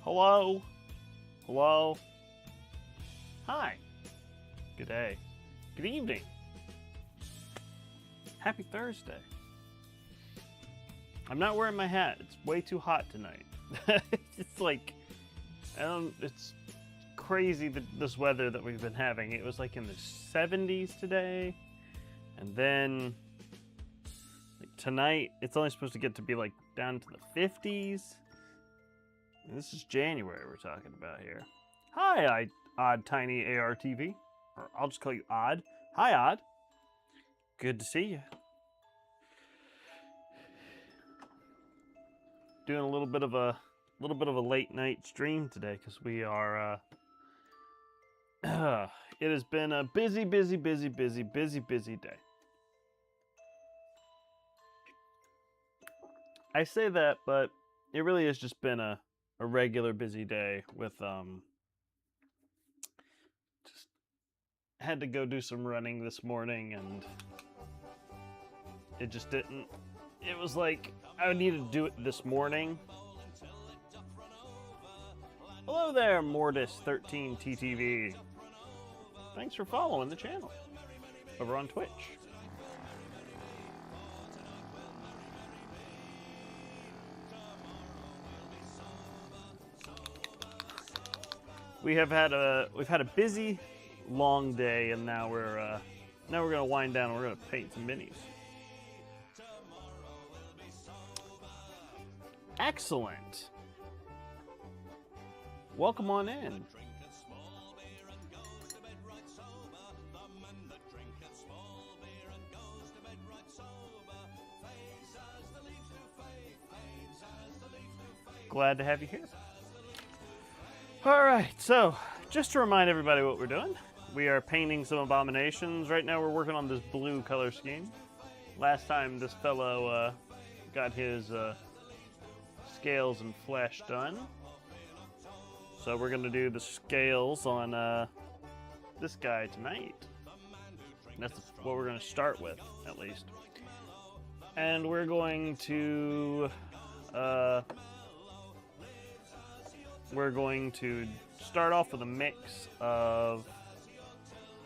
Hello? Hello? Hi. Good day. Good evening. Happy Thursday. I'm not wearing my hat. It's way too hot tonight. It's like, it's crazy this weather that we've been having. It was like in the 70s today. And then like tonight, it's only supposed to get to be like down to the 50s. And this is January we're talking about here. Hi, Odd Tiny ARTV. Or I'll just call you Odd. Hi, Odd. Good to see you. Doing a little bit of a late night stream today because we are it has been a busy day. I say that, but it really has just been a regular busy day with just had to go do some running this morning and it just didn't. It was like I needed to do it this morning. Hello there, Mortis13TTV. Thanks for following the channel over on Twitch. We've had a busy, long day, and now we're gonna wind down and we're gonna paint some minis. Excellent. Welcome on in. Glad to have you here. All right, so just to remind everybody what we're doing, we are painting some abominations. Right now we're working on this blue color scheme. Last time this fellow got his scales and flesh done. So we're going to do the scales on this guy tonight. That's what we're going to start with, at least. And we're going to start off with a mix of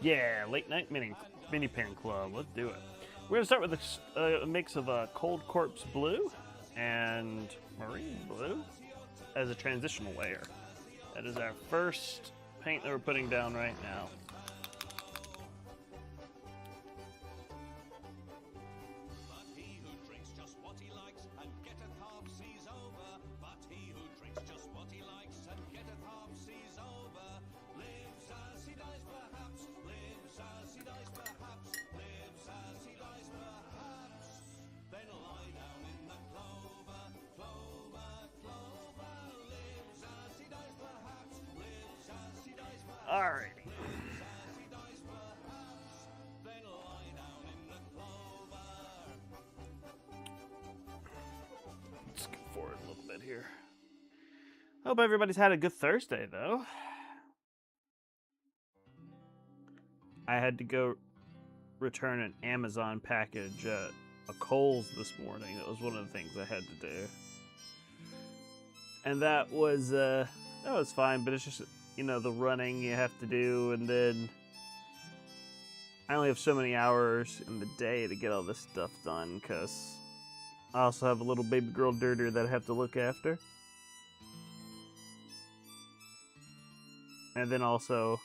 late night mini pen club. Let's do it. We're gonna start with a mix of Cold Corpse Blue and Marine Blue as a transitional layer. That is our first paint that we're putting down right now. Alrighty. Let's go forward a little bit here. Hope everybody's had a good Thursday, though. I had to go return an Amazon package at a Kohl's this morning. That was one of the things I had to do. And that was fine, but it's just, you know, the running you have to do, and then I only have so many hours in the day to get all this stuff done, because I also have a little baby girl Dirter that I have to look after. And then also,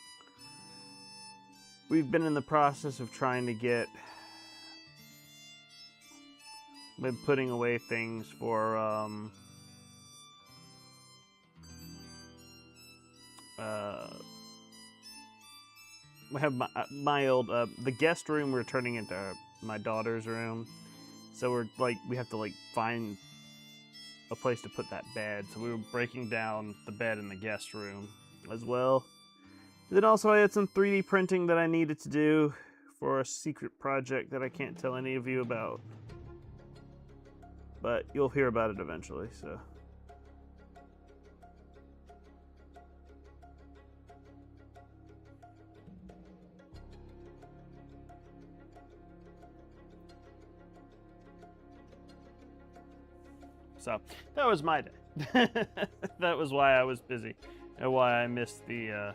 we've been in the process of trying to been putting away things for, we have my old the guest room we're turning into my daughter's room, so we have to find a place to put that bed, so we were breaking down the bed in the guest room as well. And then also I had some 3D printing that I needed to do for a secret project that I can't tell any of you about, but you'll hear about it eventually. So that was my day. That was why I was busy and why I missed the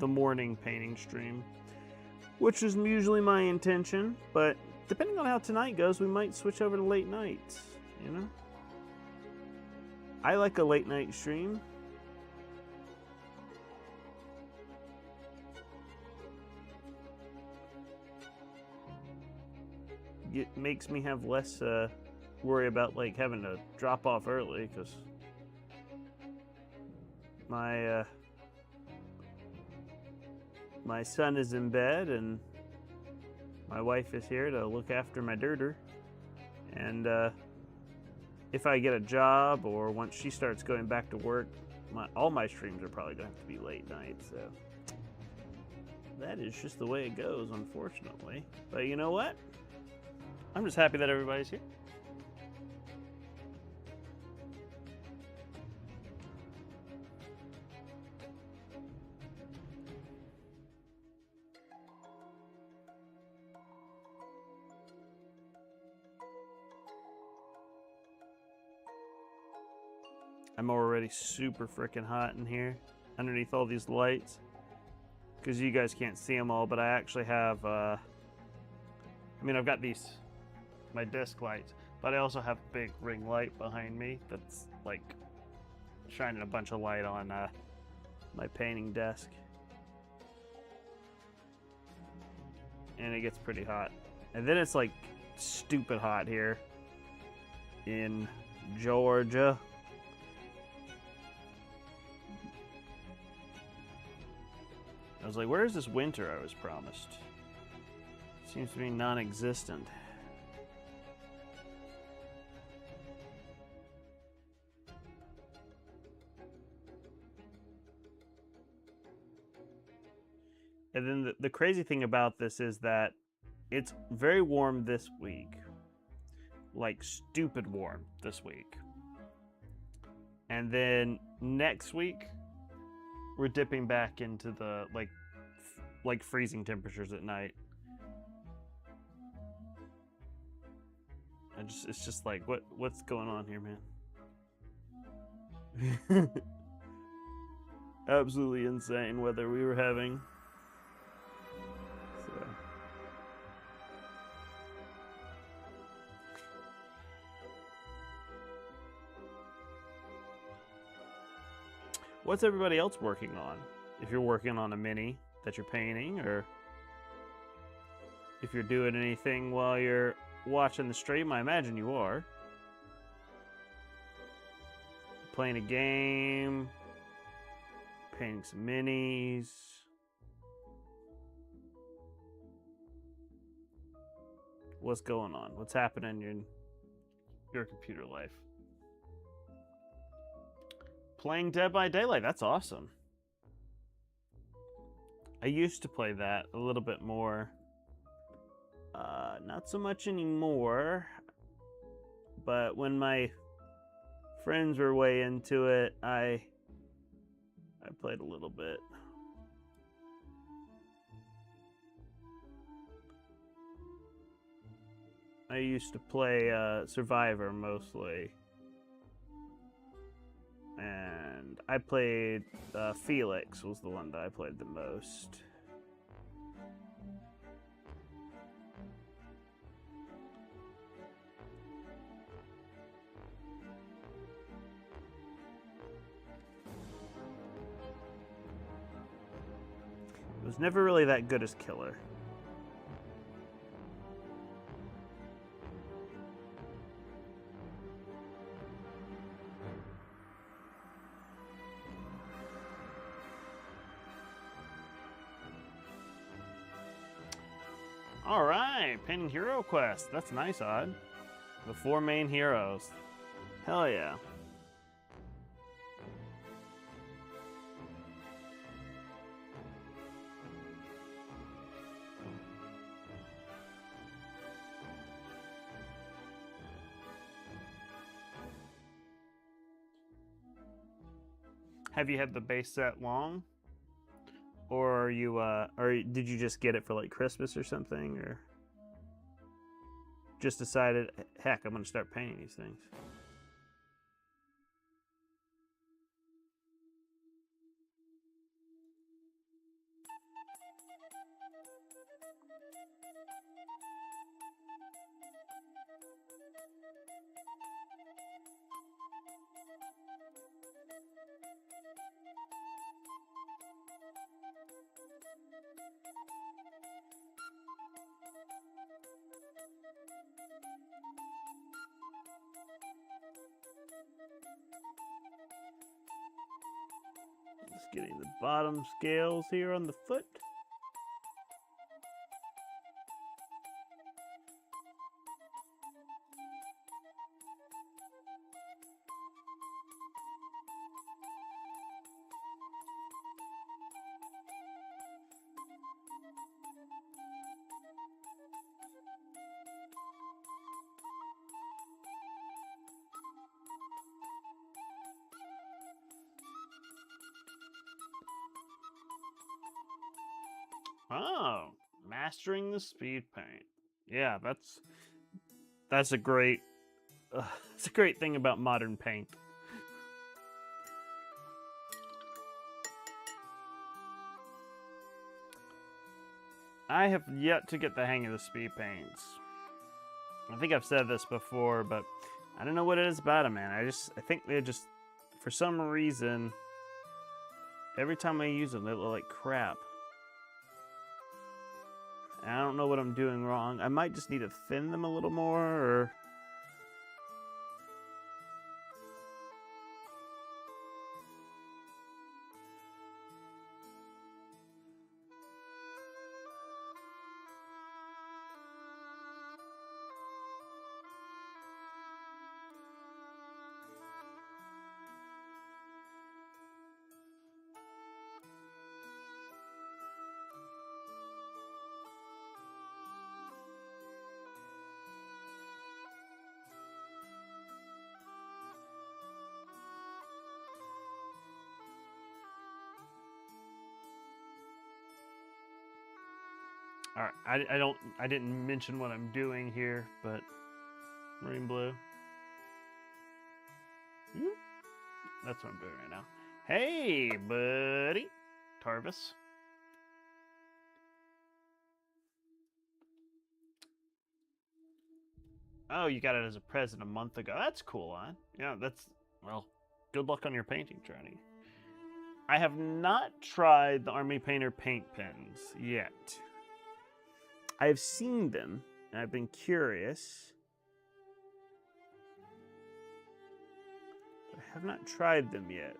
morning painting stream, which is usually my intention. But depending on how tonight goes, we might switch over to late nights. You know, I like a late night stream. It makes me have less worry about having to drop off early, because my son is in bed and my wife is here to look after my Dirter, and if I get a job or once she starts going back to work, all my streams are probably gonna have to be late night. So that is just the way it goes, unfortunately. But you know what? I'm just happy that everybody's here. I'm already super freaking hot in here underneath all these lights, because you guys can't see them all, but I actually have I've got my desk lights, but I also have a big ring light behind me that's shining a bunch of light on my painting desk, and it gets pretty hot. And then it's stupid hot here in Georgia. I was like, where's this winter I was promised? Seems to be non-existent. And then the crazy thing about this is that it's very warm this week. Stupid warm this week. And then next week, we're dipping back into the freezing temperatures at night. I it's just like what's going on here, man? Absolutely insane weather we were having. So. What's everybody else working on? If you're working on a mini that you're painting, or if you're doing anything while you're watching the stream, I imagine you are. Playing a game, painting some minis. What's going on? What's happening in your computer life? Playing Dead by Daylight, that's awesome. I used to play that a little bit more. Not so much anymore. But when my friends were way into it, I played a little bit. I used to play Survivor mostly. And I played Felix was the one that I played the most. It was never really that good as Killer. Alright, painting hero quest. That's nice, Odd. The 4 main heroes. Hell yeah. Have you had the base set long? Or are you or did you just get it for like Christmas or something, or just decided, heck, I'm gonna start painting these things? Just getting the bottom scales here on the foot. Oh, mastering the speed paint. Yeah, that's a great it's a great thing about modern paint. I have yet to get the hang of the speed paints. I think I've said this before, but I don't know what it is about them, man. I think they just, for some reason, every time I use them, they look like crap. And I don't know what I'm doing wrong. I might just need to thin them a little more, or... All right, I didn't mention what I'm doing here, but Marine blue. That's what I'm doing right now. Hey, buddy. Tarvis. Oh, you got it as a present a month ago. That's cool, huh? Yeah, that's... Well, good luck on your painting journey. I have not tried the Army Painter paint pens yet. I've seen them, and I've been curious. But I have not tried them yet.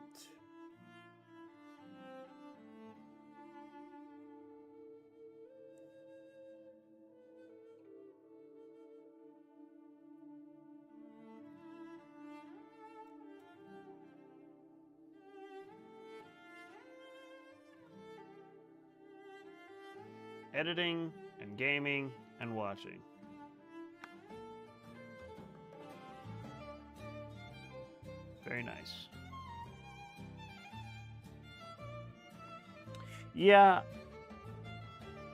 Editing and gaming and watching. Very nice. Yeah,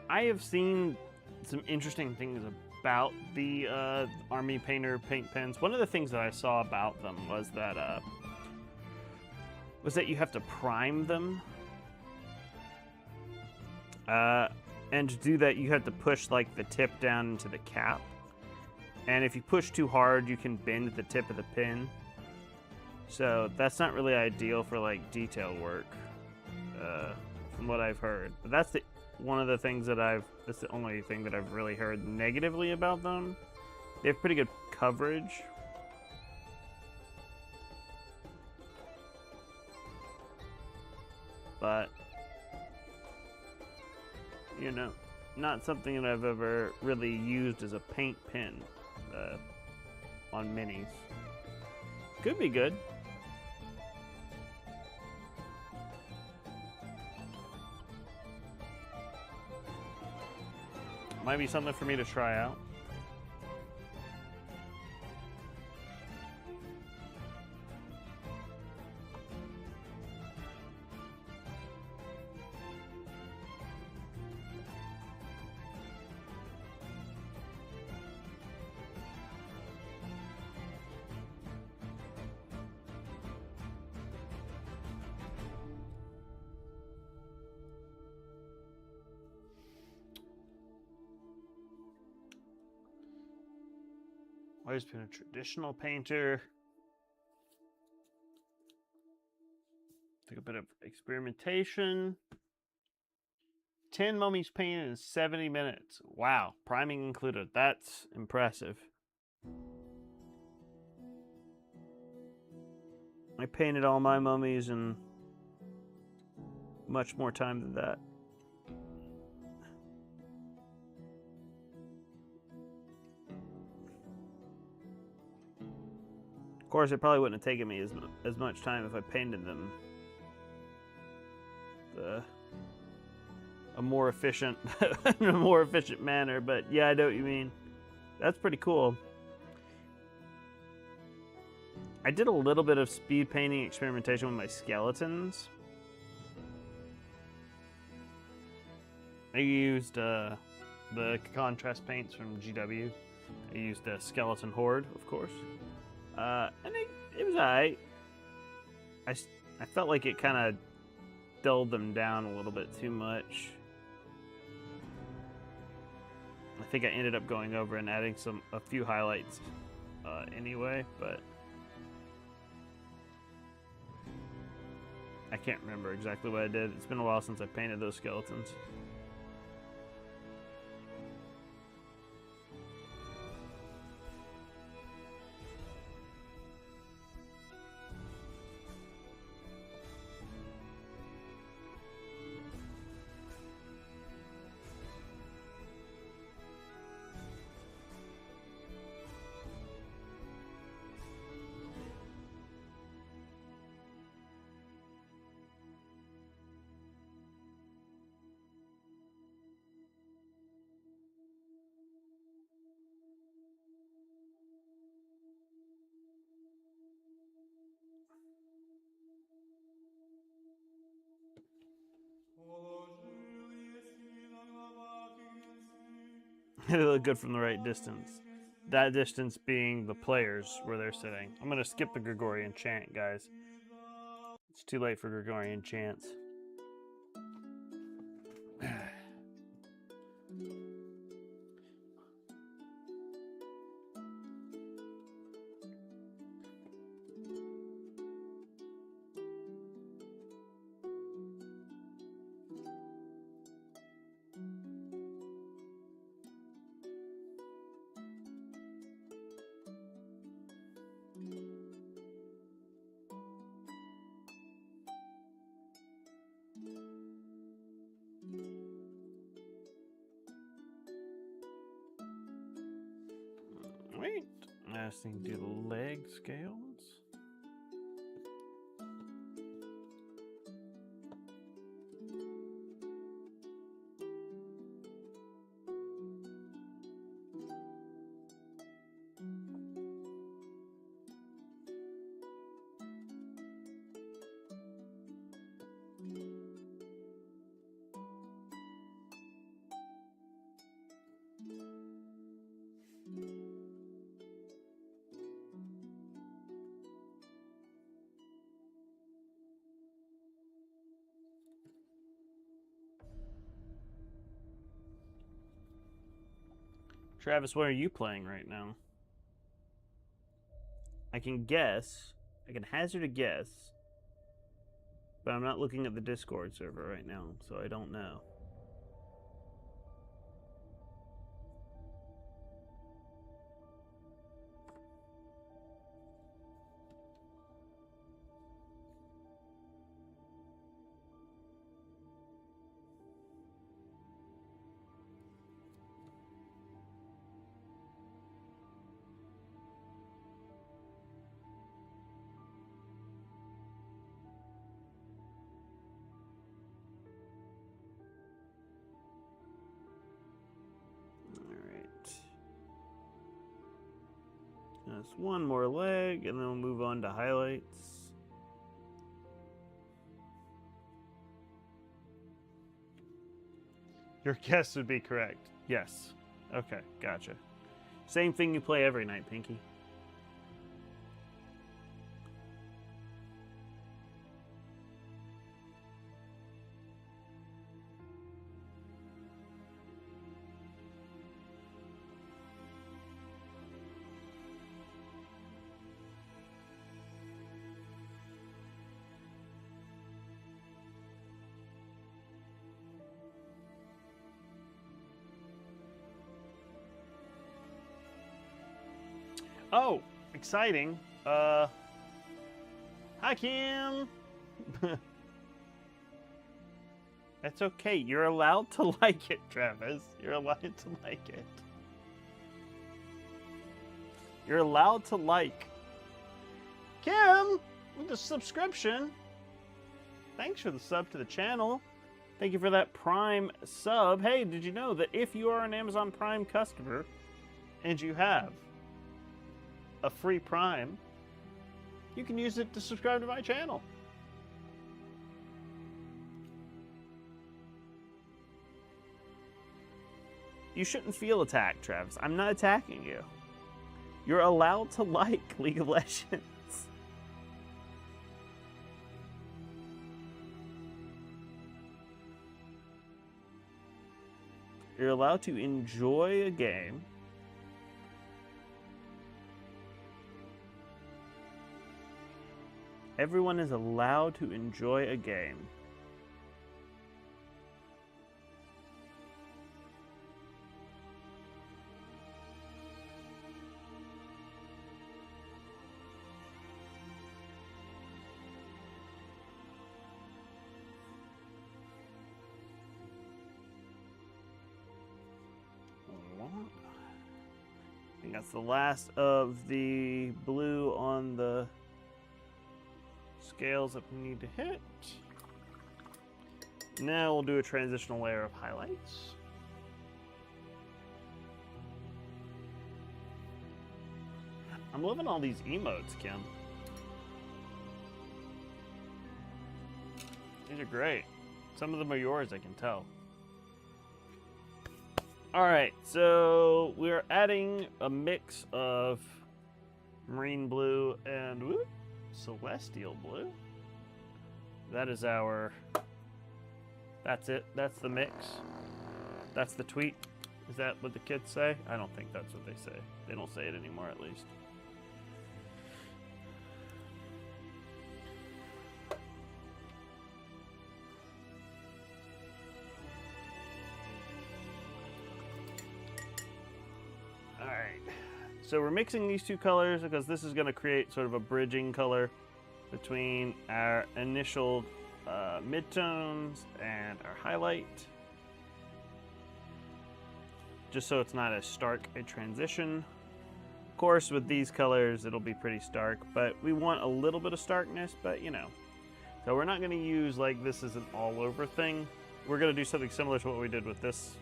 I have seen some interesting things about the Army Painter paint pens. One of the things that I saw about them was that you have to prime them. And to do that, you have to push like the tip down into the cap. And if you push too hard, you can bend the tip of the pin. So that's not really ideal for like detail work, from what I've heard. But that's the only thing that I've really heard negatively about them. They have pretty good coverage. But you know, not something that I've ever really used as a paint pen on minis. Could be good. Might be something for me to try out. Always been a traditional painter. Took a bit of experimentation. 10 mummies painted in 70 minutes. Wow, priming included. That's impressive. I painted all my mummies in much more time than that. Of course, it probably wouldn't have taken me as much time if I painted them a more efficient, in a more efficient manner. But yeah, I know what you mean. That's pretty cool. I did a little bit of speed painting experimentation with my skeletons. I used the contrast paints from GW. I used a skeleton horde, of course. And it was alright. I felt like it kind of dulled them down a little bit too much. I think I ended up going over and adding a few highlights anyway, but I can't remember exactly what I did. It's been a while since I painted those skeletons. They look good from the right distance. That distance being the players where they're sitting. I'm gonna skip the Gregorian chant, guys. It's too late for Gregorian chants. Wait, I just need to do the leg scales. Travis, what are you playing right now? I can guess. I can hazard a guess. But I'm not looking at the Discord server right now, so I don't know. Just one more leg, and then we'll move on to highlights. Your guess would be correct. Yes. Okay, gotcha. Same thing you play every night, Pinky. Oh, exciting. Hi, Kim. That's okay. You're allowed to like it, Travis. You're allowed to like it. You're allowed to like. Kim, with the subscription. Thanks for the sub to the channel. Thank you for that Prime sub. Hey, did you know that if you are an Amazon Prime customer and you have a free Prime, you can use it to subscribe to my channel. You shouldn't feel attacked, Travis. I'm not attacking you. You're allowed to like League of Legends. You're allowed to enjoy a game. Everyone is allowed to enjoy a game. I think that's the last of the blue on the scales that we need to hit. Now we'll do a transitional layer of highlights. I'm loving all these emotes, Kim. These are great. Some of them are yours, I can tell. All right, so we're adding a mix of marine blue and celestial blue. That is our, that's it. That's the mix. That's the tweet. Is that what the kids say? I don't think that's what they say. They don't say it anymore, at least. All right. So we're mixing these two colors because this is going to create sort of a bridging color between our initial midtones and our highlight. Just so it's not as stark a transition. Of course, with these colors, it'll be pretty stark, but we want a little bit of starkness, but you know. So we're not going to use like this as an all-over thing. We're going to do something similar to what we did with this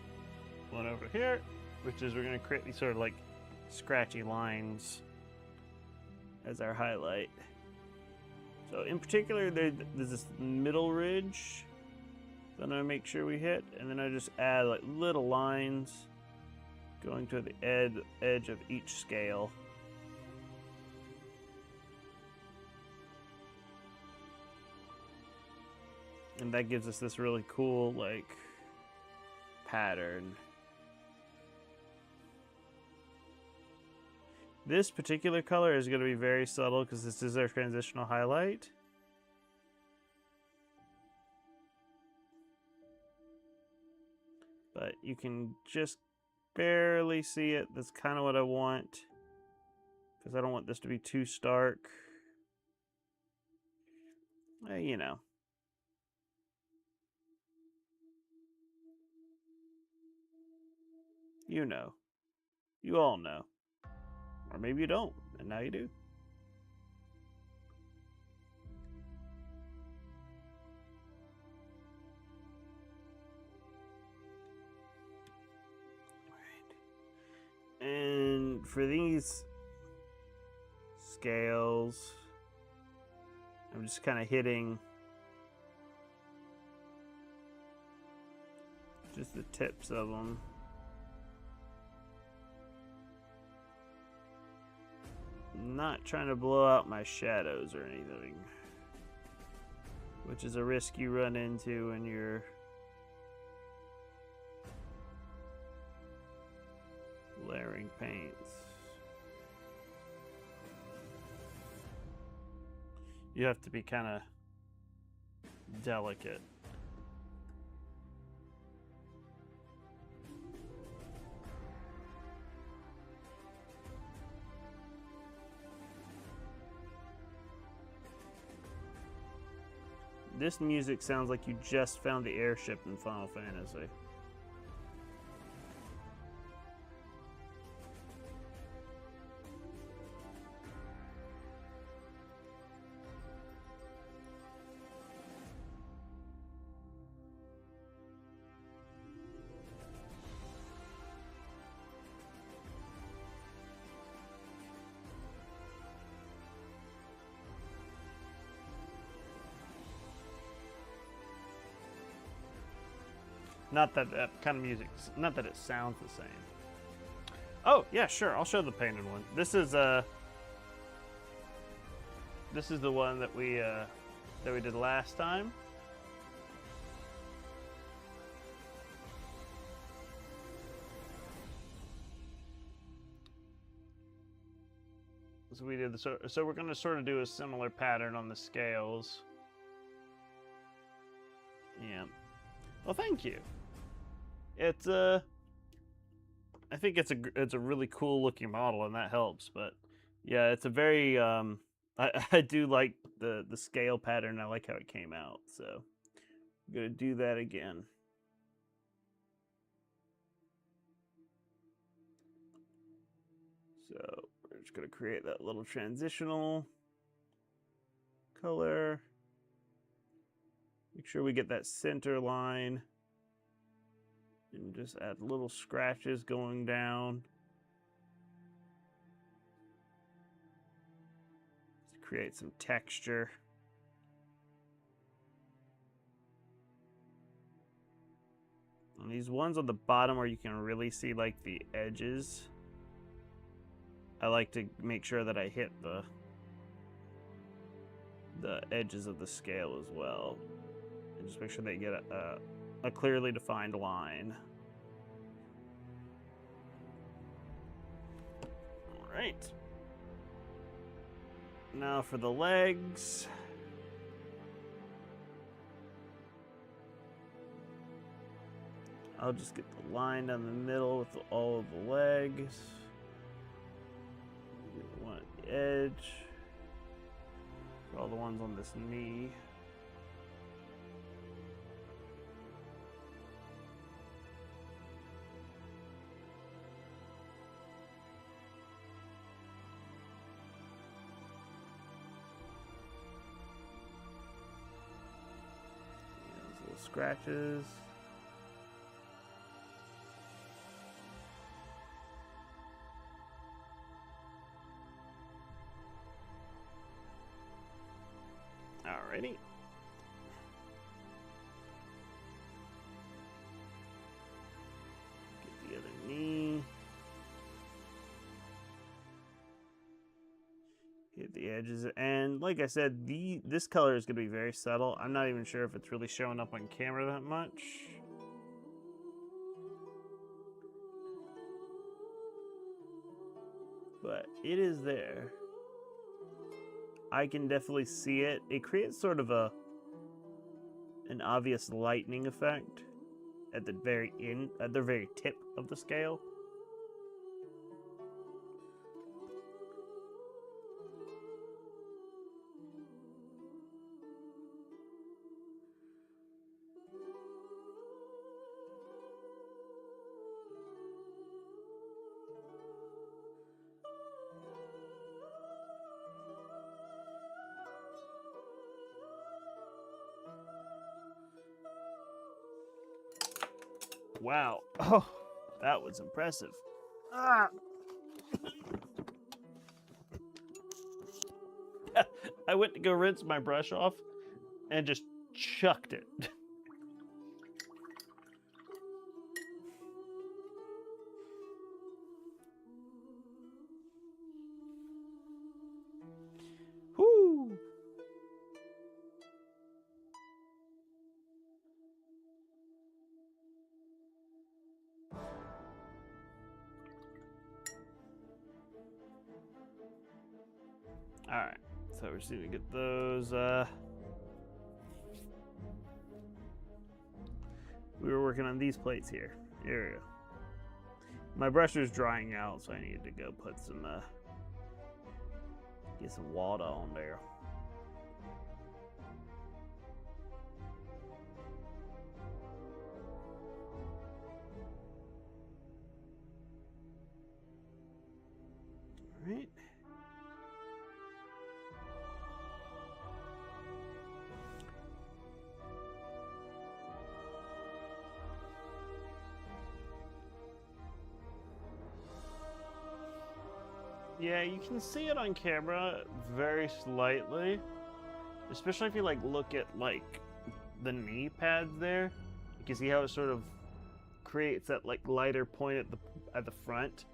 one over here, which is we're going to create these sort of like scratchy lines as our highlight. So in particular, there's this middle ridge that I'm going to make sure we hit, and then I just add like little lines going to the edge of each scale. And that gives us this really cool, like, pattern. This particular color is going to be very subtle because this is our transitional highlight. But you can just barely see it. That's kind of what I want, because I don't want this to be too stark. You know. You know. You all know. Or maybe you don't, and now you do. And for these scales, I'm just kind of hitting just the tips of them. I'm not trying to blow out my shadows or anything, which is a risk you run into when you're layering paints. You have to be kind of delicate. This music sounds like you just found the airship in Final Fantasy. Not that that kind of music, not that it sounds the same. Oh, yeah, sure, I'll show the painted one. This is the one that we did last time. So we did the, so we're going to sort of do a similar pattern on the scales. Yeah. Well, thank you. It's I think it's a really cool looking model, and that helps. But yeah, it's a very I do like the scale pattern. I like how it came out. So I'm gonna do that again. So we're just gonna create that little transitional color. Make sure we get that center line. And just add little scratches going down to create some texture. And these ones on the bottom where you can really see like the edges, I like to make sure that I hit the edges of the scale as well. And just make sure they get a clearly defined line. All right. Now for the legs. I'll just get the line down the middle with all of the legs. Get one at the edge. For all the ones on this knee. Those little scratches. Alrighty. Get the other knee. Hit the edges. And like I said, this color is going to be very subtle. I'm not even sure if it's really showing up on camera that much. But it is there. I can definitely see it. It creates sort of an obvious lightning effect at the very tip of the scale. Wow. Oh, that was impressive. Ah. I went to go rinse my brush off and just chucked it. Whoo! Alright, so we're just going to get those. We were working on these plates here. Here we go. My brush was drying out, so I needed to go put some, get some water on there. All right. Yeah, you can see it on camera very slightly, especially if you like look at like the knee pads there. You can see how it sort of creates that like lighter point at the front,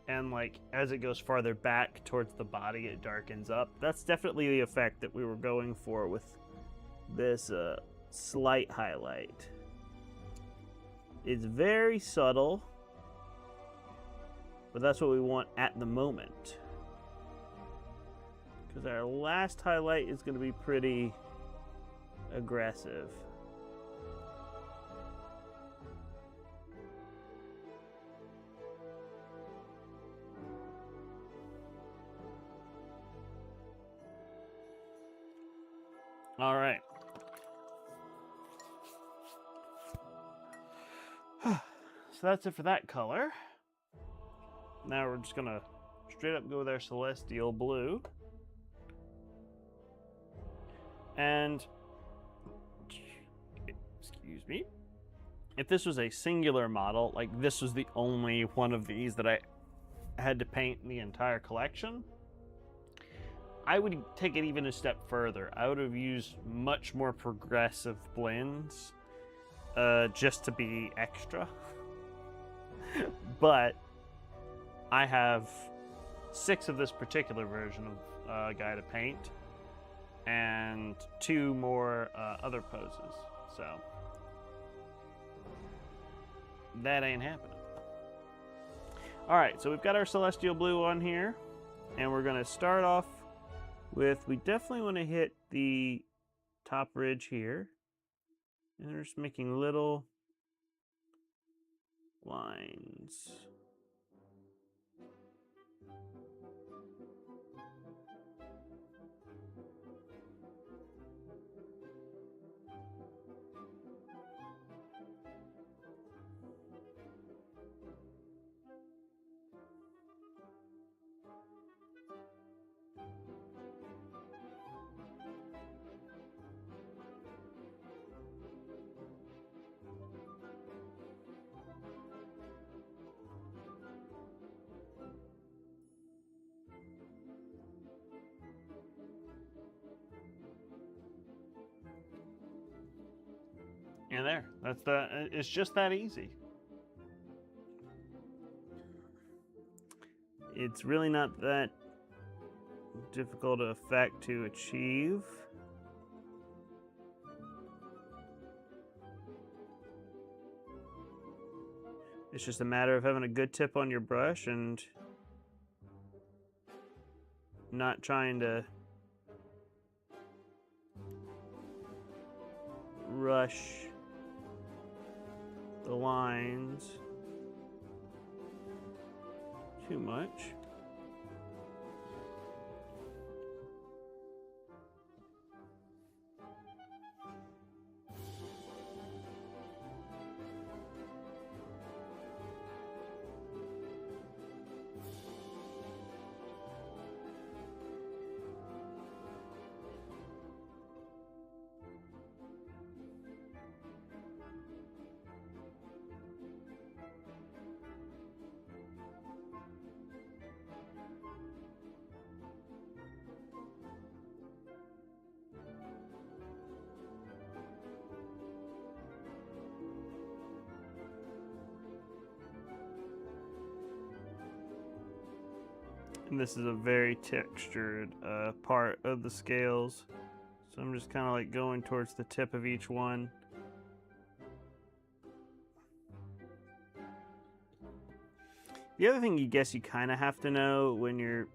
and like as it goes farther back towards the body, it darkens up. That's definitely the effect that we were going for with this slight highlight. It's very subtle, but that's what we want at the moment. Because our last highlight is going to be pretty aggressive. All right. So that's it for that color. Now we're just gonna straight up go with our celestial blue. And, excuse me, if this was a singular model, like this was the only one of these that I had to paint in the entire collection, I would take it even a step further. I would have used much more progressive blends just to be extra. But I have 6 of this particular version of Guide to Paint and 2 more other poses. So that ain't happening. Alright, so we've got our Celestial Blue on here. And we're going to start off with, we definitely want to hit the top ridge here. And we're just making little lines. And there, it's just that easy. It's really not that difficult of effect to achieve. It's just a matter of having a good tip on your brush and not trying to rush the lines too much. And this is a very textured part of the scales. So I'm just kind of like going towards the tip of each one. The other thing you guess you kind of have to know when you're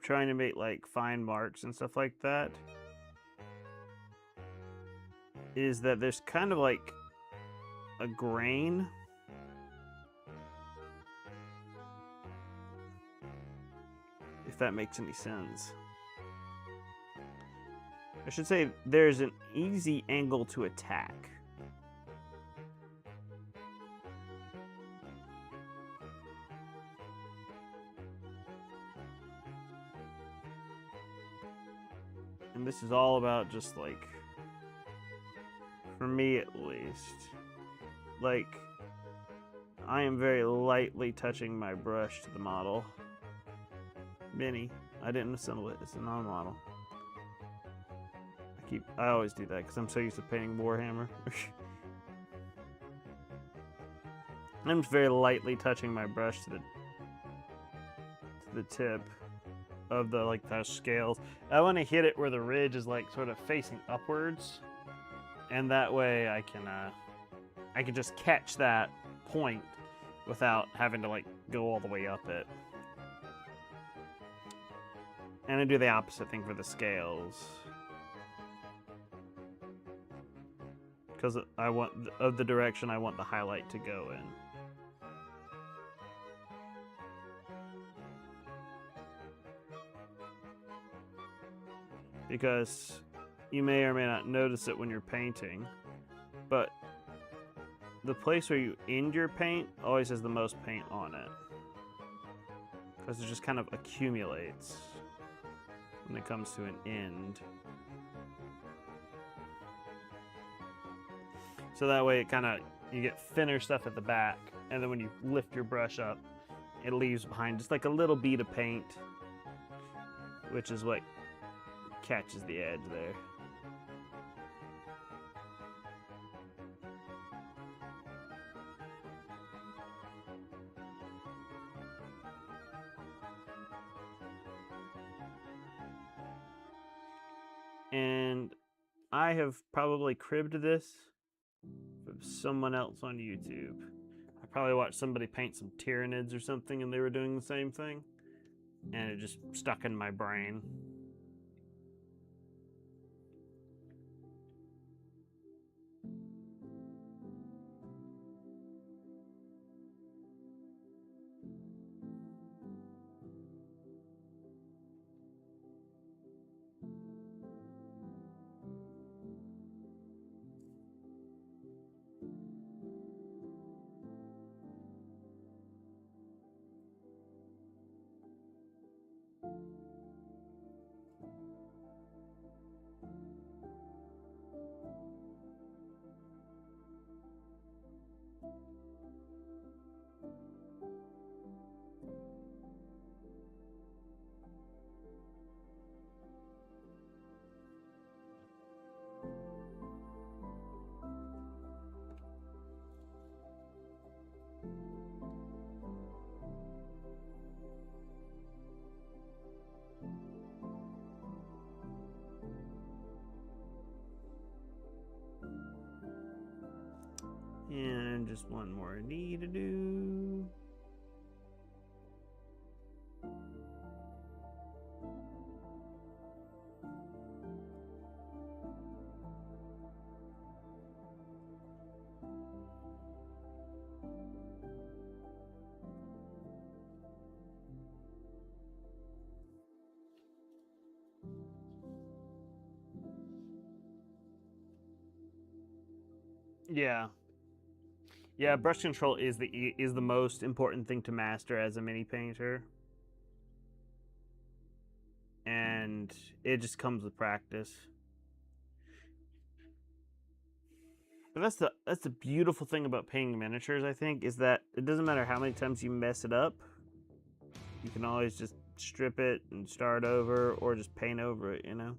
trying to make like fine marks and stuff like that is that there's kind of like a grain. If that makes any sense. I should say there's an easy angle to attack. And this is all about just like, for me at least, like I am very lightly touching my brush to the model. Mini. I didn't assemble it. It's a non-model. I always do that because I'm so used to painting Warhammer. I'm just very lightly touching my brush to the tip of the those scales. I want to hit it where the ridge is like sort of facing upwards, and that way I can just catch that point without having to like go all the way up it. And I do the opposite thing for the scales. Because I want, of the direction I want the highlight to go in. Because you may or may not notice it when you're painting, but the place where you end your paint always has the most paint on it. Because it just kind of accumulates when it comes to an end. So that way it kind of, you get thinner stuff at the back, and then when you lift your brush up, it leaves behind just like a little bead of paint, which is what catches the edge there. I have probably cribbed this from someone else on YouTube. I probably watched somebody paint some Tyranids or something and they were doing the same thing. And it just stuck in my brain. And just one more knee to do. Yeah. Yeah, brush control is the most important thing to master as a mini painter. And it just comes with practice. But that's the beautiful thing about painting miniatures, I think, is that it doesn't matter how many times you mess it up. You can always just strip it and start over or just paint over it, you know?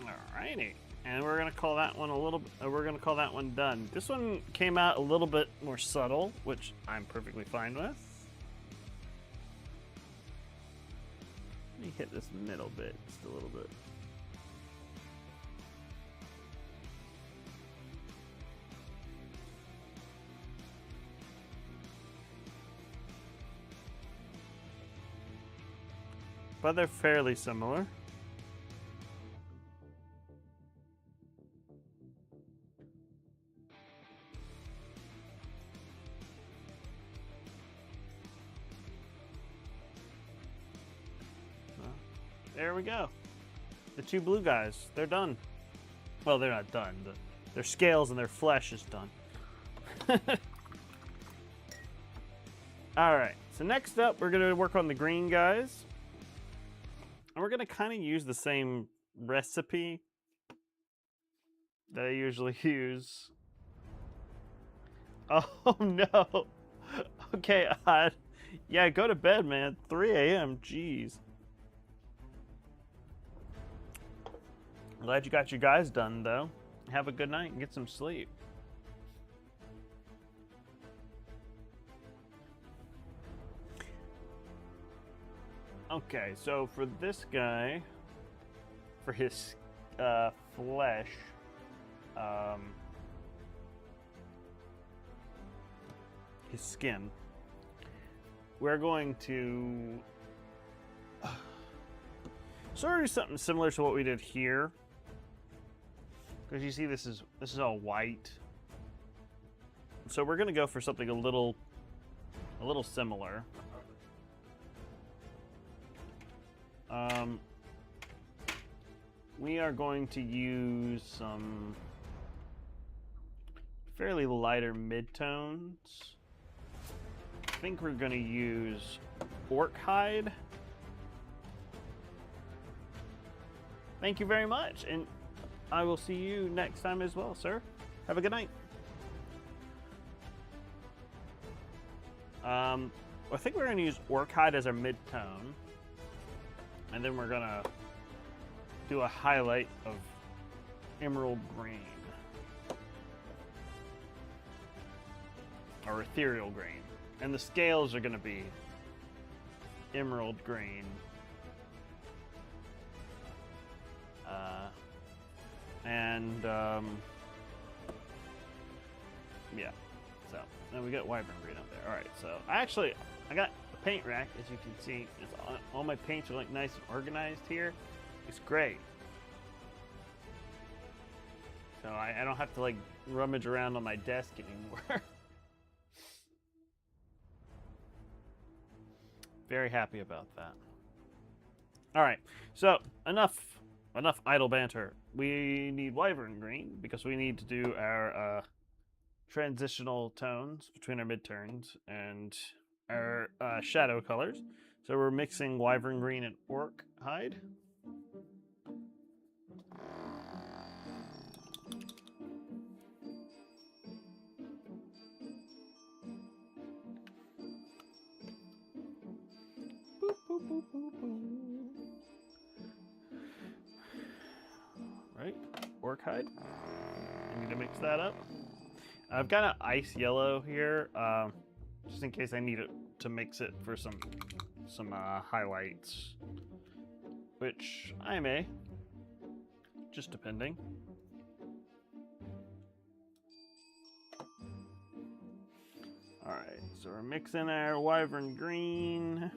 Alrighty, and we're gonna call that one we're gonna call that one done. This one came out a little bit more subtle, which I'm perfectly fine with. Let me hit this middle bit just a little bit. But they're fairly similar. There we go. The two blue guys, they're done. Well, they're not done. Their scales and their flesh is done. All right, so next up, we're gonna work on the green guys. And we're gonna kind of use the same recipe that I usually use. Oh no. Okay, Odd. Yeah, go to bed, man. 3 a.m. Jeez. Glad you got your guys done, though. Have a good night and get some sleep. Okay, so for this guy, for his flesh, his skin, we're going to So we're gonna do something similar to what we did here, because you see this is all white. So we're gonna go for something a little similar. We are going to use some fairly lighter midtones. I think we're going to use orc hide. Thank you very much, and I will see you next time as well, sir. Have a good night. I think we're going to use orc hide as our midtone, and then we're going to do a highlight of emerald green. Or ethereal green. And the scales are going to be emerald green. Yeah. So, and we got wyvern green up there. Alright, so I got a paint rack, as you can see. All my paints are like nice and organized here. It's great. So I don't have to like rummage around on my desk anymore. Very happy about that. All right, so enough idle banter. We need wyvern green because we need to do our transitional tones between our midturns and our shadow colors. So we're mixing wyvern green and orc hide. Boop, boop, boop, boop, boop. Right, orc hide. I need to mix that up. I've got an ice yellow here, just in case I need it to mix it for some highlights, which I may, just depending. All right, so we're mixing our wyvern green.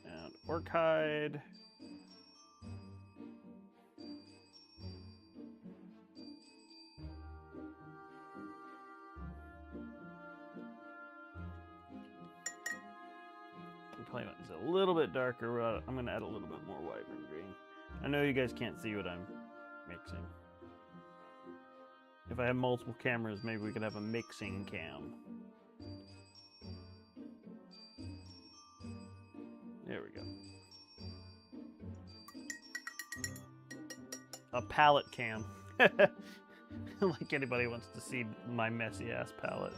And orc hide. It's a little bit darker. I'm going to add a little bit more wyvern green. I know you guys can't see what I'm mixing. If I have multiple cameras, maybe we could have a mixing cam. There we go. A palette cam. Like anybody wants to see my messy ass palette.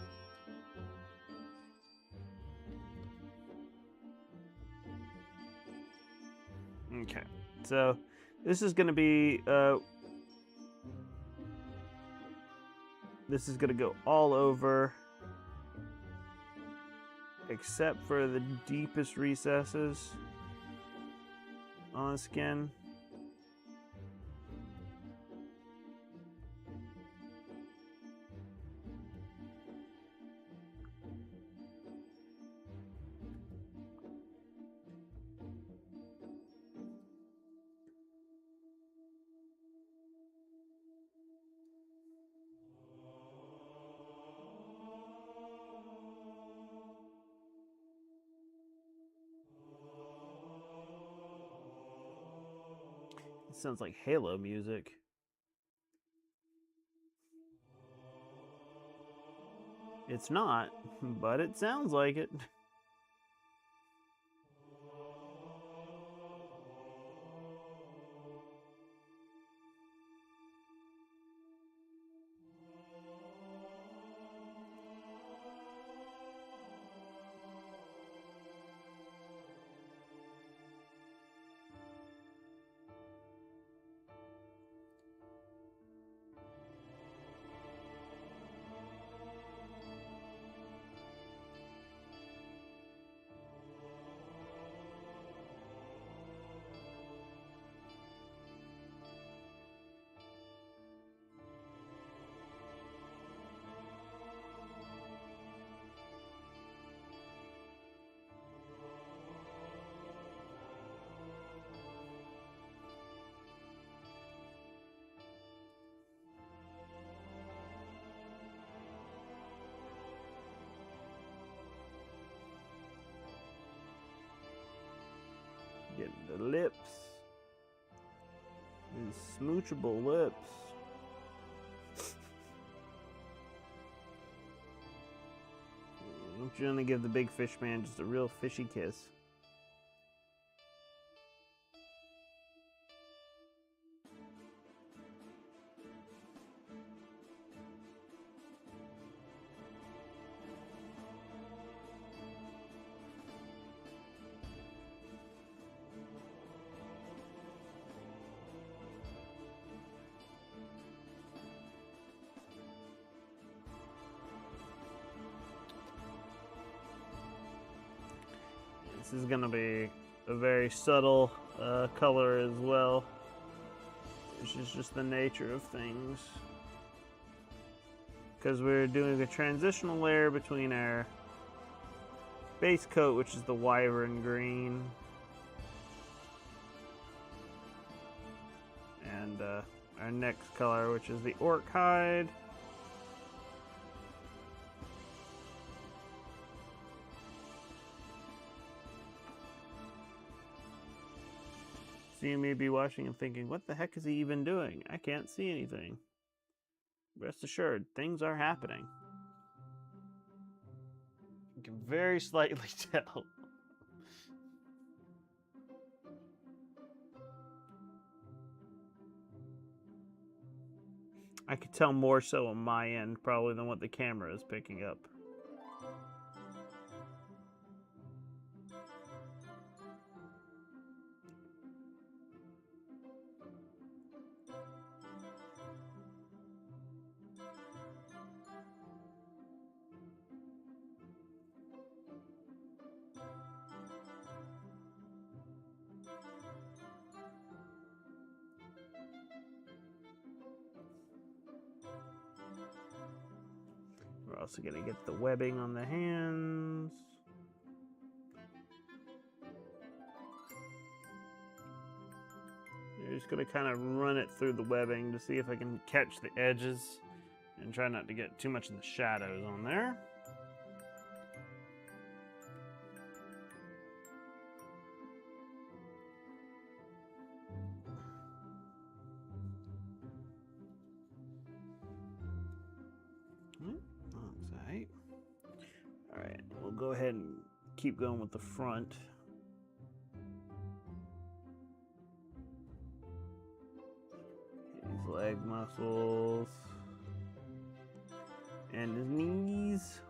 Okay, so this is going to be, this is going to go all over, except for the deepest recesses on the skin. It sounds like Halo music. It's not, but it sounds like it. The lips. These smoochable lips. I'm trying to give the big fish man just a real fishy kiss. This is going to be a very subtle color as well, which is just the nature of things. Because we're doing a transitional layer between our base coat, which is the wyvern green, and our next color, which is the orc hide. So you may be watching and thinking, what the heck is he even doing? I can't see anything. Rest assured, things are happening. You can very slightly tell. I could tell more so on my end, probably, than what the camera is picking up. We're also going to get the webbing on the hands. You're just going to kind of run it through the webbing to see if I can catch the edges and try not to get too much of the shadows on there. Alright, we'll go ahead and keep going with the front. His leg muscles. And his knees.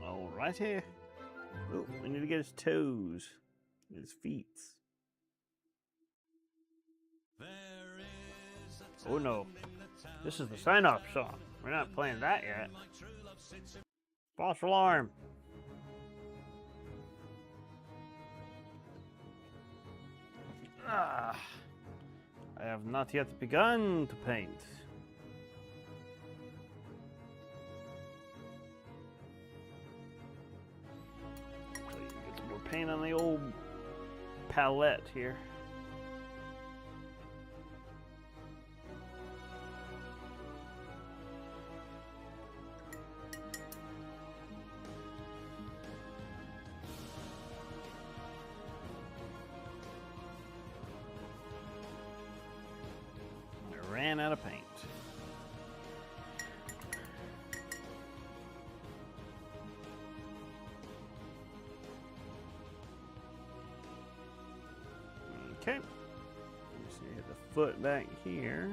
Alrighty. Oh, we need to get his toes. His feet. Oh no. This is the sign-off song. We're not playing that yet. False alarm. I have not yet begun to paint. Get some more paint on the old palette here. Ran out of paint. Okay. Just hit the foot back here.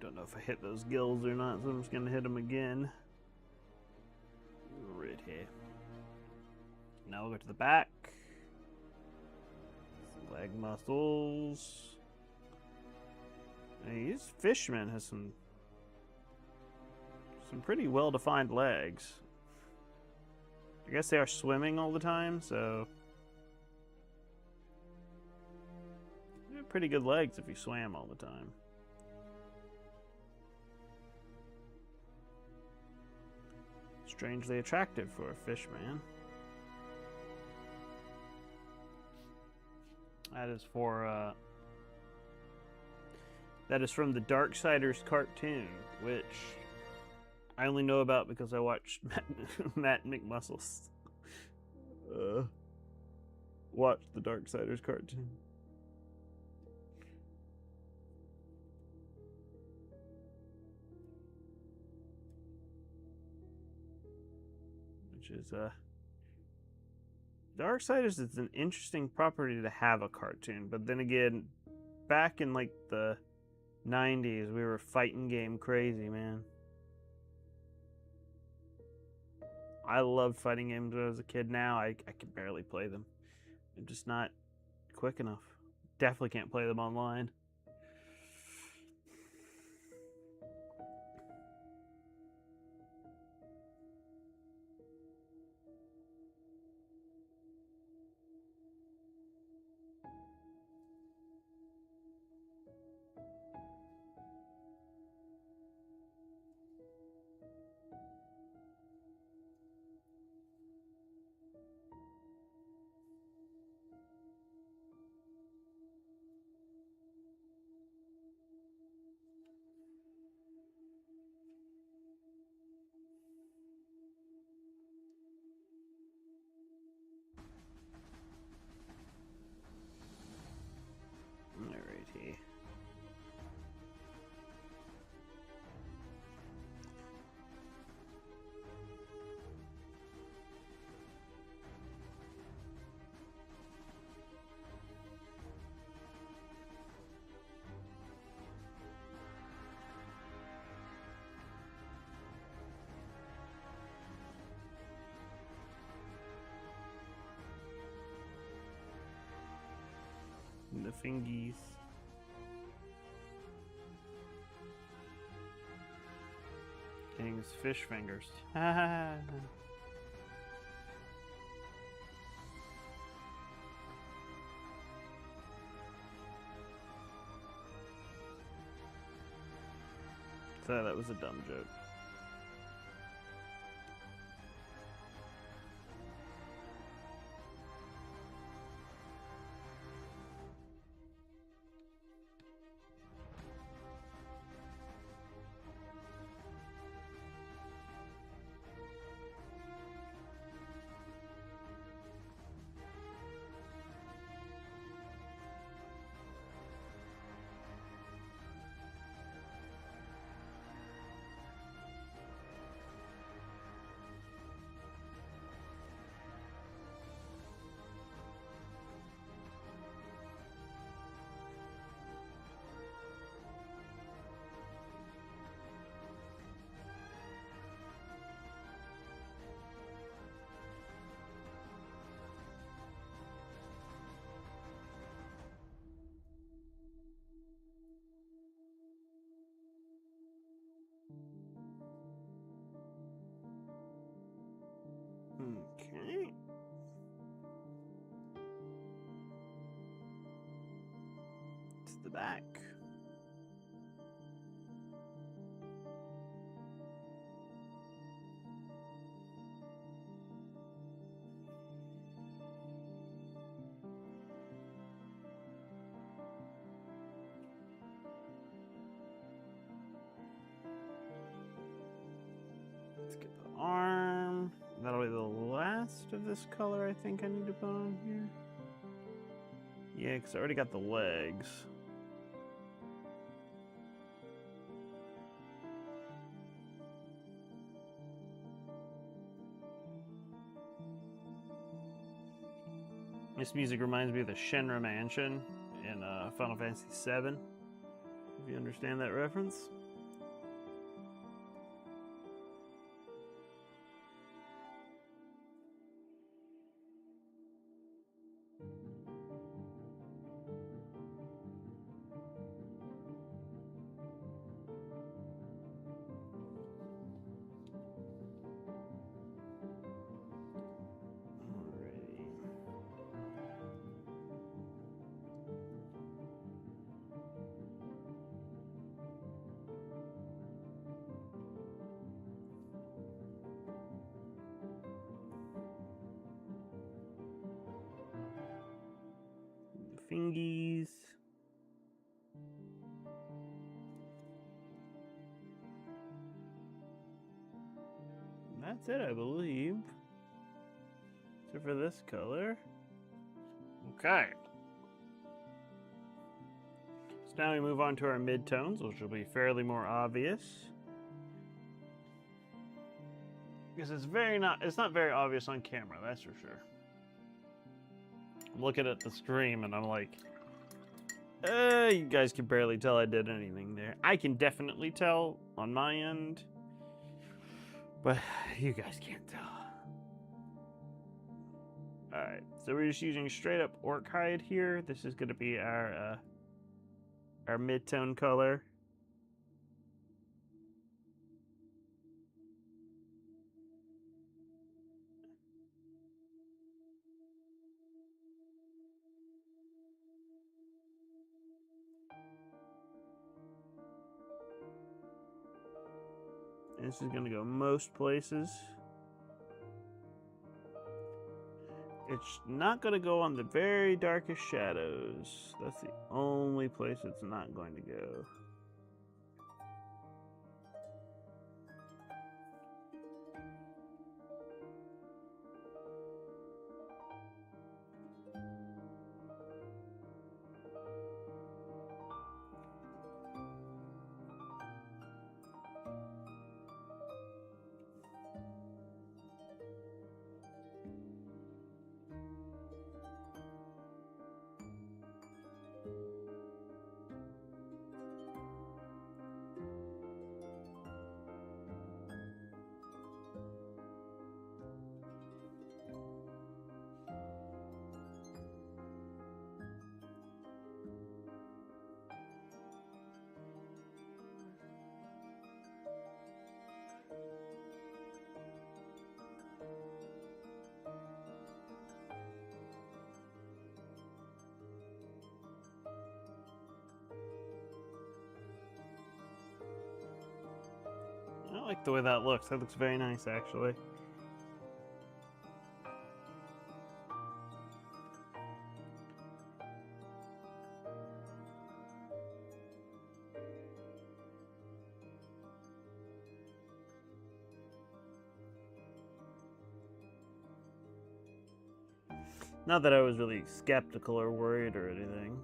Don't know if I hit those gills or not, so I'm just gonna hit them again. Right here. Now we'll go to the back. Leg muscles. And this fishman has some pretty well-defined legs. I guess they are swimming all the time, so they have pretty good legs if you swam all the time. Strangely attractive for a fish man. That is for that is from the Darksiders cartoon, which I only know about because I watched Matt McMuscles watch the Darksiders cartoon. Which is Darksiders is an interesting property to have a cartoon, but then again, back in like the 90s, we were fighting game crazy, man. I loved fighting games when I was a kid. Now I can barely play them. I'm just not quick enough. Definitely can't play them online. Alrighty. The fingies. Getting his fish fingers. So that was a dumb joke. Okay. To the back. Let's get the arm. That'll be the last of this color I think I need to put on here. Yeah, because I already got the legs. This music reminds me of the Shinra Mansion in Final Fantasy VII, if you understand that reference. thingies. And that's it, I believe. Except for this color. Okay. So now we move on to our midtones, which will be fairly more obvious. Because it's not very obvious on camera, that's for sure. I'm looking at the stream and I'm like, you guys can barely tell I did anything there. I can definitely tell on my end, but you guys can't tell. Alright, so we're just using straight up orc hide here. This is going to be our mid-tone color. And this is going to go most places. It's not going to go on the very darkest shadows. That's the only place it's not going to go. I like the way that looks. That looks very nice, actually. Not that I was really skeptical or worried or anything.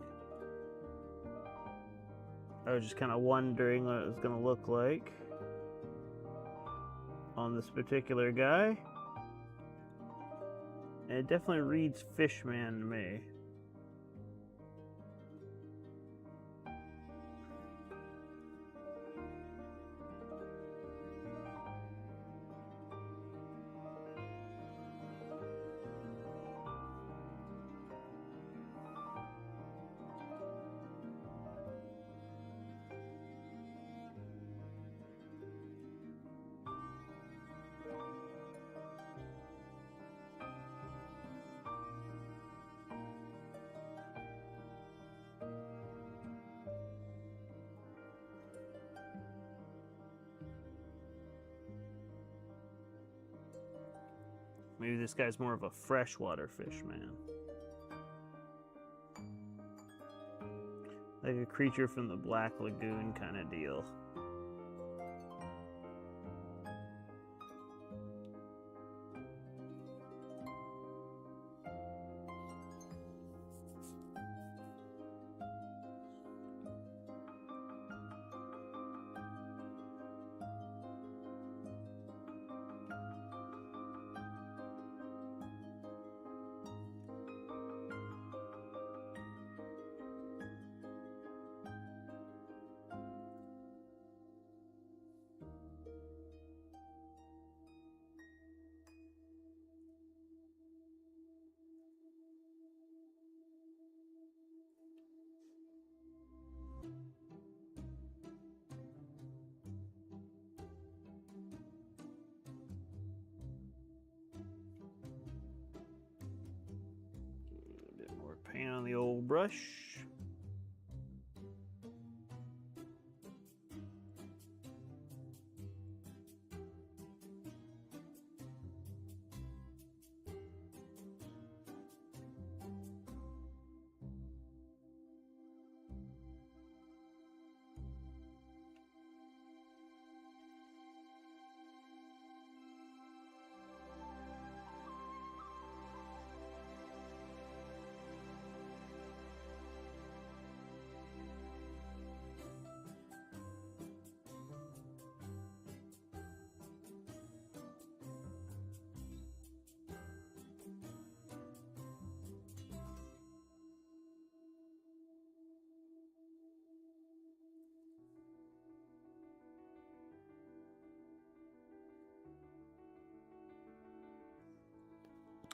I was just kind of wondering what it was going to look like on this particular guy. And it definitely reads Fishman to me. Maybe this guy's more of a freshwater fish man. Like a creature from the Black Lagoon kind of deal. Paint on the old brush.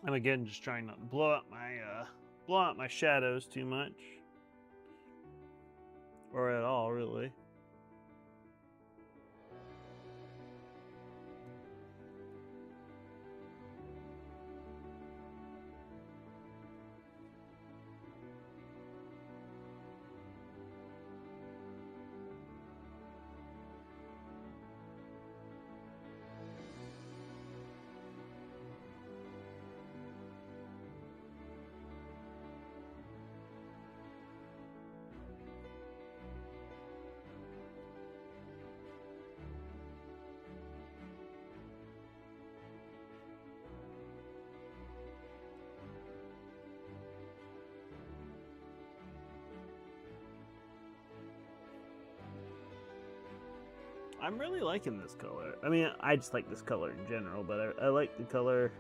I'm again just trying not to blow out my shadows too much, or at all, really. I'm really liking this color. I mean, I just like this color in general, but I like the color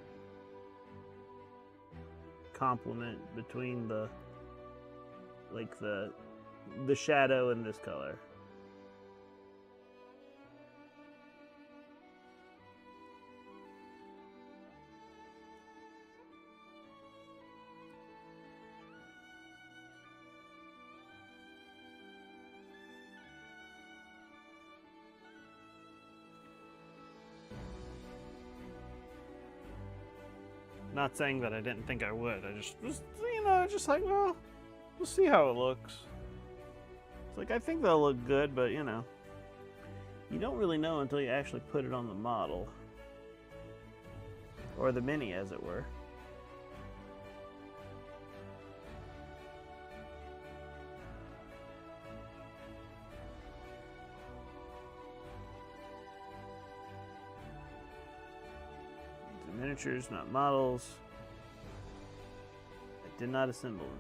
complement between the shadow and this color. Not saying that I didn't think I would. I just just like, well, we'll see how it looks. It's like, I think they'll look good, but you don't really know until you actually put it on the model. Or the mini, as it were. Miniatures, not models. I did not assemble them.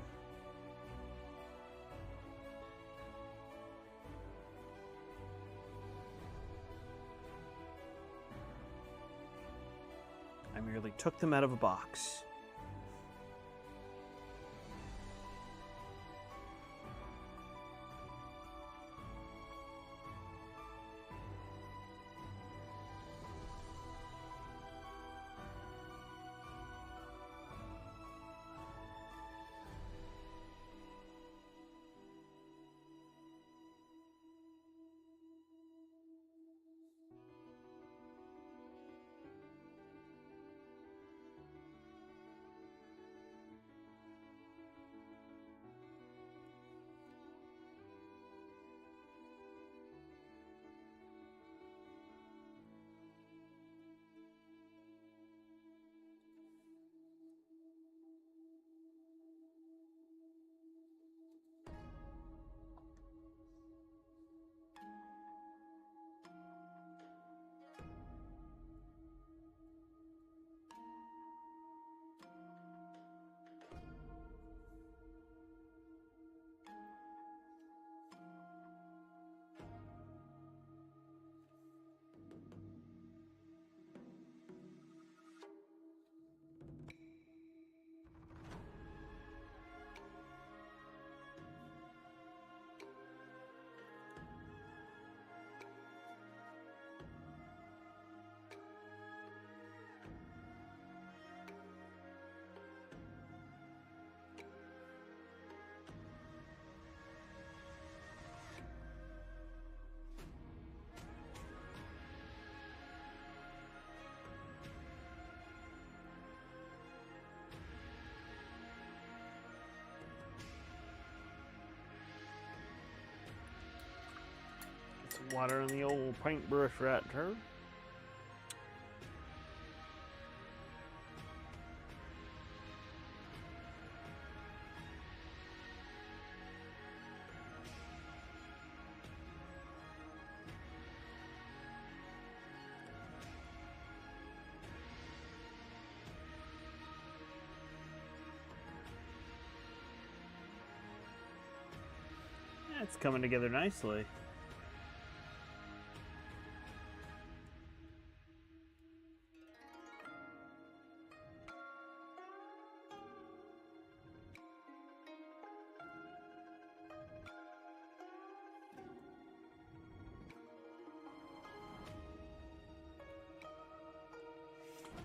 I merely took them out of a box. Some water on the old paintbrush right there. Yeah, it's coming together nicely.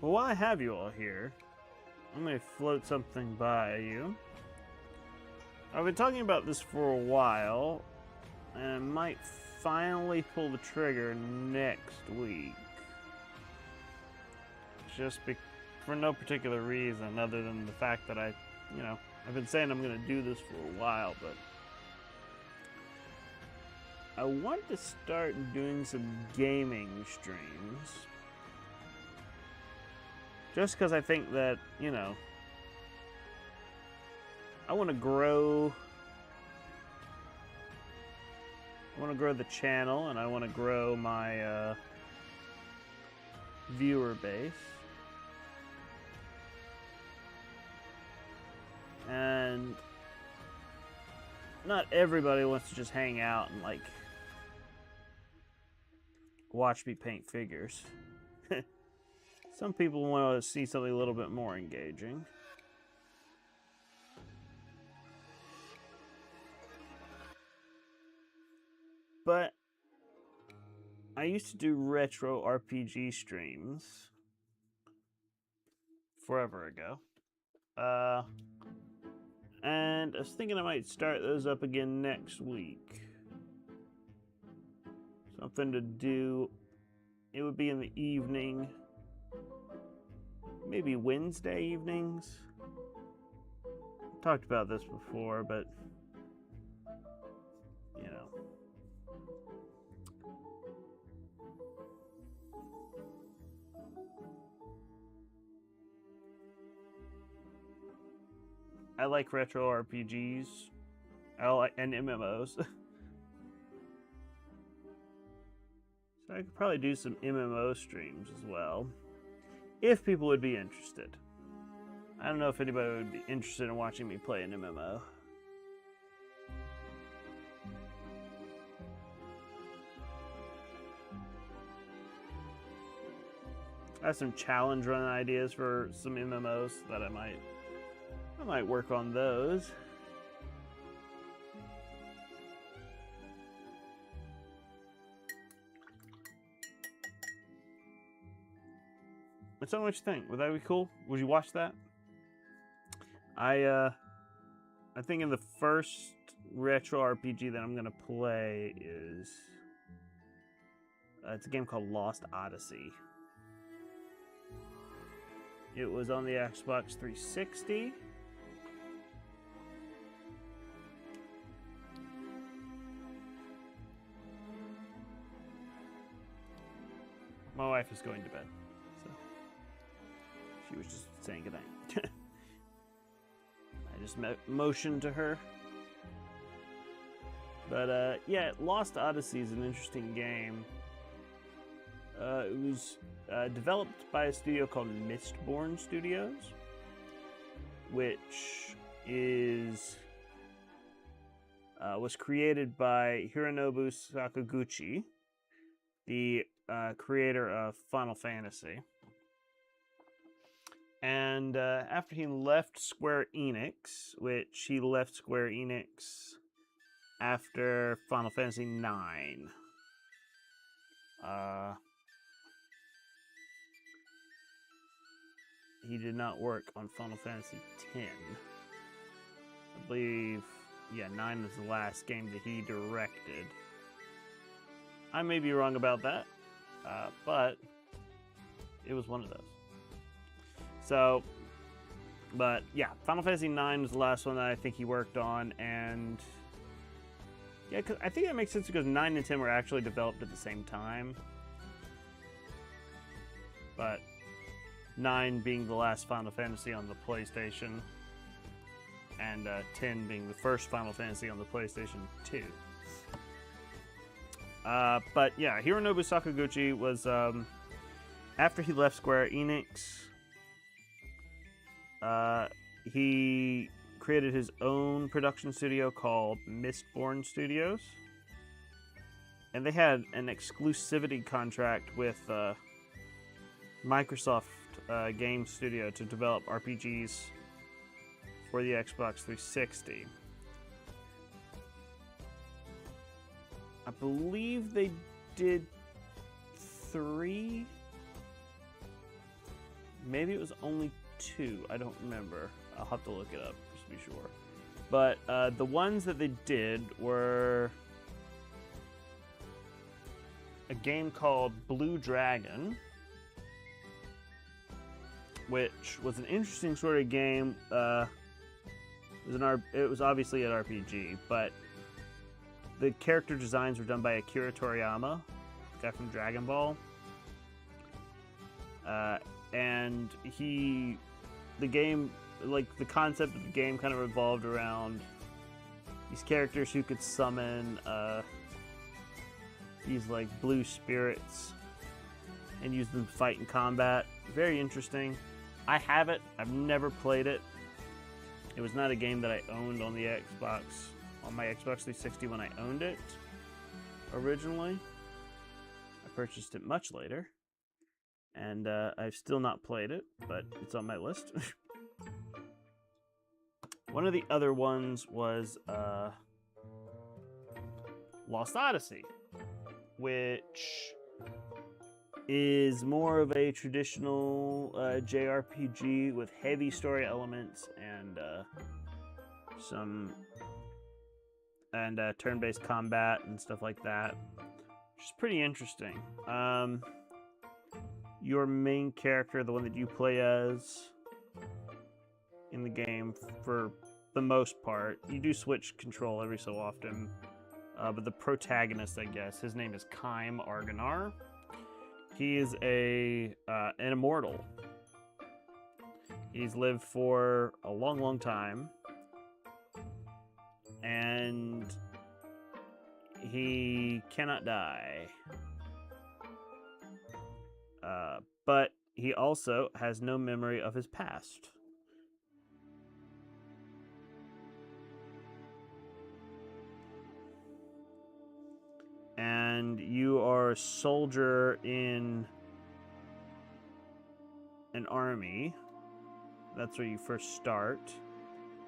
Well, while I have you all here, I'm going to float something by you. I've been talking about this for a while, and I might finally pull the trigger next week. Just for no particular reason other than the fact that I've been saying I'm going to do this for a while, but I want to start doing some gaming streams. Just because I think that, I want to grow the channel, and I want to grow my viewer base. And not everybody wants to just hang out and like watch me paint figures. Some people want to see something a little bit more engaging. But I used to do retro RPG streams forever ago. And I was thinking I might start those up again next week. Something to do. It would be in the evening. Maybe Wednesday evenings. I talked about this before, but I like retro RPGs. And MMOs. So I could probably do some MMO streams as well, if people would be interested. I don't know if anybody would be interested in watching me play an MMO. I have some challenge run ideas for some MMOs that I might work on those. Tell me what you think. Would that be cool? Would you watch that? I think in the first retro RPG that I'm gonna play is it's a game called Lost Odyssey. It was on the Xbox 360. My wife is going to bed. She was just saying goodnight. I just motioned to her. But yeah, Lost Odyssey is an interesting game. It was developed by a studio called Mistborn Studios, which was created by Hironobu Sakaguchi, the creator of Final Fantasy. And after he left Square Enix, which he left Square Enix after Final Fantasy IX, he did not work on Final Fantasy X. I believe, 9 was the last game that he directed. I may be wrong about that, but it was one of those. So, but yeah, Final Fantasy IX was the last one that I think he worked on, and yeah, I think that makes sense because 9 and 10 were actually developed at the same time. But 9 being the last Final Fantasy on the PlayStation, and 10 being the first Final Fantasy on the PlayStation 2. But yeah, Hironobu Sakaguchi was, after he left Square Enix, he created his own production studio called Mistborn Studios. And they had an exclusivity contract with Microsoft Game Studio to develop RPGs for the Xbox 360. I believe they did 3. Maybe it was only 2. I don't remember. I'll have to look it up just to be sure. But the ones that they did were a game called Blue Dragon, which was an interesting sort of game. It was obviously an RPG, but the character designs were done by Akira Toriyama, the guy from Dragon Ball. And the game, like the concept of the game kind of revolved around these characters who could summon these like blue spirits and use them to fight in combat. Very interesting. I have it. I've never played it. It was not a game that I owned on the Xbox, on my Xbox 360 when I owned it originally. I purchased it much later, and I've still not played it, but it's on my list. One of the other ones was Lost Odyssey, which is more of a traditional JRPG with heavy story elements and turn-based combat and stuff like that, which is pretty interesting. Your main character, the one that you play as in the game, for the most part, you do switch control every so often, but the protagonist, I guess, his name is Kaim Argonar. He is an immortal. He's lived for a long, long time, and he cannot die. But he also has no memory of his past. And you are a soldier in an army. That's where you first start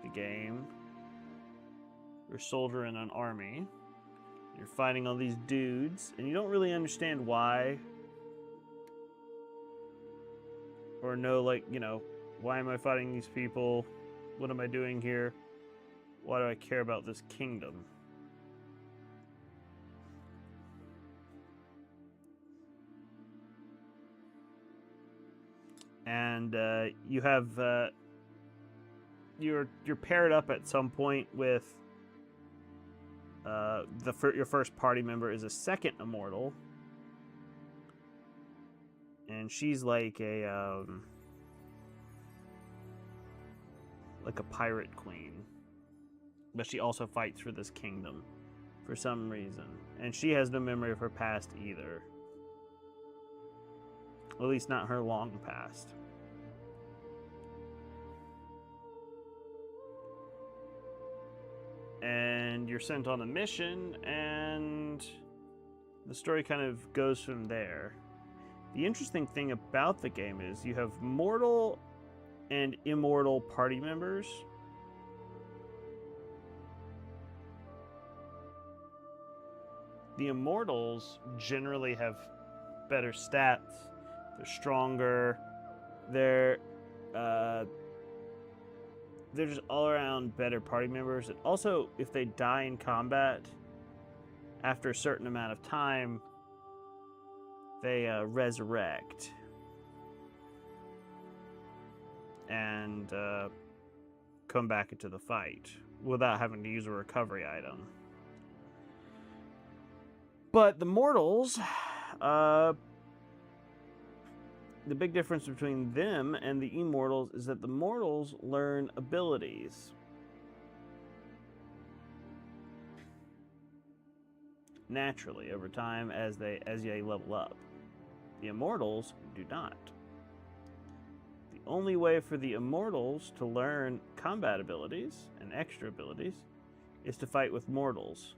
the game. You're a soldier in an army. You're fighting all these dudes, and you don't really understand why. Or know, like, you know, why am I fighting these people? What am I doing here? Why do I care about this kingdom? And you have you're paired up at some point with your first party member is a second immortal, and she's like a pirate queen, but she also fights for this kingdom for some reason, and she has no memory of her past either. At least not her long past. And you're sent on a mission, and the story kind of goes from there. The interesting thing about the game is you have mortal and immortal party members. The immortals generally have better stats. They're stronger. They're just all around better party members. And also, if they die in combat, after a certain amount of time, they resurrect and come back into the fight without having to use a recovery item. But the mortals, the big difference between them and the immortals is that the mortals learn abilities. Naturally over time as they level up. The immortals do not. The only way for the immortals to learn combat abilities and extra abilities is to fight with mortals.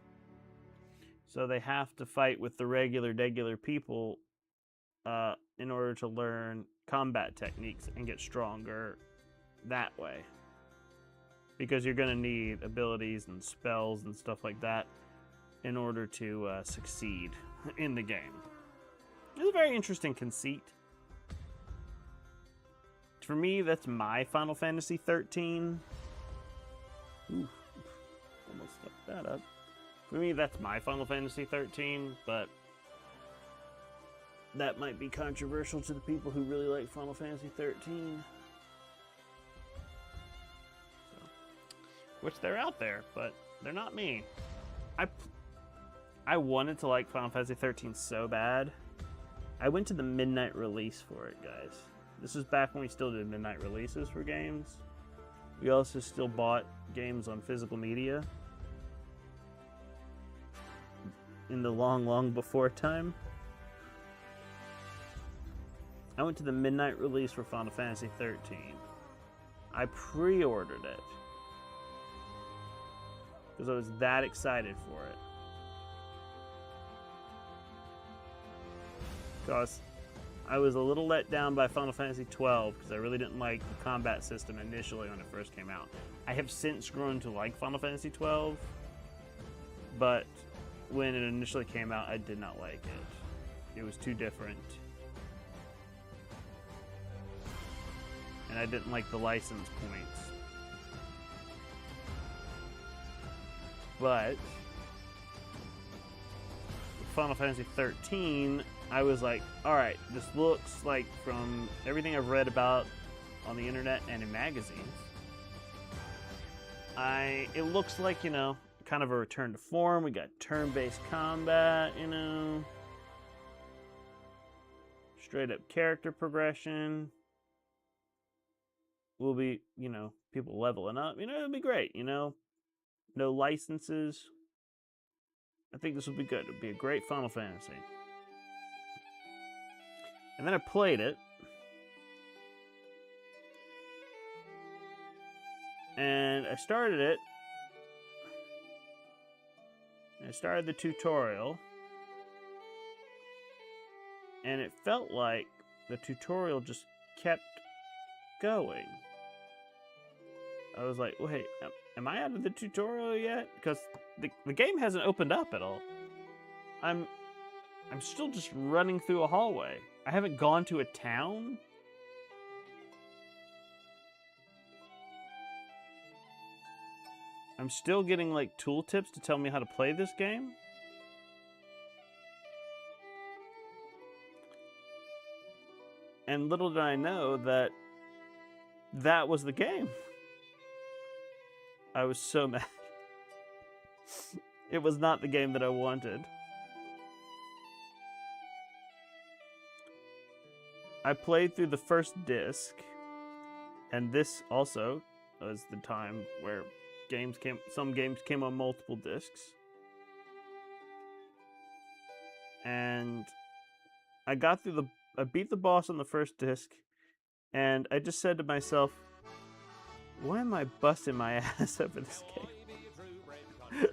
So they have to fight with the regular people in order to learn combat techniques and get stronger that way. Because you're going to need abilities and spells and stuff like that in order to succeed in the game. It's a very interesting conceit. It's for me, that's my Final Fantasy 13. Ooh, almost fucked that up. For me, that's my Final Fantasy 13, but that might be controversial to the people who really like Final Fantasy 13. So, which they're out there, but they're not me. I wanted to like Final Fantasy 13 so bad. I went to the midnight release for it, guys. This was back when we still did midnight releases for games. We also still bought games on physical media. In the long, long before time. I went to the midnight release for Final Fantasy 13. I pre-ordered it. Because I was that excited for it. Because I was a little let down by Final Fantasy 12 because I really didn't like the combat system initially when it first came out. I have since grown to like Final Fantasy 12, but when it initially came out, I did not like it. It was too different. And I didn't like the license points. But with Final Fantasy 13, I was like, alright, this looks like, from everything I've read about on the internet and in magazines, it looks like, you know, kind of a return to form. We got turn-based combat, you know, straight up character progression. Will be, you know, people leveling up. You know, it'll be great, you know. No licenses. I think this will be good. It'll be a great Final Fantasy. And then I played it. And I started it. And I started the tutorial. And it felt like the tutorial just kept going. I was like, wait, am I out of the tutorial yet? Because the game hasn't opened up at all. I'm still just running through a hallway. I haven't gone to a town. I'm still getting like tooltips to tell me how to play this game. And little did I know that that was the game. I was so mad. It was not the game that I wanted. I played through the first disc, and this also was the time where some games came on multiple discs. And I beat the boss on the first disc, and I just said to myself, why am I busting my ass over this game?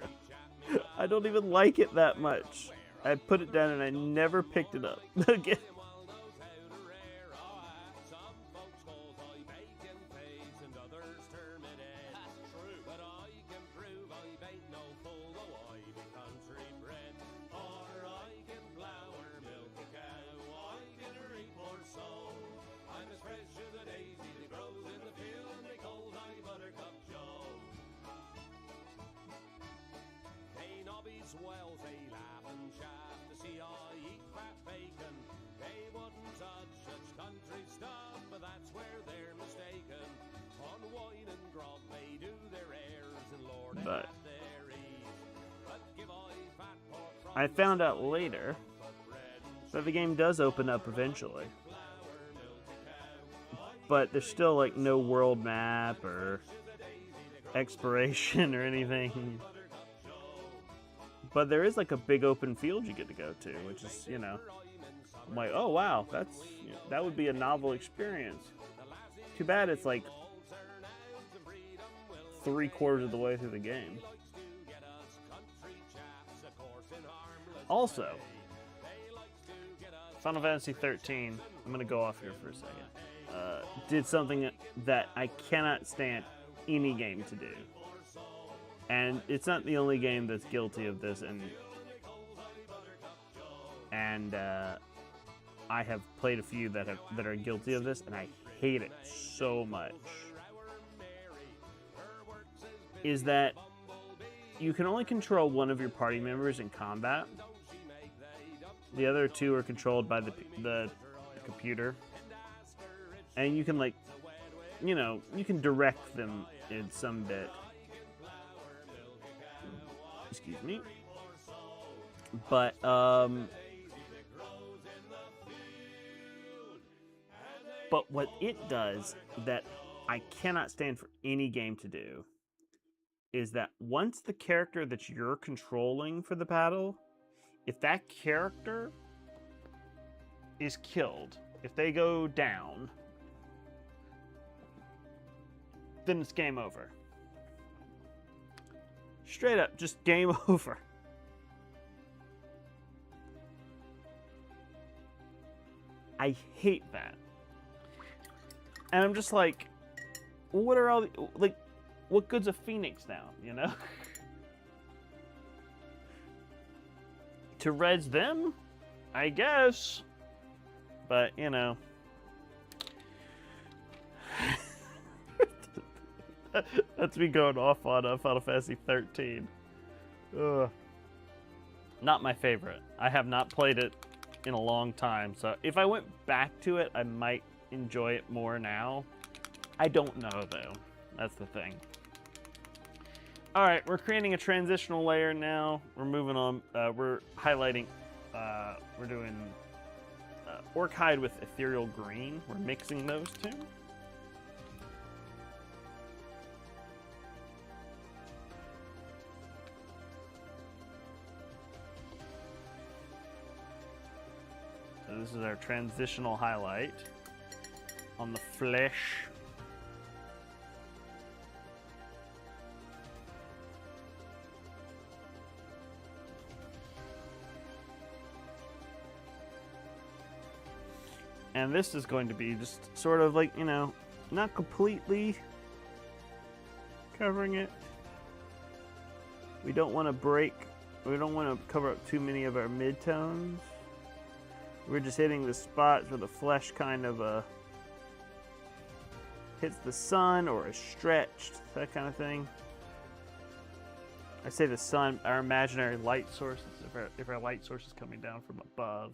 I don't even like it that much. I put it down and I never picked it up again. Wells, they laugh and chaff to see I eat fat bacon. They wouldn't touch such country stuff, but that's where they're mistaken. On wine and grog they do their airs, and Lord have their ease. But give I fat pork from I found out later that the game does open up eventually. But there's still like no world map or exploration or anything. But there is like a big open field you get to go to, which is, you know, I'm like, oh wow, that would be a novel experience. Too bad it's like 3/4 of the way through the game. Also, Final Fantasy 13, I'm going to go off here for a second, did something that I cannot stand any game to do. And it's not the only game that's guilty of this, and I have played a few that are guilty of this, and I hate it so much is that you can only control one of your party members in combat. The other two are controlled by the computer. And you can, like, you know, you can direct them in some bit. Excuse me. But, what it does that I cannot stand for any game to do is that once the character that you're controlling for the battle, if that character is killed, if they go down, then it's game over. Straight up, just game over. I hate that. And I'm just like, what are all the, like, what good's a Phoenix now, you know? To res them? I guess. But, you know. That's me going off on Final Fantasy 13. Ugh. Not my favorite. I have not played it in a long time, so if I went back to it, I might enjoy it more now. I don't know, though. That's the thing. Alright, we're creating a transitional layer now. We're moving on. We're highlighting. We're doing Orc Hide with Ethereal Green. We're mixing those two. So this is our transitional highlight on the flesh. And this is going to be just sort of like, you know, not completely covering it. We don't want to break, we don't want to cover up too many of our midtones. We're just hitting the spots where the flesh kind of hits the sun or is stretched, that kind of thing. I say the sun, our imaginary light source, if our light source is coming down from above.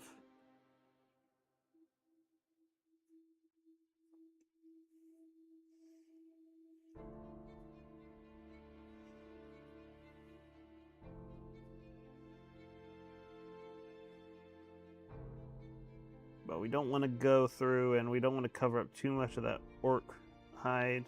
But we don't want to go through and we don't want to cover up too much of that orc hide.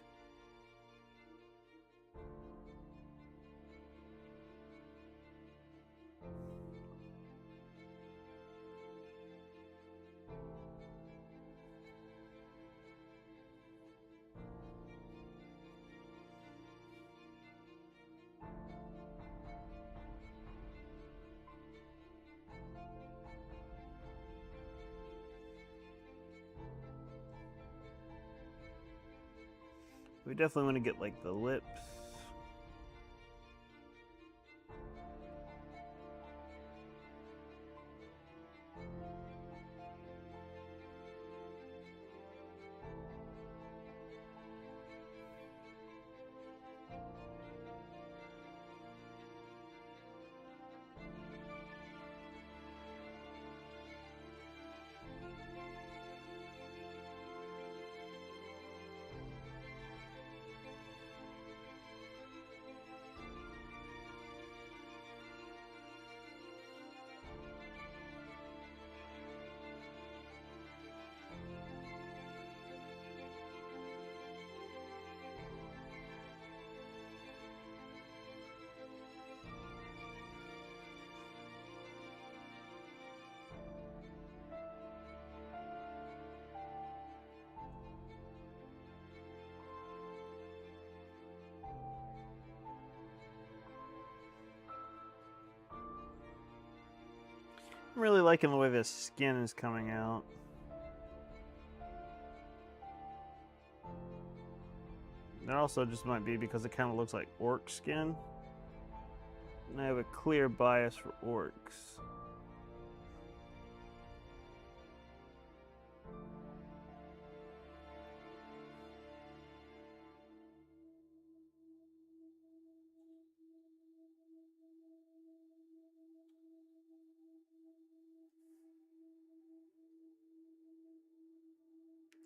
We definitely want to get like the lips. I'm really liking the way this skin is coming out. That also just might be because it kind of looks like orc skin. And I have a clear bias for orcs.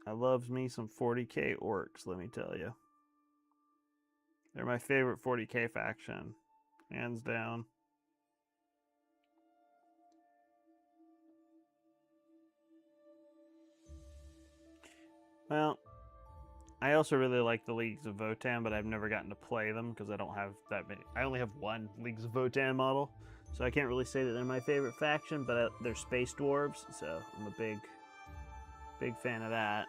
I loves me some 40k orcs, let me tell you. They're my favorite 40k faction, hands down. Well, I also really like the Leagues of Votan, but I've never gotten to play them because I don't have that many. I only have one Leagues of Votan model, so I can't really say that they're my favorite faction, but they're Space Dwarves, so I'm a big fan of that.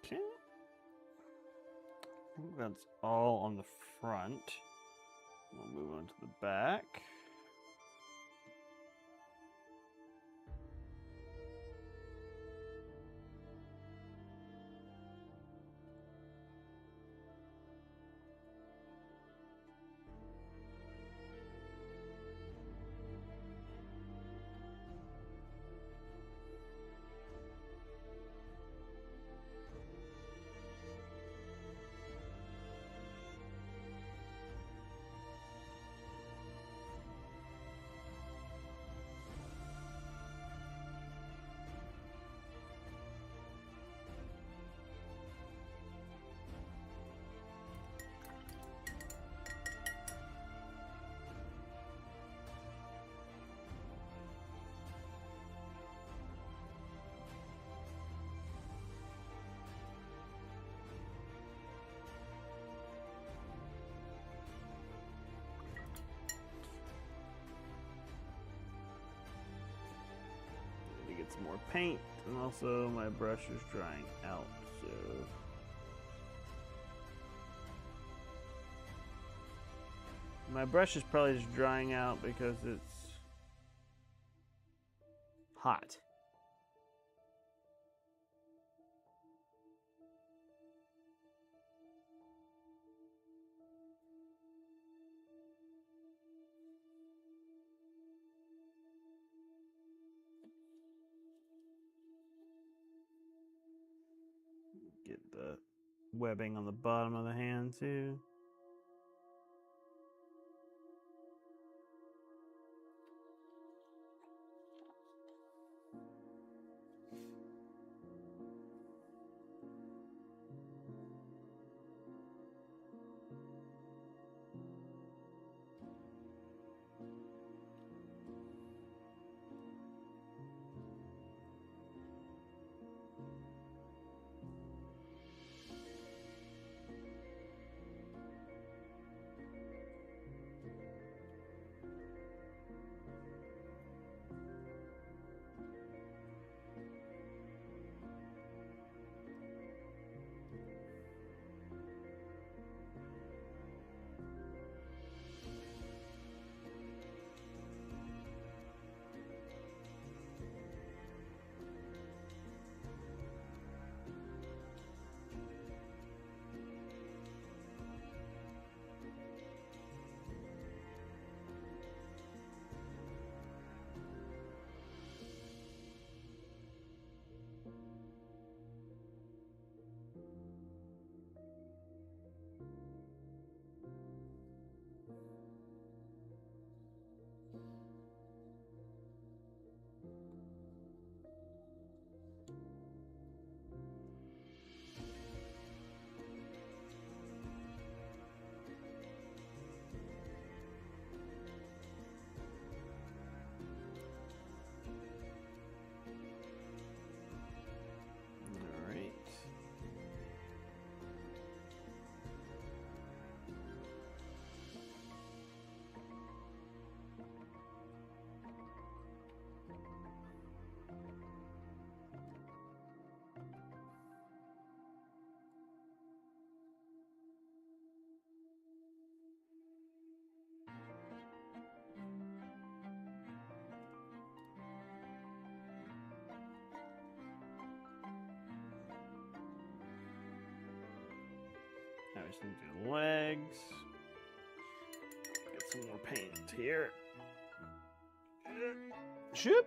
Okay. I think that's all on the front. We'll move on to the back. To get some more paint, and also my brush is drying out, so my brush is probably just drying out because it's hot. Get the webbing on the bottom of the hand too. just need to do the legs. Get some more paint here. Shoop.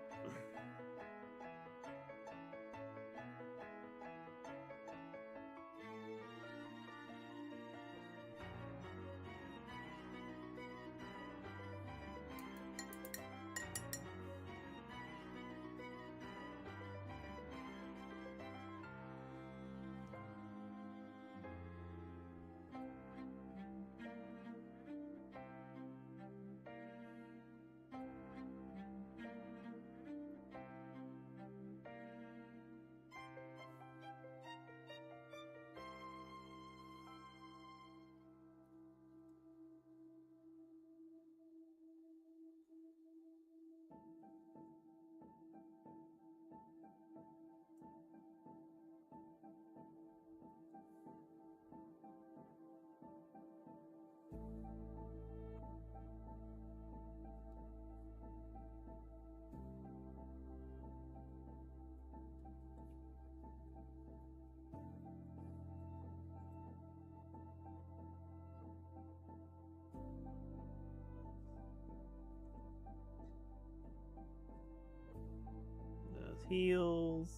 Heels.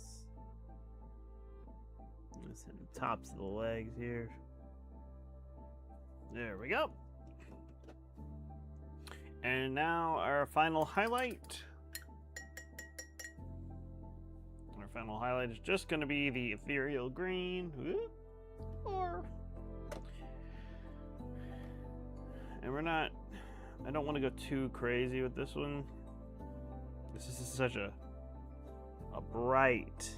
Just in the tops of the legs here. There we go. And now our final highlight. Our final highlight is just going to be the ethereal green. And we're not, I don't want to go too crazy with this one. This is such a bright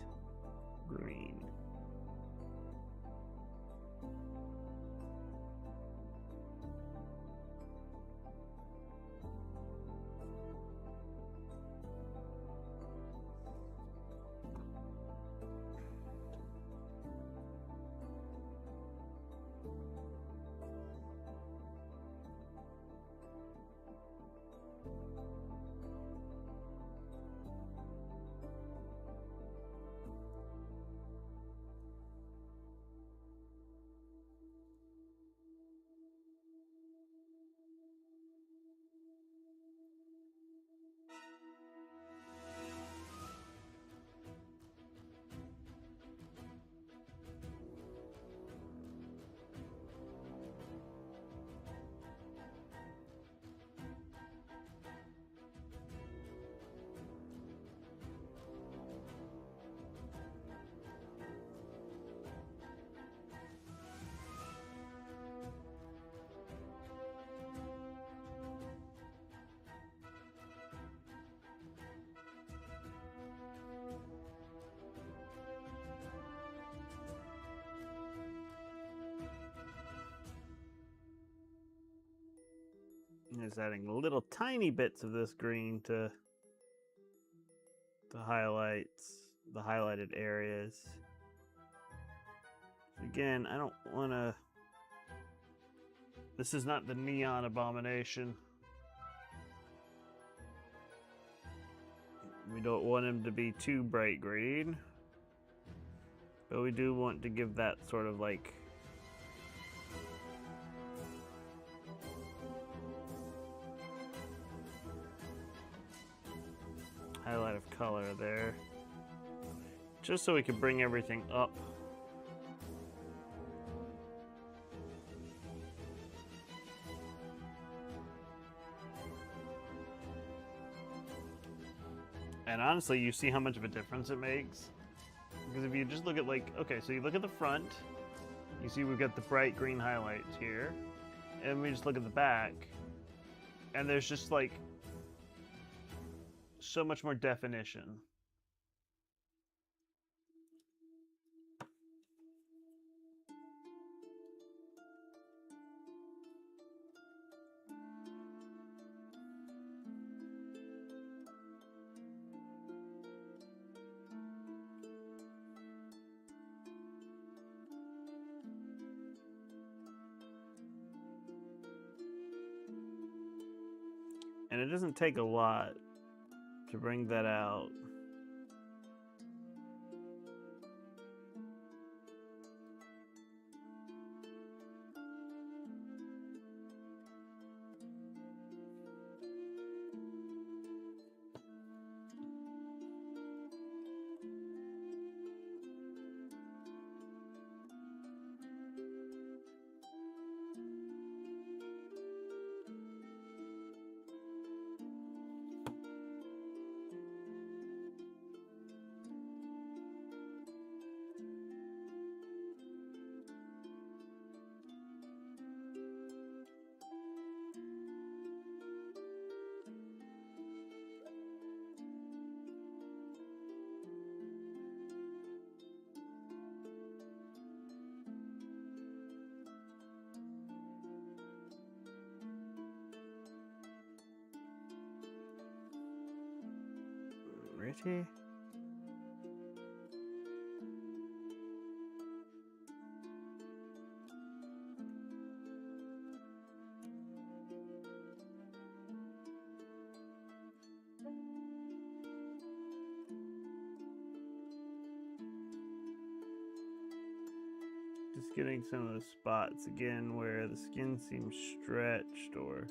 green. Just adding little tiny bits of this green to the highlights, the highlighted areas. Again, I don't want to. This is not the neon abomination. We don't want him to be too bright green, but we do want to give that sort of like highlight of color there, just so we can bring everything up. And honestly, you see how much of a difference it makes? Because if you just look at like, okay, so you look at the front, you see we've got the bright green highlights here, and we just look at the back, and there's just like so much more definition. And it doesn't take a lot to bring that out. Alrighty. Just getting some of the spots again where the skin seems stretched or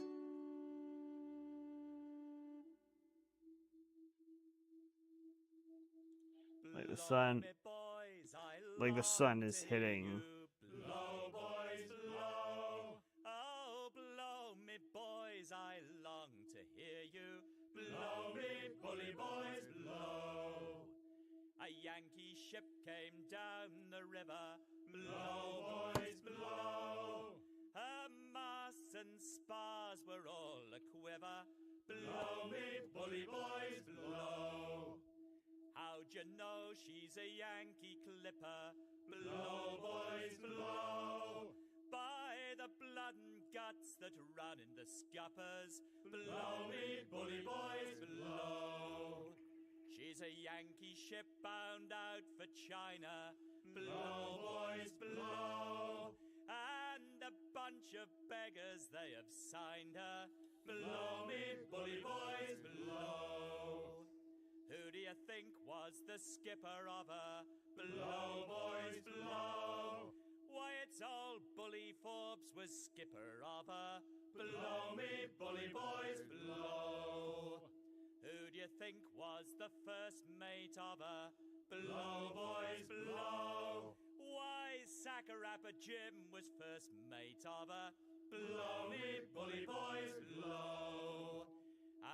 like the sun is hitting. Blow, boys, blow. Oh, blow me, boys, I long to hear you. Blow me, bully boys, blow. A Yankee ship came down the river. Blow, boys, blow. Her masts and spars were all a quiver. Blow me, bully boys, blow. How'd you know she's a Yankee clipper? Blow, boys, blow. By the blood and guts that run in the scuppers. Blow me, bully boys, blow. She's a Yankee ship bound out for China. Blow, boys, blow. And a bunch of beggars, they have signed her. Blow me, bully boys, blow. Who do you think was the skipper of her? Blow, boys, blow. Why, it's old Bully Forbes was skipper of her. Blow me, bully boys, blow. Who do you think was the first mate of her? Blow, boys, blow. Why, Sackarappa Jim was first mate of her. Blow me, bully boys, blow.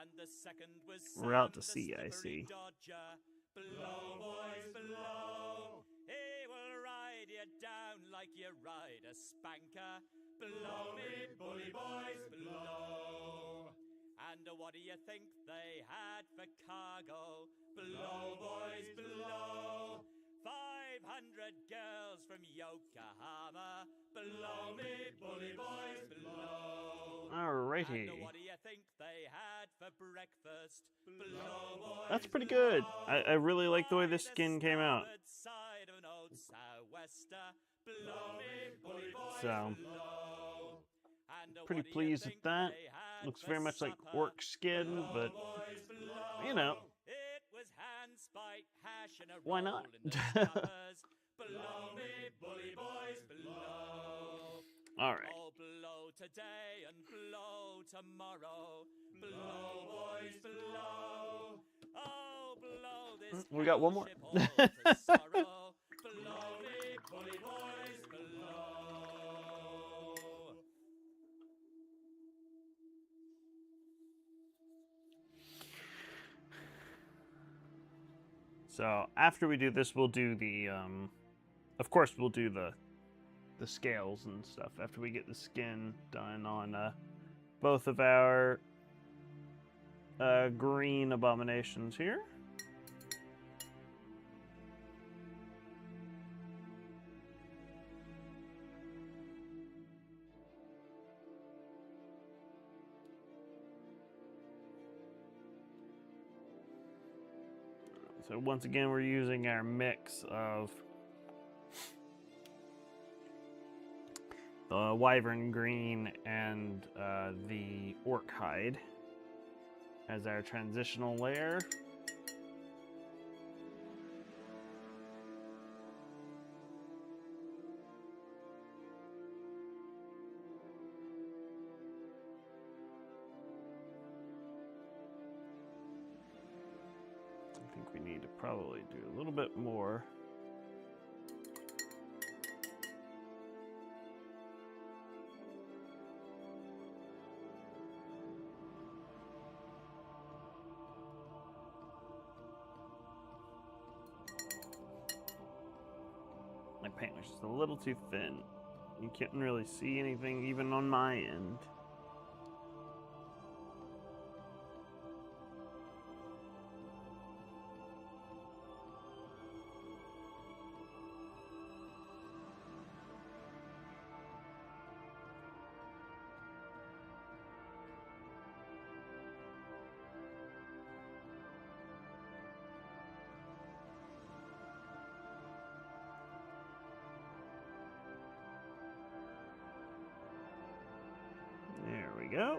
And the second was Sam, We're out to the sea, I slippery see. dodger. Blow, boys, blow. He will ride you down like you ride a spanker. Blow me, bully boys, blow. And what do you think they had for cargo? Blow, boys, blow. 500 girls from Yokohama. Blow me, bully boys, blow. Alrighty. And what do you think they had for breakfast? Blow, boys, That's pretty good. I really like the way the skin came out. Side of an old sou'wester. Blow me, bully boys, So, blow. And pretty what do you pleased with think that. they had Looks for very much like supper? orc skin, but you know, It was handspike, hash, and a why roll not? in the scuppers. Blow me, bully boys, blow. Alright. Oh, blow today and blow tomorrow. Blow, boys, blow. Oh, blow this We got one more. ship all to sorrow. Blow me, bully boys, blow. So after we do this, we'll do the, of course, we'll do the scales and stuff after we get the skin done on both of our green abominations here. So once again, we're using our mix of the wyvern green and the orc hide as our transitional layer. I think we need to probably do a little bit more. My paint was just a little too thin. You can't really see anything even on my end. go.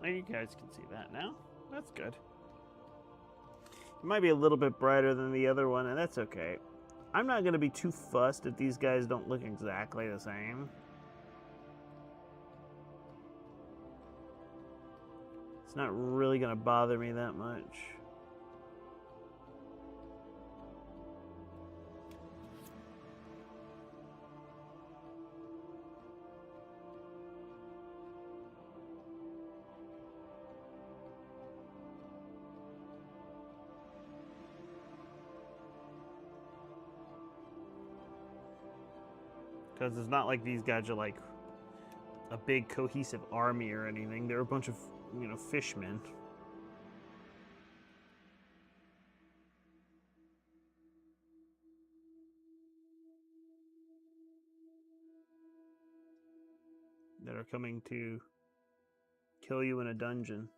You guys can see that now. That's good. It might be a little bit brighter than the other one, and that's okay. I'm not going to be too fussed if these guys don't look exactly the same. It's not really going to bother me that much. Because it's not like these guys are like a big cohesive army or anything. They're a bunch of, you know, fishmen. That are coming to kill you in a dungeon.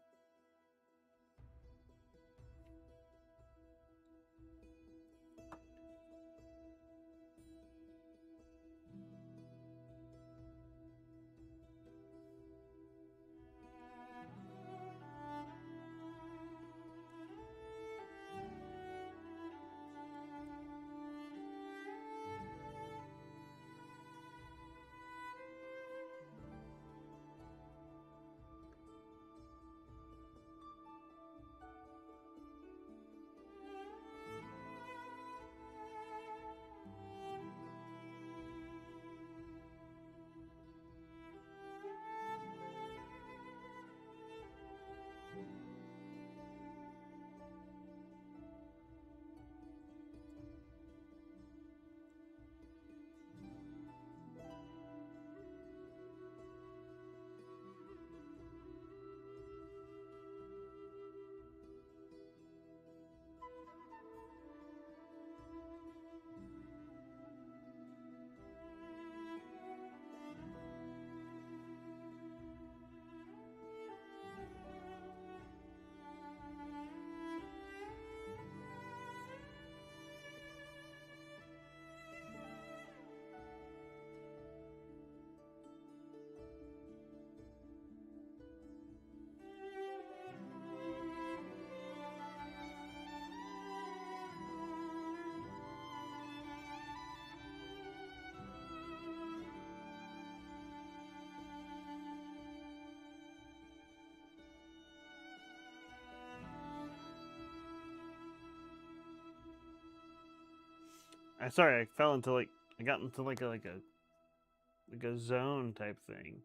Sorry, I fell into like I got into like a zone type thing.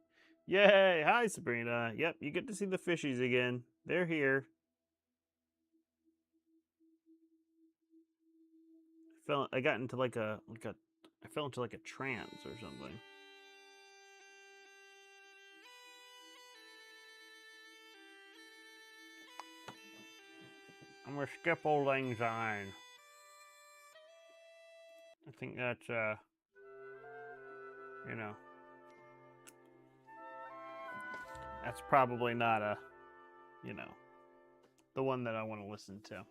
Yay! Hi, Sabrina. Yep, you get to see the fishies again. They're here. I got into I fell into like a trance or something. I'm gonna skip old lang syne. I think that's you know, that's probably not a, you know, the one that I want to listen to.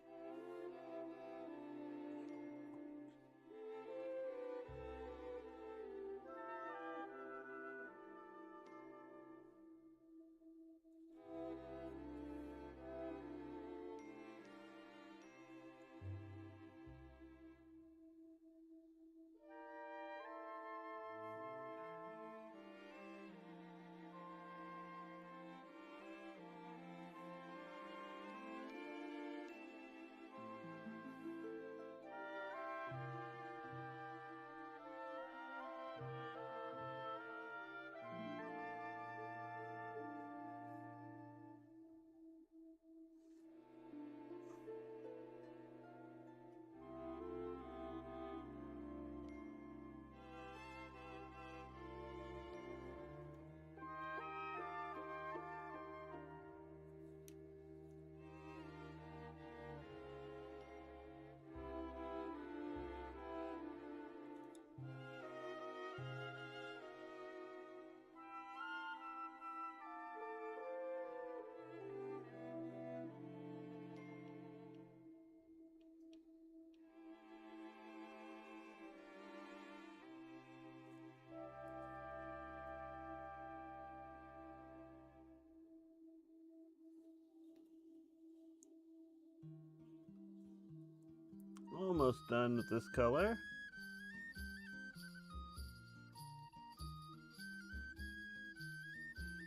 almost done with this color.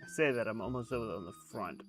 I say that I'm almost over on the front.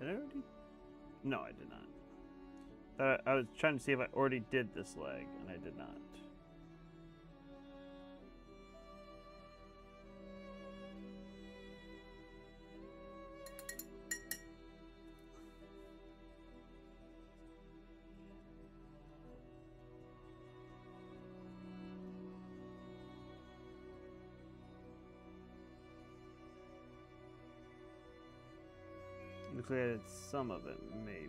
Did I already? No, I did not. I was trying to see if I already did this leg, and I did not. Looks like I did some of it, maybe.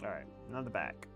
All right, now the back.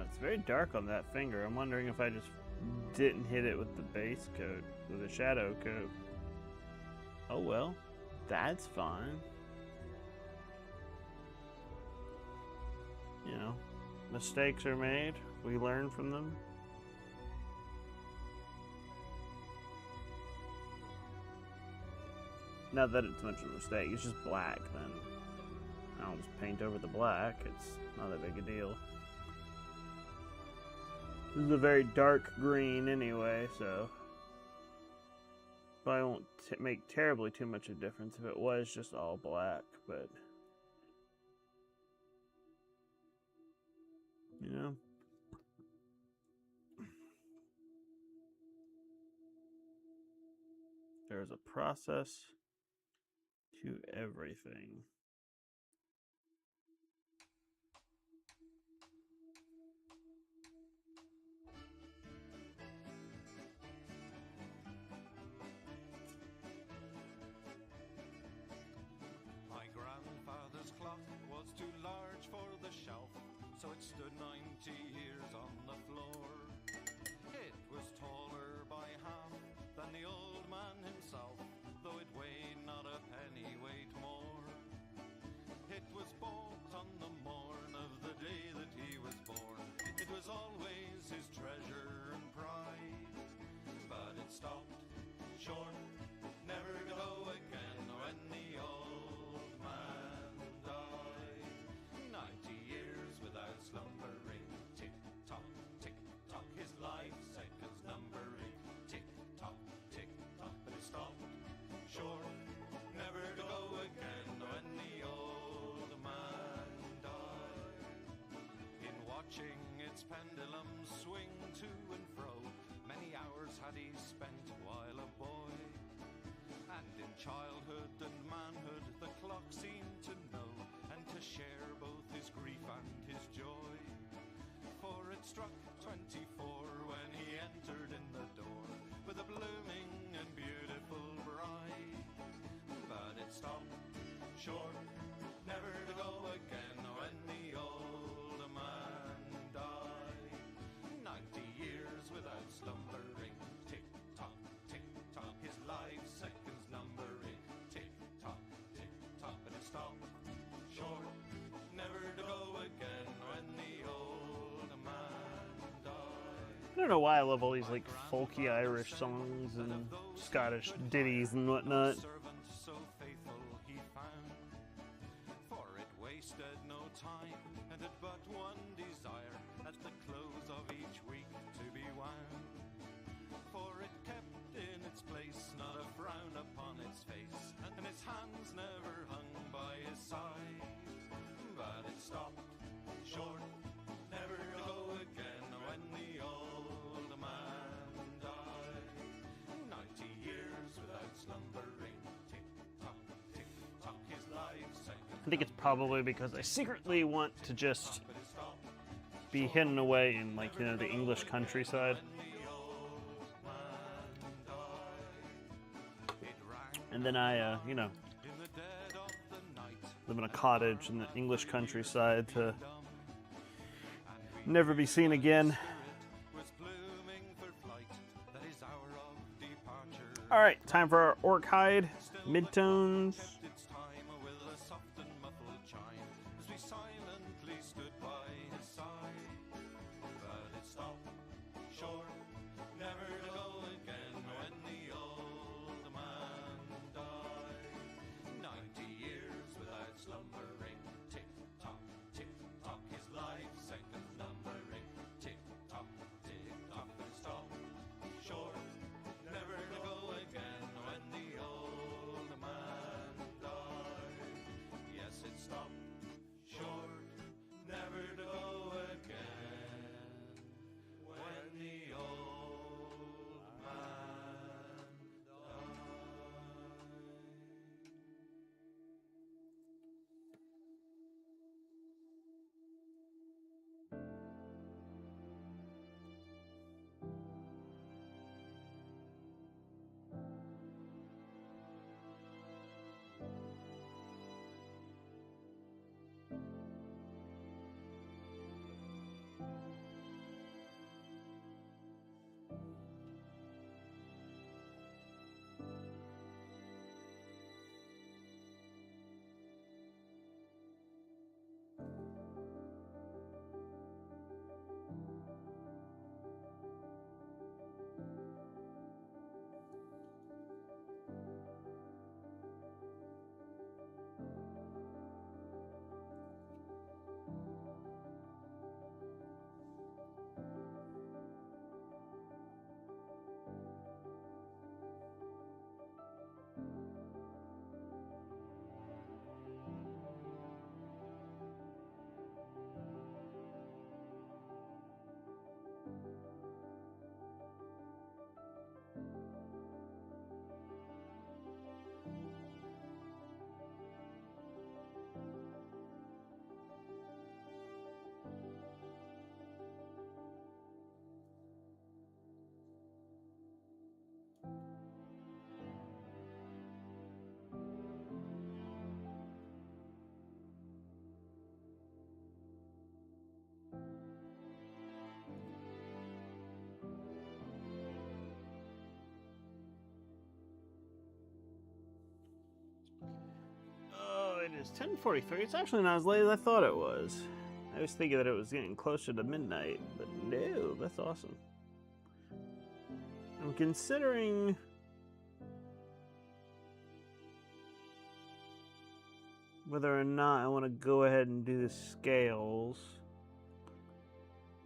It's very dark on that finger. I'm wondering if I just didn't hit it with the base coat, with the shadow coat. Oh well, that's fine. You know, mistakes are made. We learn from them. Not that it's much of a mistake. It's just black, then I'll just paint over the black. It's not that big a deal. This is a very dark green anyway, so Probably won't make terribly too much of a difference if it was just all black, but you know. There's a process to everything. My grandfather's clock was too large for the shelf, so it stood 90 years on the floor. It was taller by half than the old man himself, though it weighed not a penny weight more. It was bought on the morn of the day that he was born. It was always his treasure and pride, but it stopped short, never to go again when the old man died. 90 years without slumbering, tick-tock, tick-tock, his life seconds numbering, tick-tock, tick-tock, but it stopped short, never to go again when the old man died. In watching its pendulum swing to and fro, many hours had he spent while a boy. And in childhood and manhood the clock seemed to know, and to share both his grief and his joy. For it struck 24 when he entered in the door, with a blooming and beautiful bride. But it stopped short, never to go again when the old man died. 90 years without slumbering, tick-tock, tick-tock, his life seconds numbering, tick-tock, tick-tock, but it stopped short, never to go again when the old man died. I don't know why I love all these like folky Irish songs and Scottish ditties and whatnot. Servant so faithful he found, for it wasted no time and had but one desire, at the close of each week to be wound. For it kept in its place, not a frown upon its face, and its hands never hung by his side. But it stopped short, never to go again when the old man died. 90 years without slumbering, tick-tock, tick-tock, his life seconds. I think it's probably because I secretly want to just be hidden away in, like, you know, the English countryside. And then I, you know, live in a cottage in the English countryside to never be seen again. All right, time for our orc hide, midtones. 10:43. It's actually not as late as I thought it was. I was thinking that it was getting closer to midnight, but no, that's awesome. I'm considering whether or not I want to go ahead and do the scales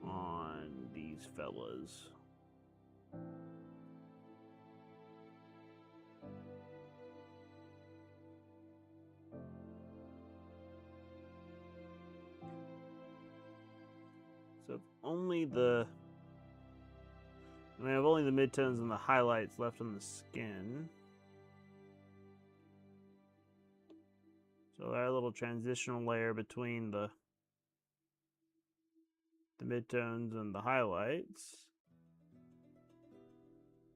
on these fellas. So if only I have only the midtones and the highlights left on the skin. So our little transitional layer between the midtones and the highlights.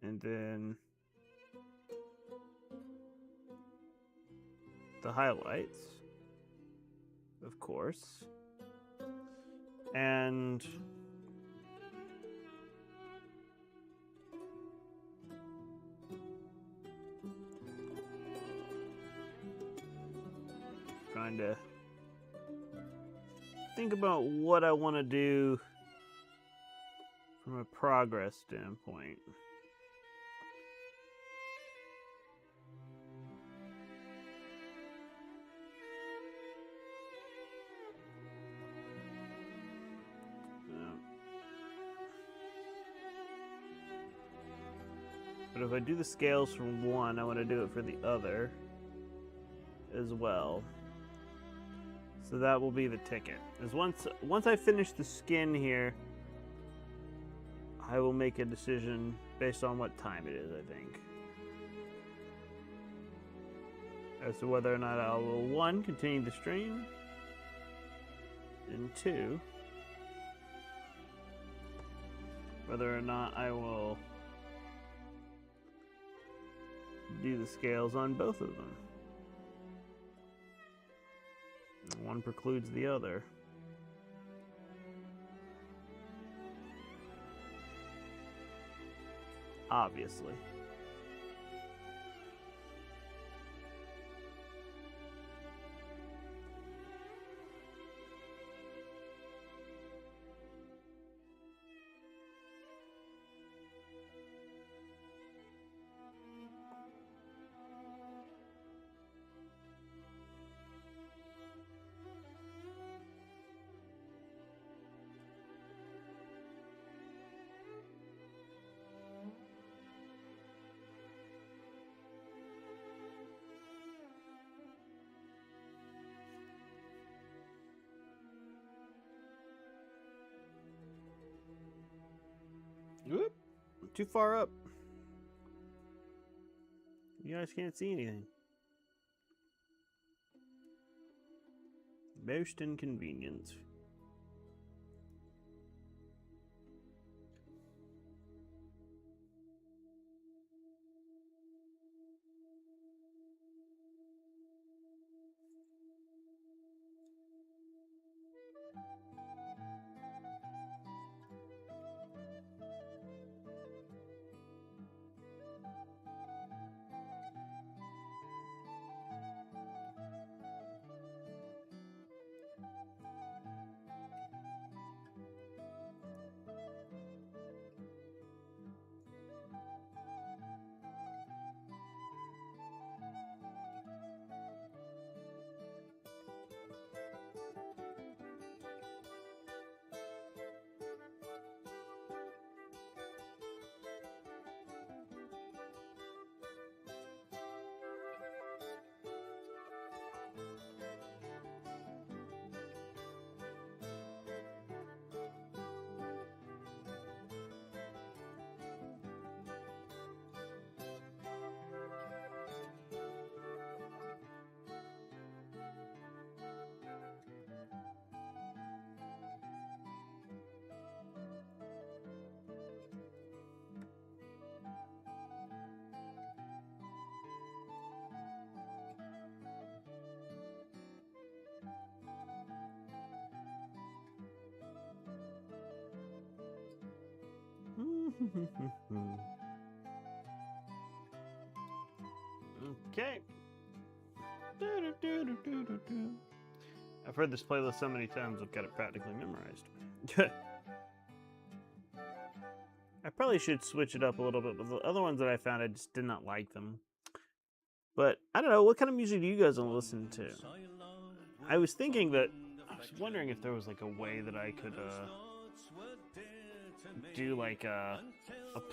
And then the highlights, of course. And trying to think about what I want to do from a progress standpoint. But if I do the scales from one, I want to do it for the other as well. So that will be the ticket. As once I finish the skin here, I will make a decision based on what time it is, I think. As to whether or not I will, one, continue the stream, and two, whether or not I will do the scales on both of them. One precludes the other. Obviously. Whoop! Too far up. You guys can't see anything. Most inconvenient. Okay. I've heard this playlist so many times I've got it practically memorized. I probably should switch it up a little bit, but the other ones that I found, I just did not like them. But I don't know, what kind of music do you guys want to listen to? I was thinking that, I was wondering if there was like a way that I could do like a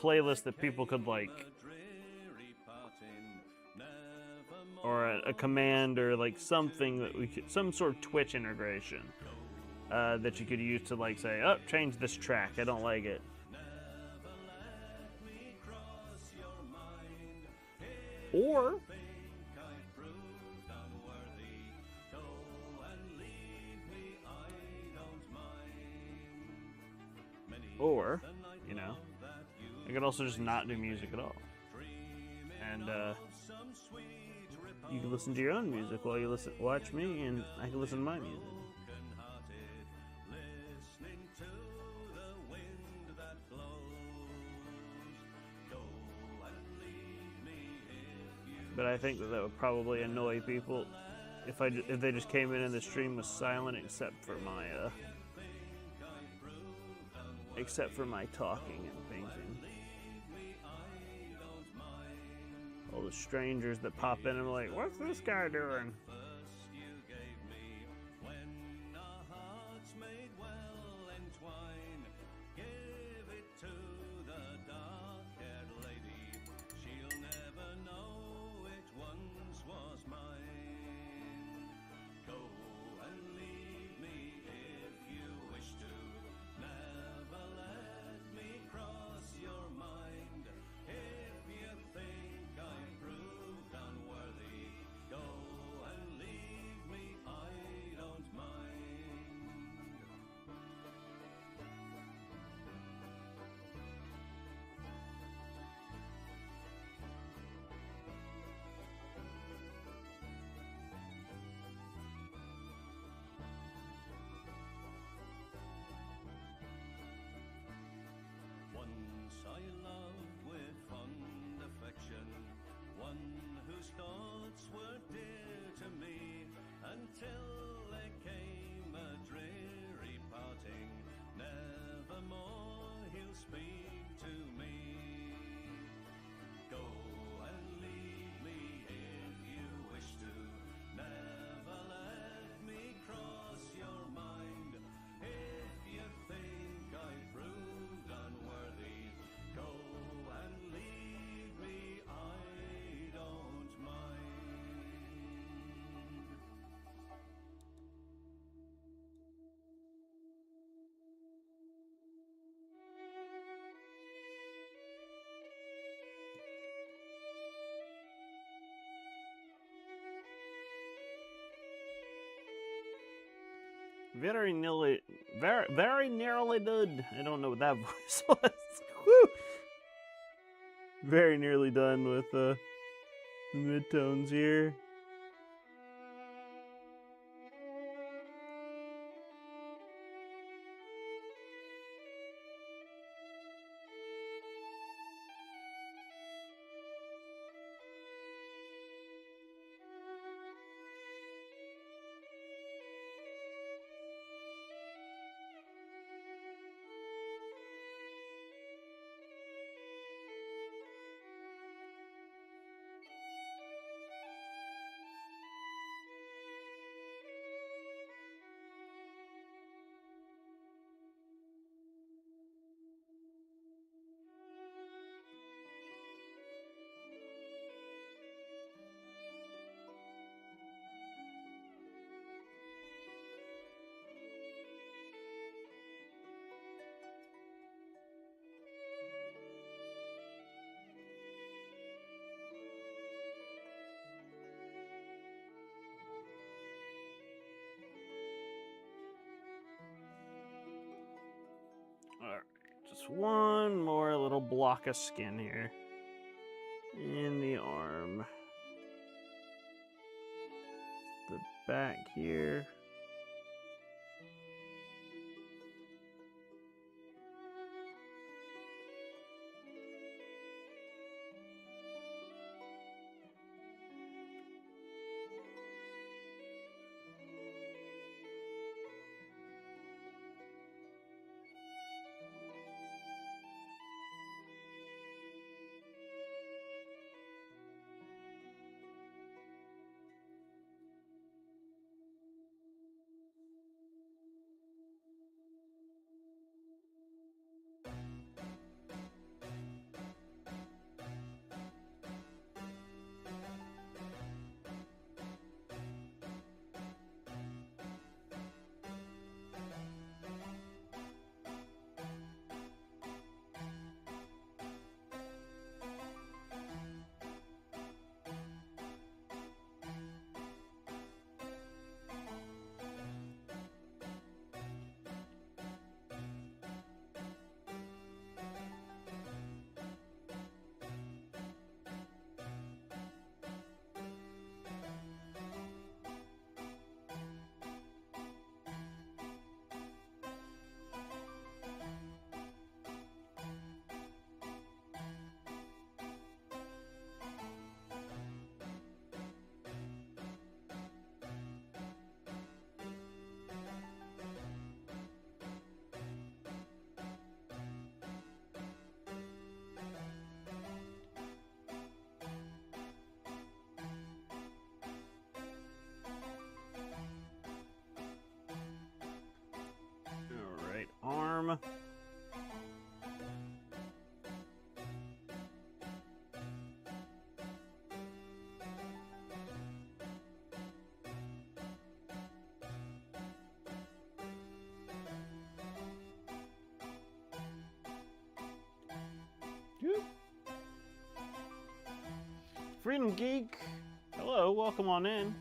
playlist that people could like, or a command or like something that we could, some sort of Twitch integration that you could use to like say, oh, change this track, I don't like it. Or you know, I could also just not do music at all. And you can listen to your own music while you watch me, and I can listen to my music. But I think that would probably annoy people if they just came in and the stream was silent except for my talking and thinking. All the strangers that pop in and are like, what's this guy doing? Very nearly done. I don't know what that voice was. Woo! Very nearly done with the midtones here. Alright, just one more little block of skin here in the arm. The back here. farm. Freedom Geek, hello, welcome on in.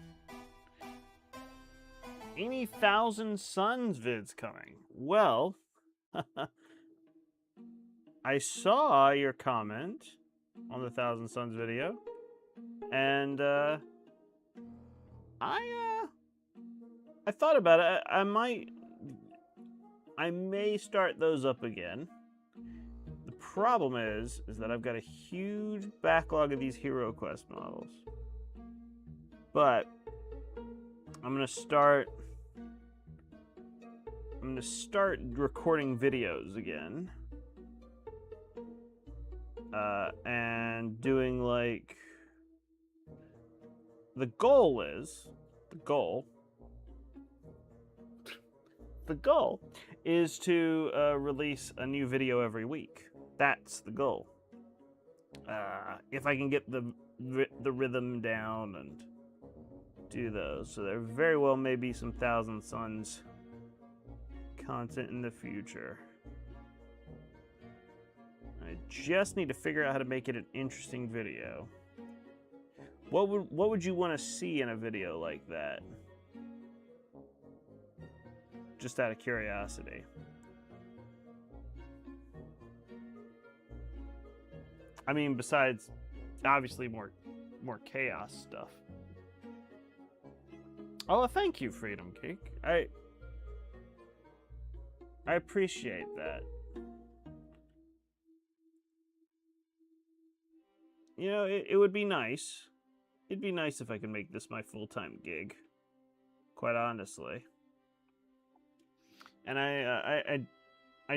Any Thousand Suns vids coming? Well, I saw your comment on the Thousand Suns video, and I thought about it. I may start those up again. The problem is that I've got a huge backlog of these Hero Quest models. But I'm gonna start recording videos again. And doing like the goal is to release a new video every week. That's the goal. If I can get the rhythm down and do those, so there very well may be some Thousand Suns content in the future. I just need to figure out how to make it an interesting video. What would you want to see in a video like that? Just out of curiosity. I mean, besides obviously more chaos stuff. Oh, thank you, Freedom Geek. I appreciate that. You know, it would be nice. It'd be nice if I could make this my full-time gig. Quite honestly. And I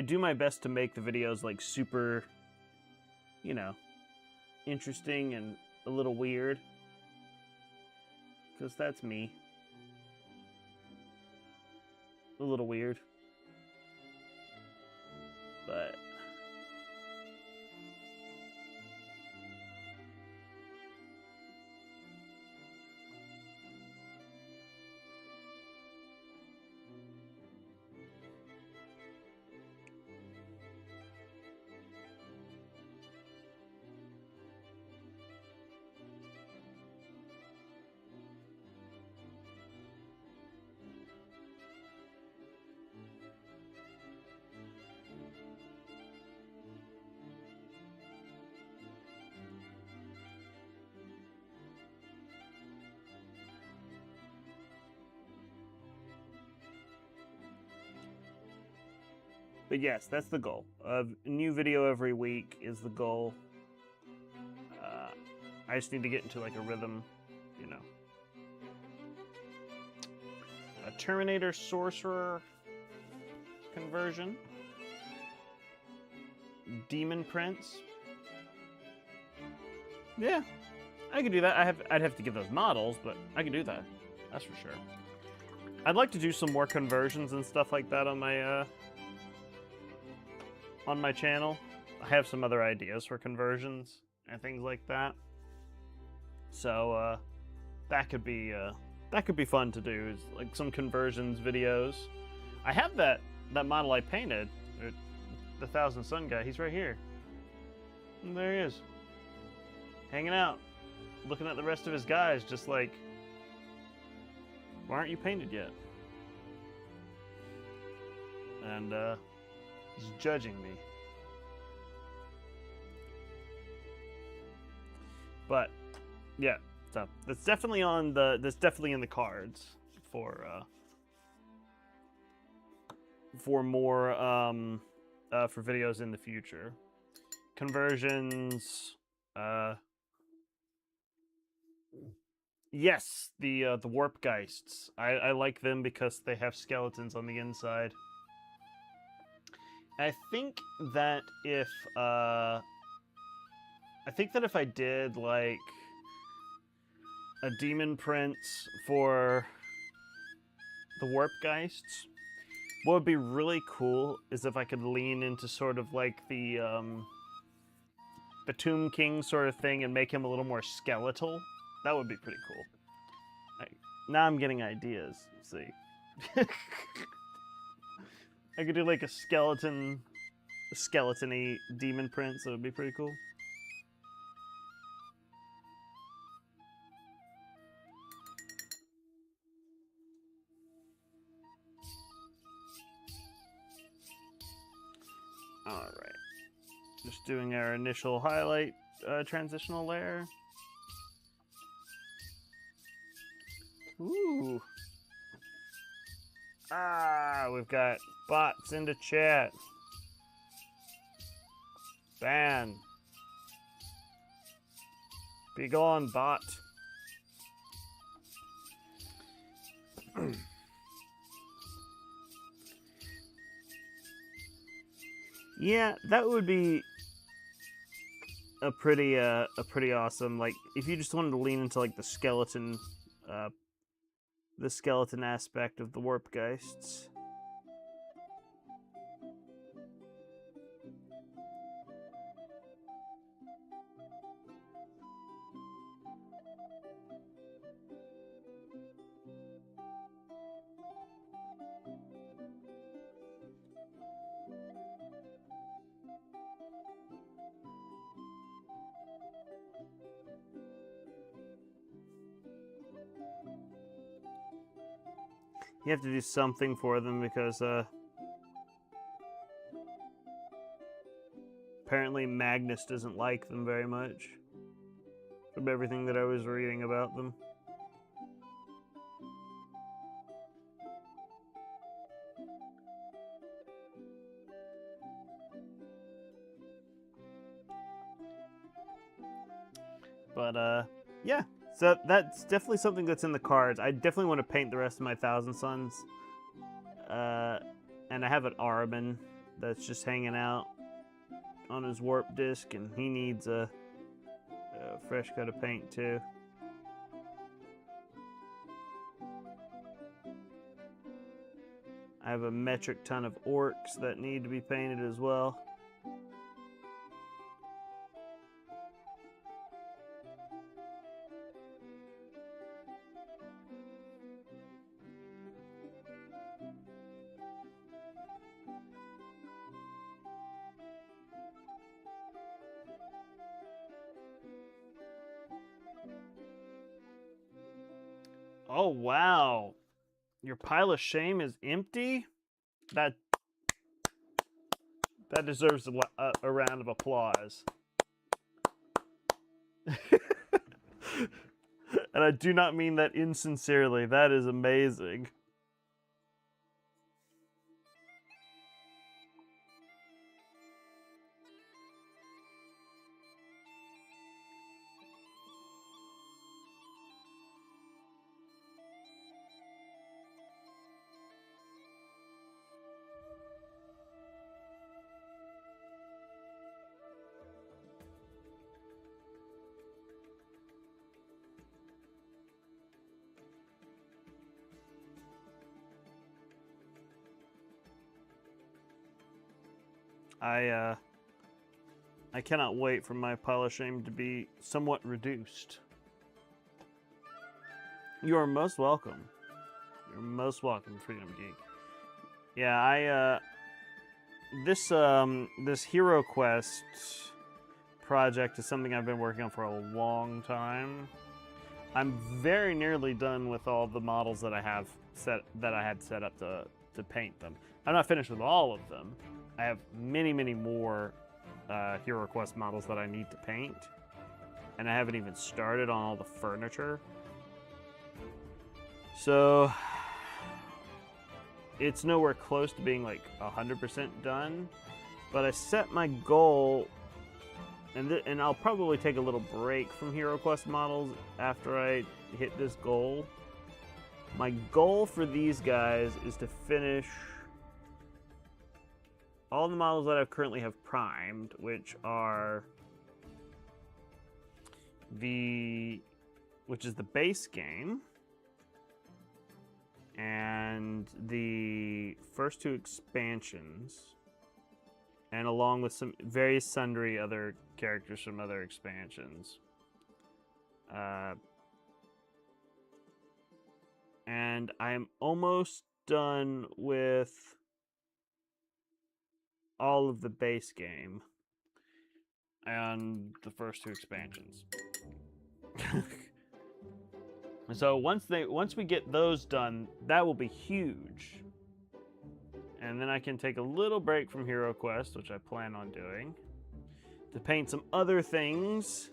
do my best to make the videos like super, you know, interesting and a little weird. Because that's me. A little weird. But yes, that's the goal. A new video every week is the goal. I just need to get into like a rhythm, you know. A Terminator Sorcerer conversion. Demon Prince. Yeah, I could do that. I'd have to get those models, but I can do that. That's for sure. I'd like to do some more conversions and stuff like that on my channel. I have some other ideas for conversions and things like that. So that could be fun to do. Is like some conversions videos. I have that model I painted, the Thousand Sun guy. He's right here. And there he is, hanging out, looking at the rest of his guys, just like, why aren't you painted yet? And he's judging me. But yeah, so that's definitely in the cards for more for videos in the future. Conversions, yes, the warp geists. I like them because they have skeletons on the inside. I think that if I did like a Demon Prince for the Warp Geists, What would be really cool is if I could lean into sort of like the Tomb King sort of thing and make him a little more skeletal. That would be pretty cool. Now I'm getting ideas. See, I could do like a skeleton-y demon prince. That would be pretty cool. All right, just doing our initial highlight transitional layer. Ooh. We've got bots into chat. Ban. Be gone, bot. Yeah, that would be a pretty awesome, like, if you just wanted to lean into like the skeleton aspect of the warp geists. You have to do something for them because apparently Magnus doesn't like them very much from everything that I was reading about them. But yeah, so that's definitely something that's in the cards. I definitely want to paint the rest of my Thousand Suns. And I have an Armin that's just hanging out on his warp disc, and he needs a fresh coat of paint too. I have a metric ton of orcs that need to be painted as well. Oh, wow. Your pile of shame is empty? That deserves a round of applause. And I do not mean that insincerely. That is amazing. I cannot wait for my pile of shame to be somewhat reduced. You are most welcome. You're most welcome, Freedom Geek. Yeah, this Hero Quest project is something I've been working on for a long time. I'm very nearly done with all the models that I had set up to paint them. I'm not finished with all of them. I have many more Hero Quest models that I need to paint, and I haven't even started on all the furniture. So it's nowhere close to being like 100% done, but I set my goal, and I'll probably take a little break from Hero Quest models after I hit this goal. My goal for these guys is to finish all the models that I currently have primed, which are which is the base game. and the first 2 expansions, and along with some various sundry other characters from other expansions. And I'm almost done with all of the base game and the first 2 expansions. So once we get those done, that will be huge. And then I can take a little break from Hero Quest, which I plan on doing, to paint some other things.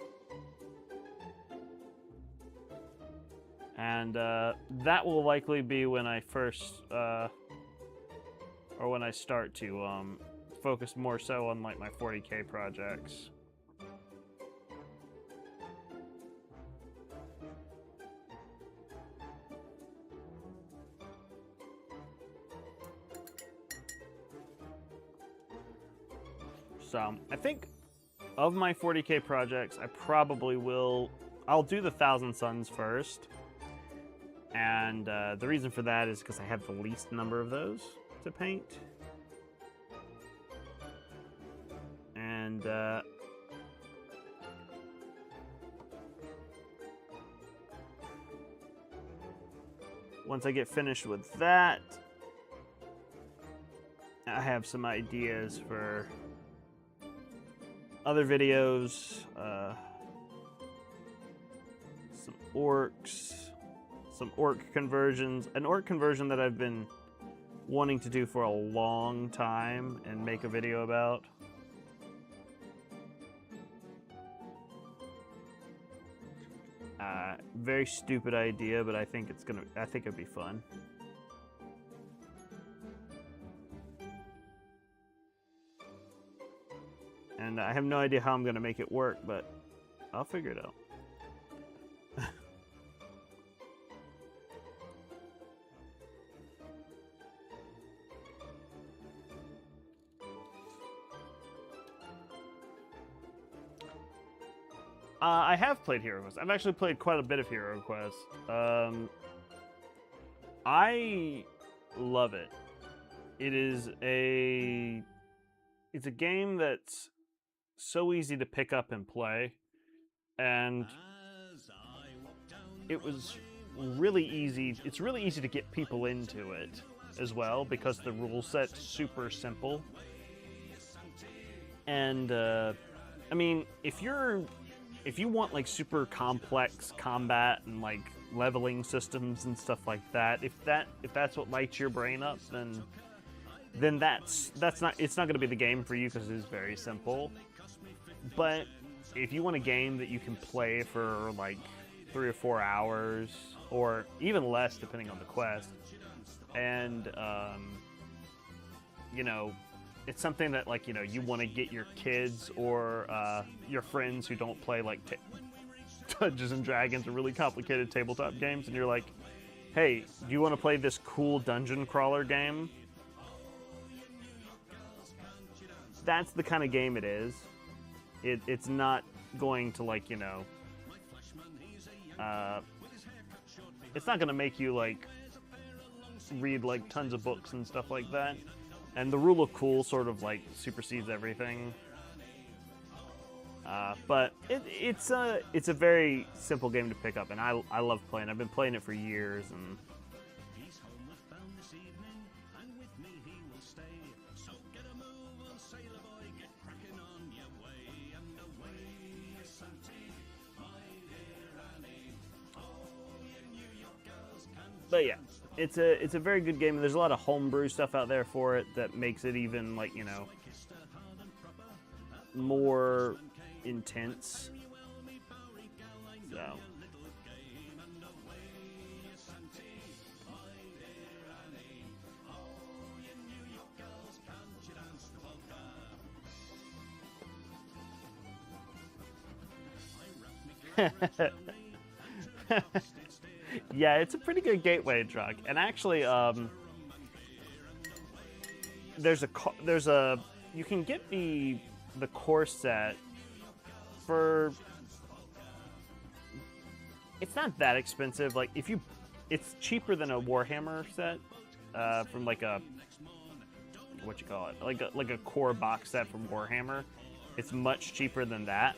And that will likely be when I first, or when I start to focus more so on like my 40K projects. So I think of my 40K projects, I probably I'll do the 1,000 Suns first. And the reason for that is because I have the least number of those to paint. And once I get finished with that, I have some ideas for other videos, some orcs, some orc conversions, an orc conversion that I've been wanting to do for a long time and make a video about. Very stupid idea, but I think it'd be fun. And I have no idea how I'm gonna make it work, but I'll figure it out. I have played Hero Quest. I've actually played quite a bit of Hero Quest. I love it. It's a game that's so easy to pick up and play, and it was really easy. It's really easy to get people into it as well because the rule set's super simple. And I mean, if you want like super complex combat and like leveling systems and stuff like that, if that's what lights your brain up, then it's not going to be the game for you because it is very simple. But if you want a game that you can play for like 3 or 4 hours, or even less depending on the quest, and you know, it's something that like, you know, you want to get your kids or your friends who don't play like Dungeons and Dragons or really complicated tabletop games, and you're like, hey, do you want to play this cool dungeon crawler game? That's the kind of game it is. It's not going to, like, you know, it's not going to make you like read like tons of books and stuff like that. And the rule of cool sort of like supersedes everything. But it's a very simple game to pick up, and I love playing. I've been playing it for years, and but yeah, it's a very good game, and there's a lot of homebrew stuff out there for it that makes it even, like, you know, more intense. So yeah, it's a pretty good gateway drug. And actually, you can get the core set for, it's not that expensive. Like, if you it's cheaper than a Warhammer set from like a what you call it, like a core box set from Warhammer. It's much cheaper than that.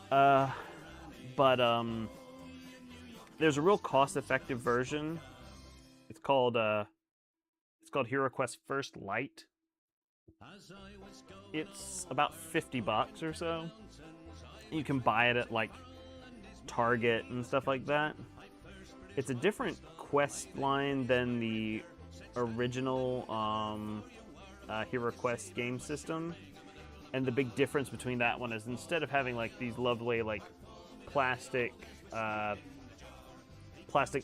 But there's a real cost-effective version. It's called HeroQuest First Light. It's about $50 or so. You can buy it at like Target and stuff like that. It's a different quest line than the original HeroQuest game system. And the big difference between that one is instead of having like these lovely like plastic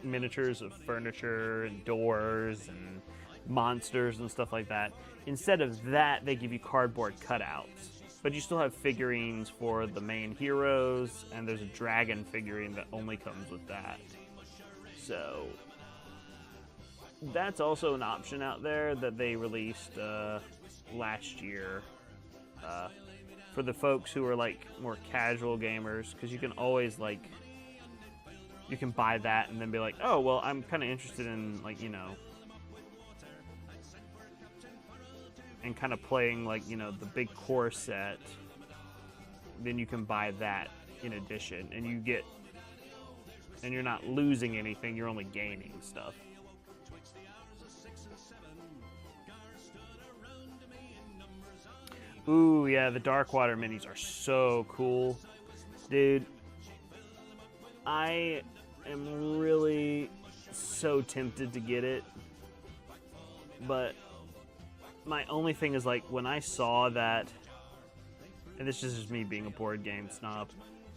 miniatures of furniture and doors and monsters and stuff like that, instead of that they give you cardboard cutouts. But you still have figurines for the main heroes, and there's a dragon figurine that only comes with that. So that's also an option out there that they released last year for the folks who are like more casual gamers, because you can always like you can buy that and then be like, oh well, I'm kind of interested in like, you know, and kind of playing like, you know, the big core set. Then you can buy that in addition, and you're not losing anything, you're only gaining stuff. Ooh, yeah, the Darkwater minis are so cool. Dude, I am really so tempted to get it. But my only thing is, like, when I saw that, and this is just me being a board game snob,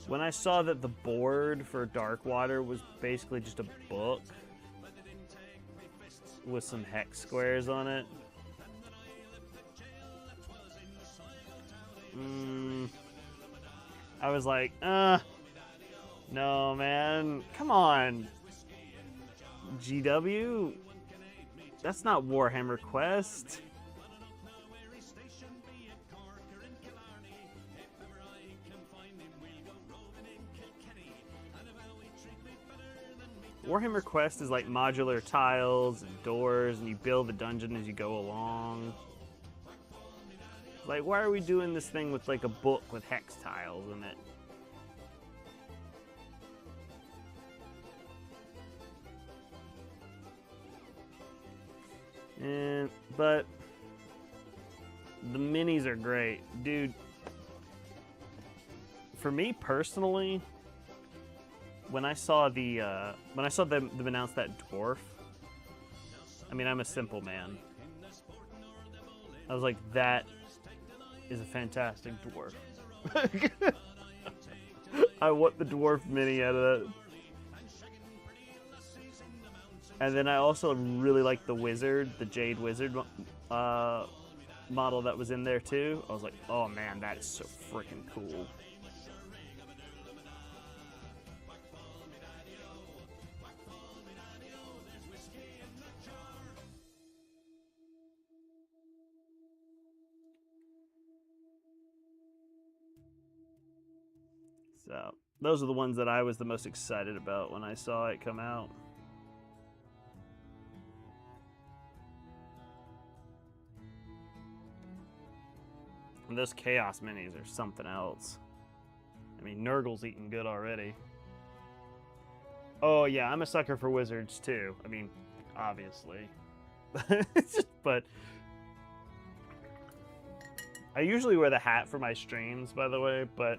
when I saw that the board for Darkwater was basically just a book with some hex squares on it, I was like, no, man, come on, GW, that's not Warhammer Quest. Warhammer Quest is like modular tiles and doors, and you build the dungeon as you go along. Like, why are we doing this thing with like a book with hex tiles in it? But the minis are great, dude. For me personally, when I saw them announce that dwarf, I mean, I'm a simple man. I was like, that is a fantastic dwarf. I want the dwarf mini out of that. And then I also really like the wizard, the Jade Wizard model that was in there too. I was like, oh man, that is so freaking cool. So those are the ones that I was the most excited about when I saw it come out. And those Chaos minis are something else. I mean, Nurgle's eating good already. Oh yeah, I'm a sucker for wizards too. I mean, obviously. But I usually wear the hat for my streams, by the way, but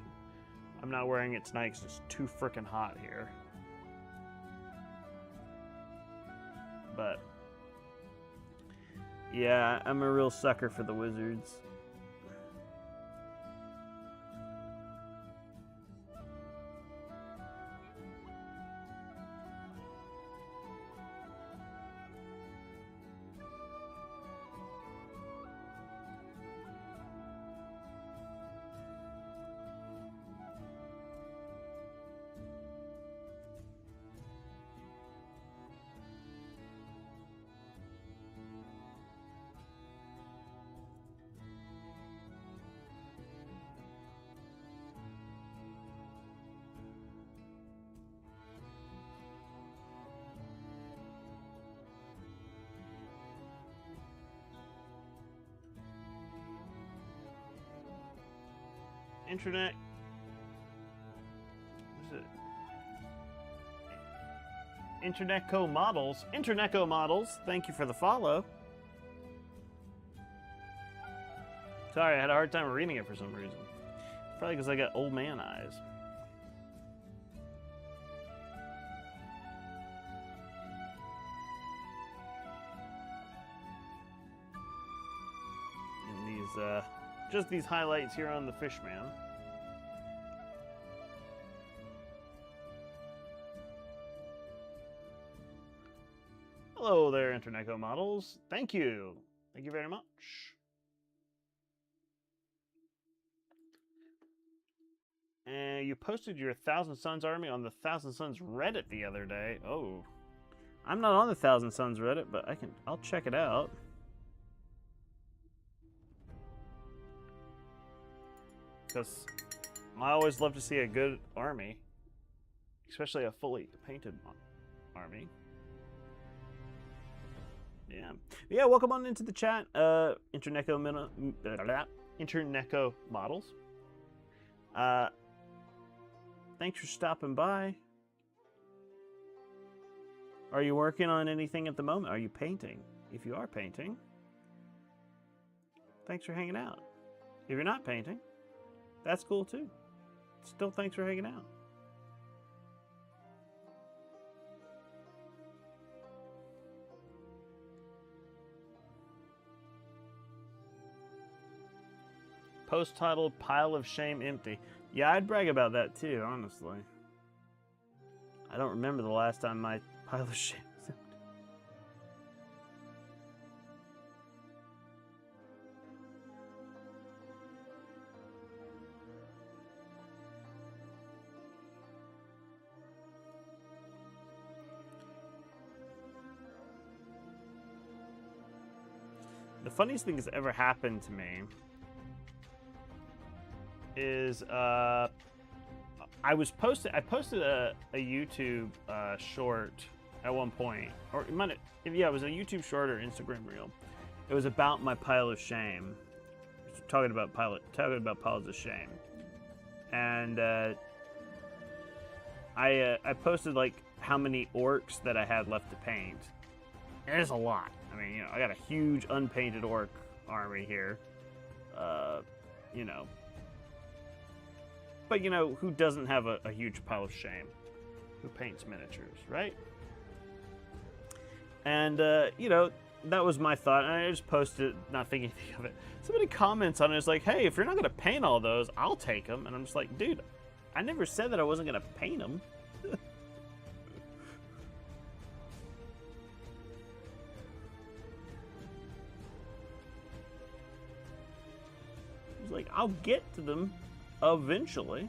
I'm not wearing it tonight because it's too freaking hot here. But yeah, I'm a real sucker for the wizards. Internet. What is it? Internetco Models. Internetco Models, thank you for the follow. Sorry, I had a hard time reading it for some reason. Probably because I got old man eyes. And these, just these highlights here on the Fishman. Hello there, Internetco Models. Thank you. Thank you very much. And you posted your Thousand Suns army on the Thousand Suns Reddit the other day. Oh. I'm not on the Thousand Suns Reddit, but I'll check it out. Because I always love to see a good army. Especially a fully painted army. Yeah, welcome on into the chat. Internetco Models. Thanks for stopping by. Are you working on anything at the moment? Are you painting? If you are painting, thanks for hanging out. If you're not painting, that's cool too. Still, thanks for hanging out. Post titled Pile of Shame Empty. Yeah, I'd brag about that too, honestly. I don't remember the last time my pile of shame was empty. The funniest thing that's ever happened to me is I posted a YouTube short at one point, or it might have, yeah, it was a YouTube short or Instagram reel. It was about my pile of shame, talking about piles of shame, and I posted like how many orcs that I had left to paint. And there's a lot. I mean, you know, I got a huge unpainted orc army here. You know. But, you know, who doesn't have a huge pile of shame? Who paints miniatures, right? And, you know, that was my thought. And I just posted it, not thinking anything of it. Somebody comments on it. It's like, hey, if you're not going to paint all those, I'll take them. And I'm just like, dude, I never said that I wasn't going to paint them. It's like, I'll get to them eventually.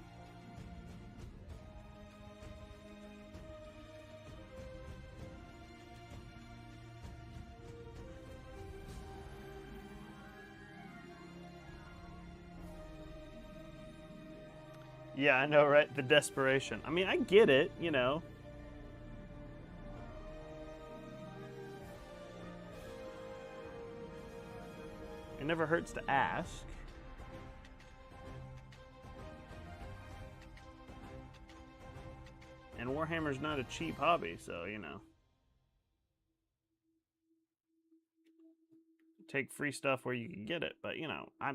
Yeah, I know, right? The desperation. I mean, I get it, you know. It never hurts to ask. And Warhammer's not a cheap hobby, so, you know. Take free stuff where you can get it, but, you know, I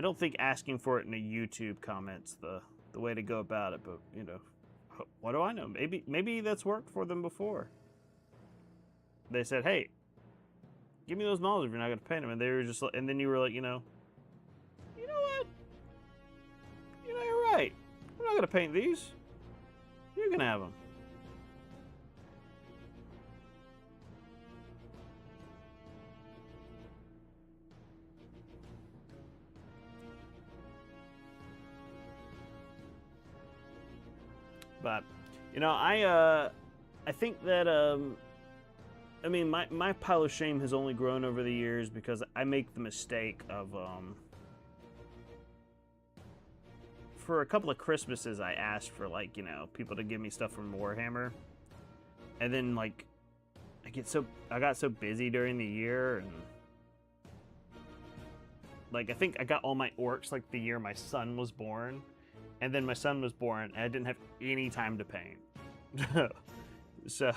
don't think asking for it in a YouTube comment's the way to go about it, but, you know, what do I know? Maybe that's worked for them before. They said, hey, give me those models if you're not going to paint them. And they were just, and then you were like, you know what? You know, you're right. I'm not going to paint these. You're going to have them. But, you know, I think that, I mean, my pile of shame has only grown over the years because I make the mistake of, for a couple of Christmases, I asked for, like, you know, people to give me stuff from Warhammer. And then, like, I got so busy during the year, and Like, I think I got all my orcs, like, the year my son was born. And then my son was born, and I didn't have any time to paint. So,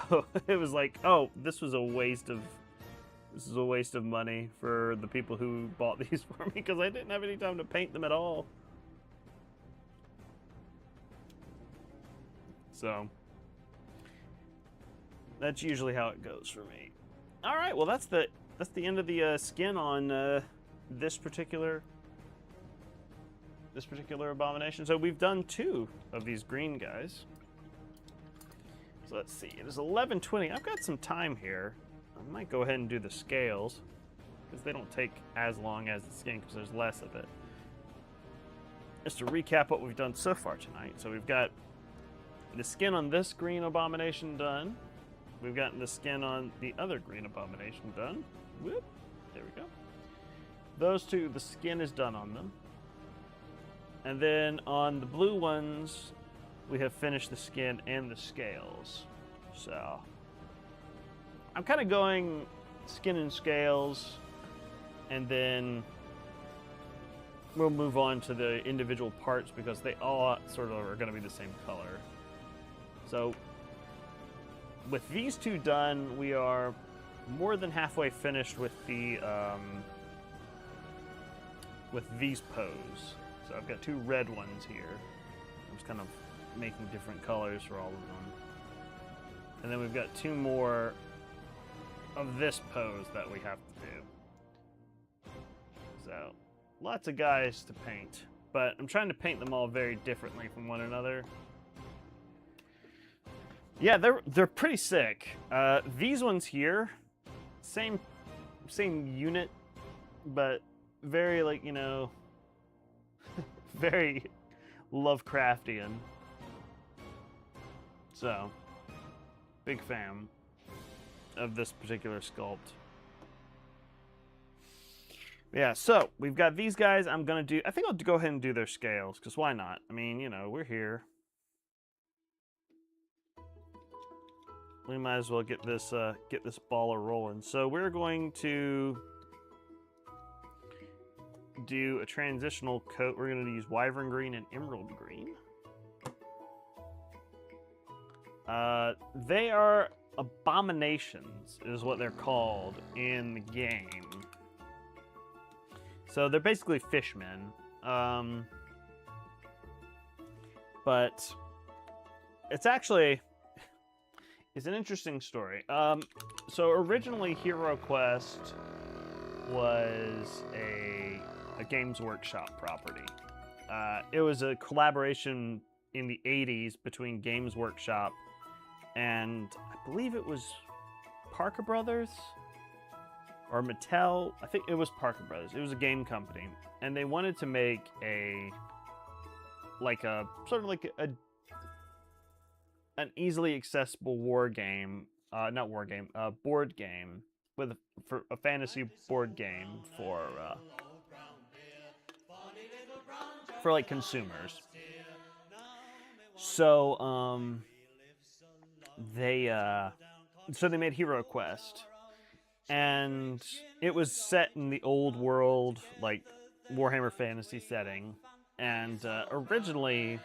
it was like, oh, this is a waste of money for the people who bought these for me, because I didn't have any time to paint them at all. So, that's usually how it goes for me. All right, well, that's the end of the skin on this particular abomination. So we've done 2 of these green guys. So let's see. It is 11:20. I've got some time here. I might go ahead and do the scales because they don't take as long as the skin because there's less of it. Just to recap what we've done so far tonight. So we've got the skin on this green abomination done. We've gotten the skin on the other green abomination done. Whoop. There we go. Those 2, the skin is done on them. And then on the blue ones, we have finished the skin and the scales. So I'm kind of going skin and scales, and then we'll move on to the individual parts because they all sort of are going to be the same color. So with these 2 done, we are more than halfway finished with the with these pose. So I've got 2 red ones here. I'm just kind of making different colors for all of them. And then we've got 2 more of this pose that we have to do. So lots of guys to paint, but I'm trying to paint them all very differently from one another. Yeah, they're pretty sick. These ones here, same unit, but very, like, you know, very Lovecraftian. So, big fan of this particular sculpt. Yeah, so we've got these guys. I think I'll go ahead and do their scales, because why not? I mean, you know, we're here. We might as well get this baller rolling. So we're going to do a transitional coat. We're going to use Wyvern Green and Emerald Green. They are abominations, is what they're called in the game. So they're basically fishmen. But it's actually... It's an interesting story. So originally, Hero Quest was a Games Workshop property. It was a collaboration in the 80s between Games Workshop and I believe it was Parker Brothers or Mattel. I think it was Parker Brothers. It was a game company, and they wanted to make a an easily accessible board game for a fantasy board game for like consumers. So they made Hero Quest, and it was set in the old world, like Warhammer Fantasy setting, and originally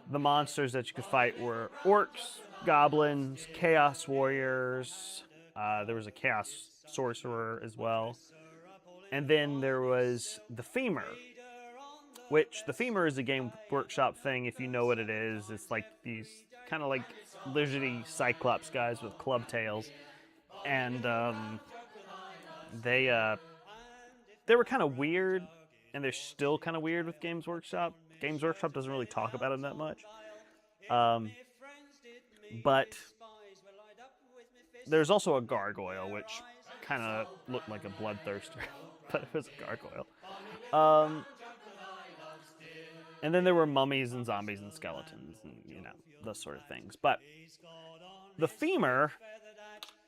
the monsters that you could fight were orcs, goblins, chaos warriors. There was a chaos sorcerer as well. And then there was the femur, which the femur is a Game Workshop thing. If you know what it is, it's like these kind of like lizardy cyclops guys with club tails. And they were kind of weird, and they're still kind of weird with Games Workshop. Games Workshop doesn't really talk about them that much. But there's also a gargoyle, which kind of looked like a bloodthirster, but it was a gargoyle. And then there were mummies and zombies and skeletons and, you know, those sort of things. But the femur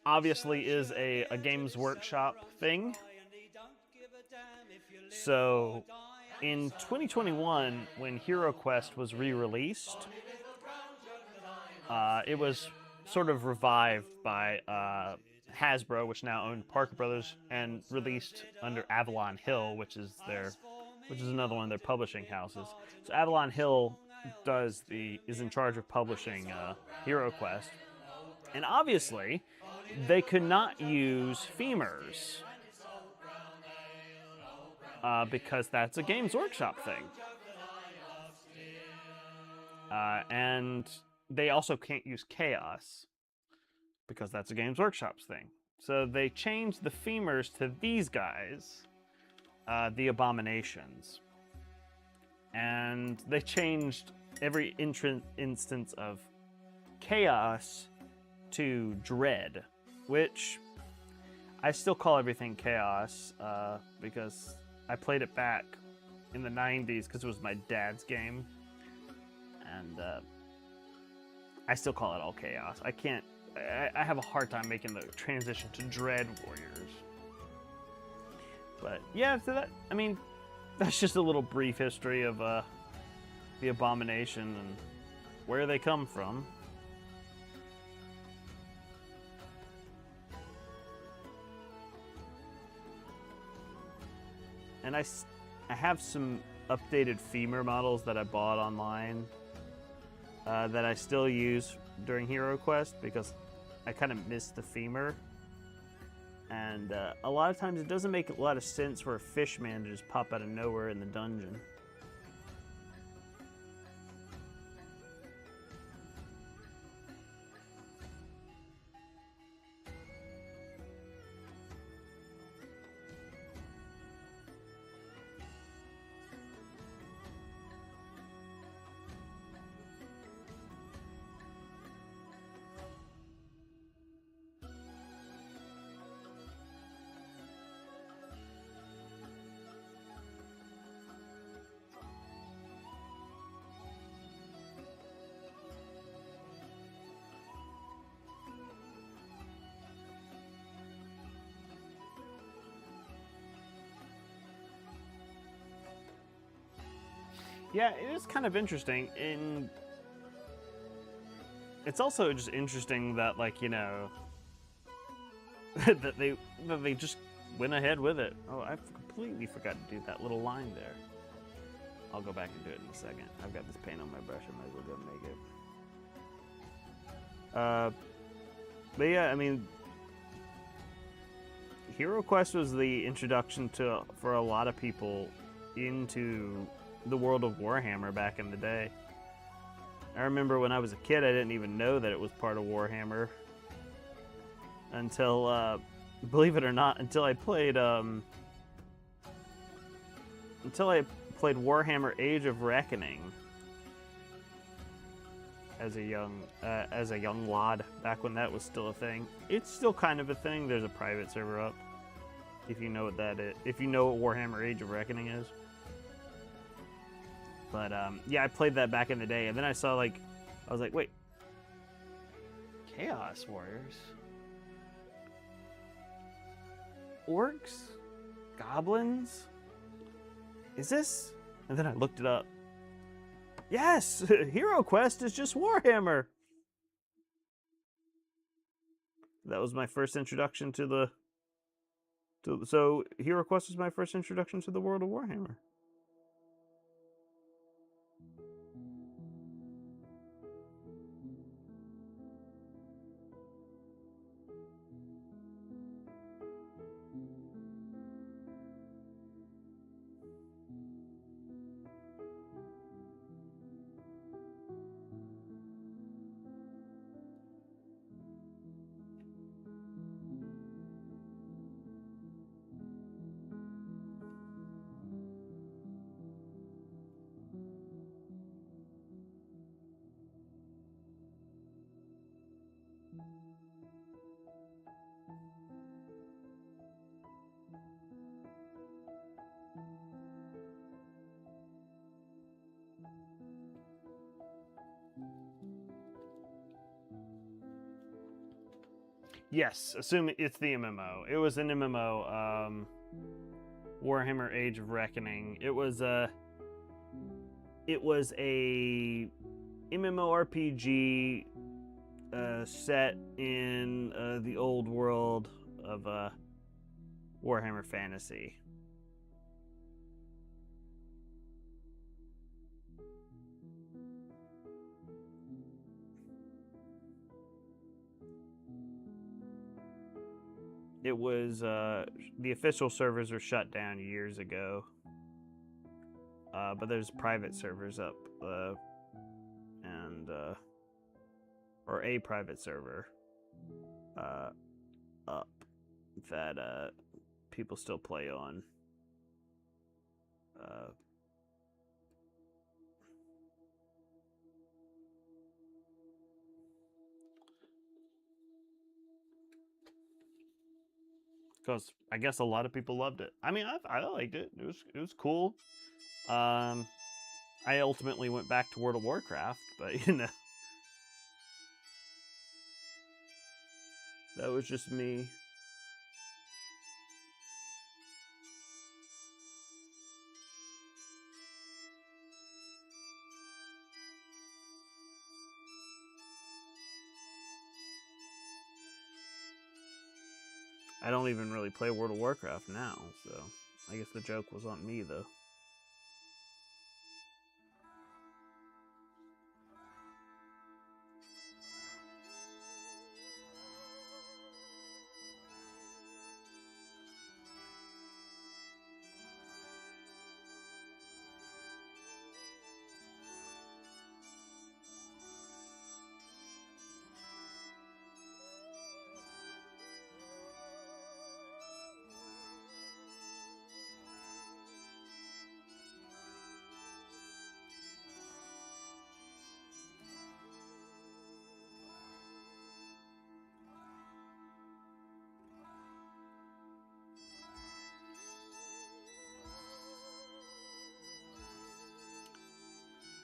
obviously is a Games Workshop thing. So in 2021, when Hero Quest was re-released, it was sort of revived by Hasbro, which now owned Parker Brothers, and released under Avalon Hill, which is another one of their publishing houses. So Avalon Hill is in charge of publishing Hero Quest, and obviously they could not use femurs because that's a Games Workshop thing, and they also can't use Chaos because that's a Games Workshop's thing. So they changed the femurs to these guys, the Abominations. And they changed every instance of Chaos to Dread, which I still call everything Chaos because I played it back in the 90s because it was my dad's game. And I still call it all Chaos. I have a hard time making the transition to Dread Warriors. But yeah, so that's just a little brief history of the Abomination and where they come from. And I have some updated femur models that I bought online that I still use during Hero Quest because I kind of missed the femur. And a lot of times it doesn't make a lot of sense for a fish man to just pop out of nowhere in the dungeon. Yeah, it is kind of interesting. It's also just interesting that, like, you know, that they just went ahead with it. Oh, I completely forgot to do that little line there. I'll go back and do it in a second. I've got this paint on my brush. I might as well go make it. But yeah, I mean, Hero Quest was the introduction for a lot of people into the world of Warhammer back in the day. I remember when I was a kid, I didn't even know that it was part of Warhammer until, believe it or not, until I played Warhammer Age of Reckoning as a young lad, back when that was still a thing. It's still kind of a thing. There's a private server up, if you know what that is. If you know what Warhammer Age of Reckoning is. But yeah, I played that back in the day, and then I was like, wait, Chaos Warriors, orcs, goblins, is this? And then I looked it up. Yes, Hero Quest is just Warhammer. That was my first introduction so Hero Quest was my first introduction to the world of Warhammer. Yes, assume it's the MMO. It was an MMO, Warhammer Age of Reckoning. It was a MMORPG set in the old world of Warhammer Fantasy. It was the official servers were shut down years ago, but there's private servers up, and or a private server up that people still play on. Because I guess a lot of people loved it. I mean, I liked it. It was cool. I ultimately went back to World of Warcraft, but you know, that was just me. I don't even really play World of Warcraft now, so I guess the joke was on me, though.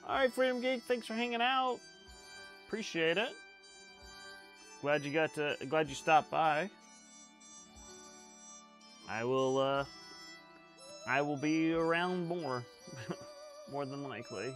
All right, Freedom Geek, thanks for hanging out. Appreciate it. Glad you stopped by. I will be around more, more than likely.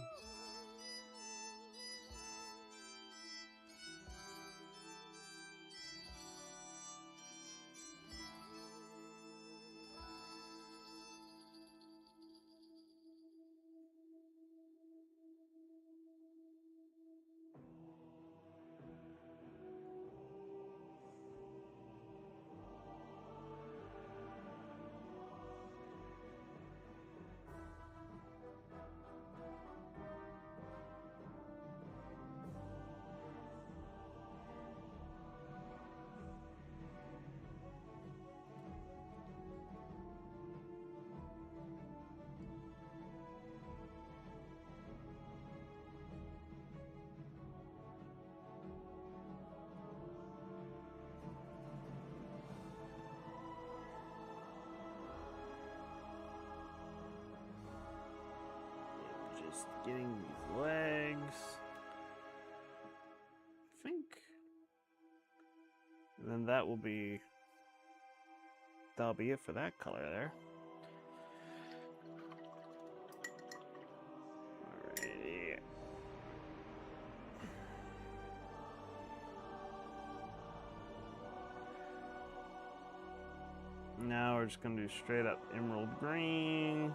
Just getting these legs. I think. And then that'll be it for that color there. Alrighty. Now we're just gonna do straight up emerald green.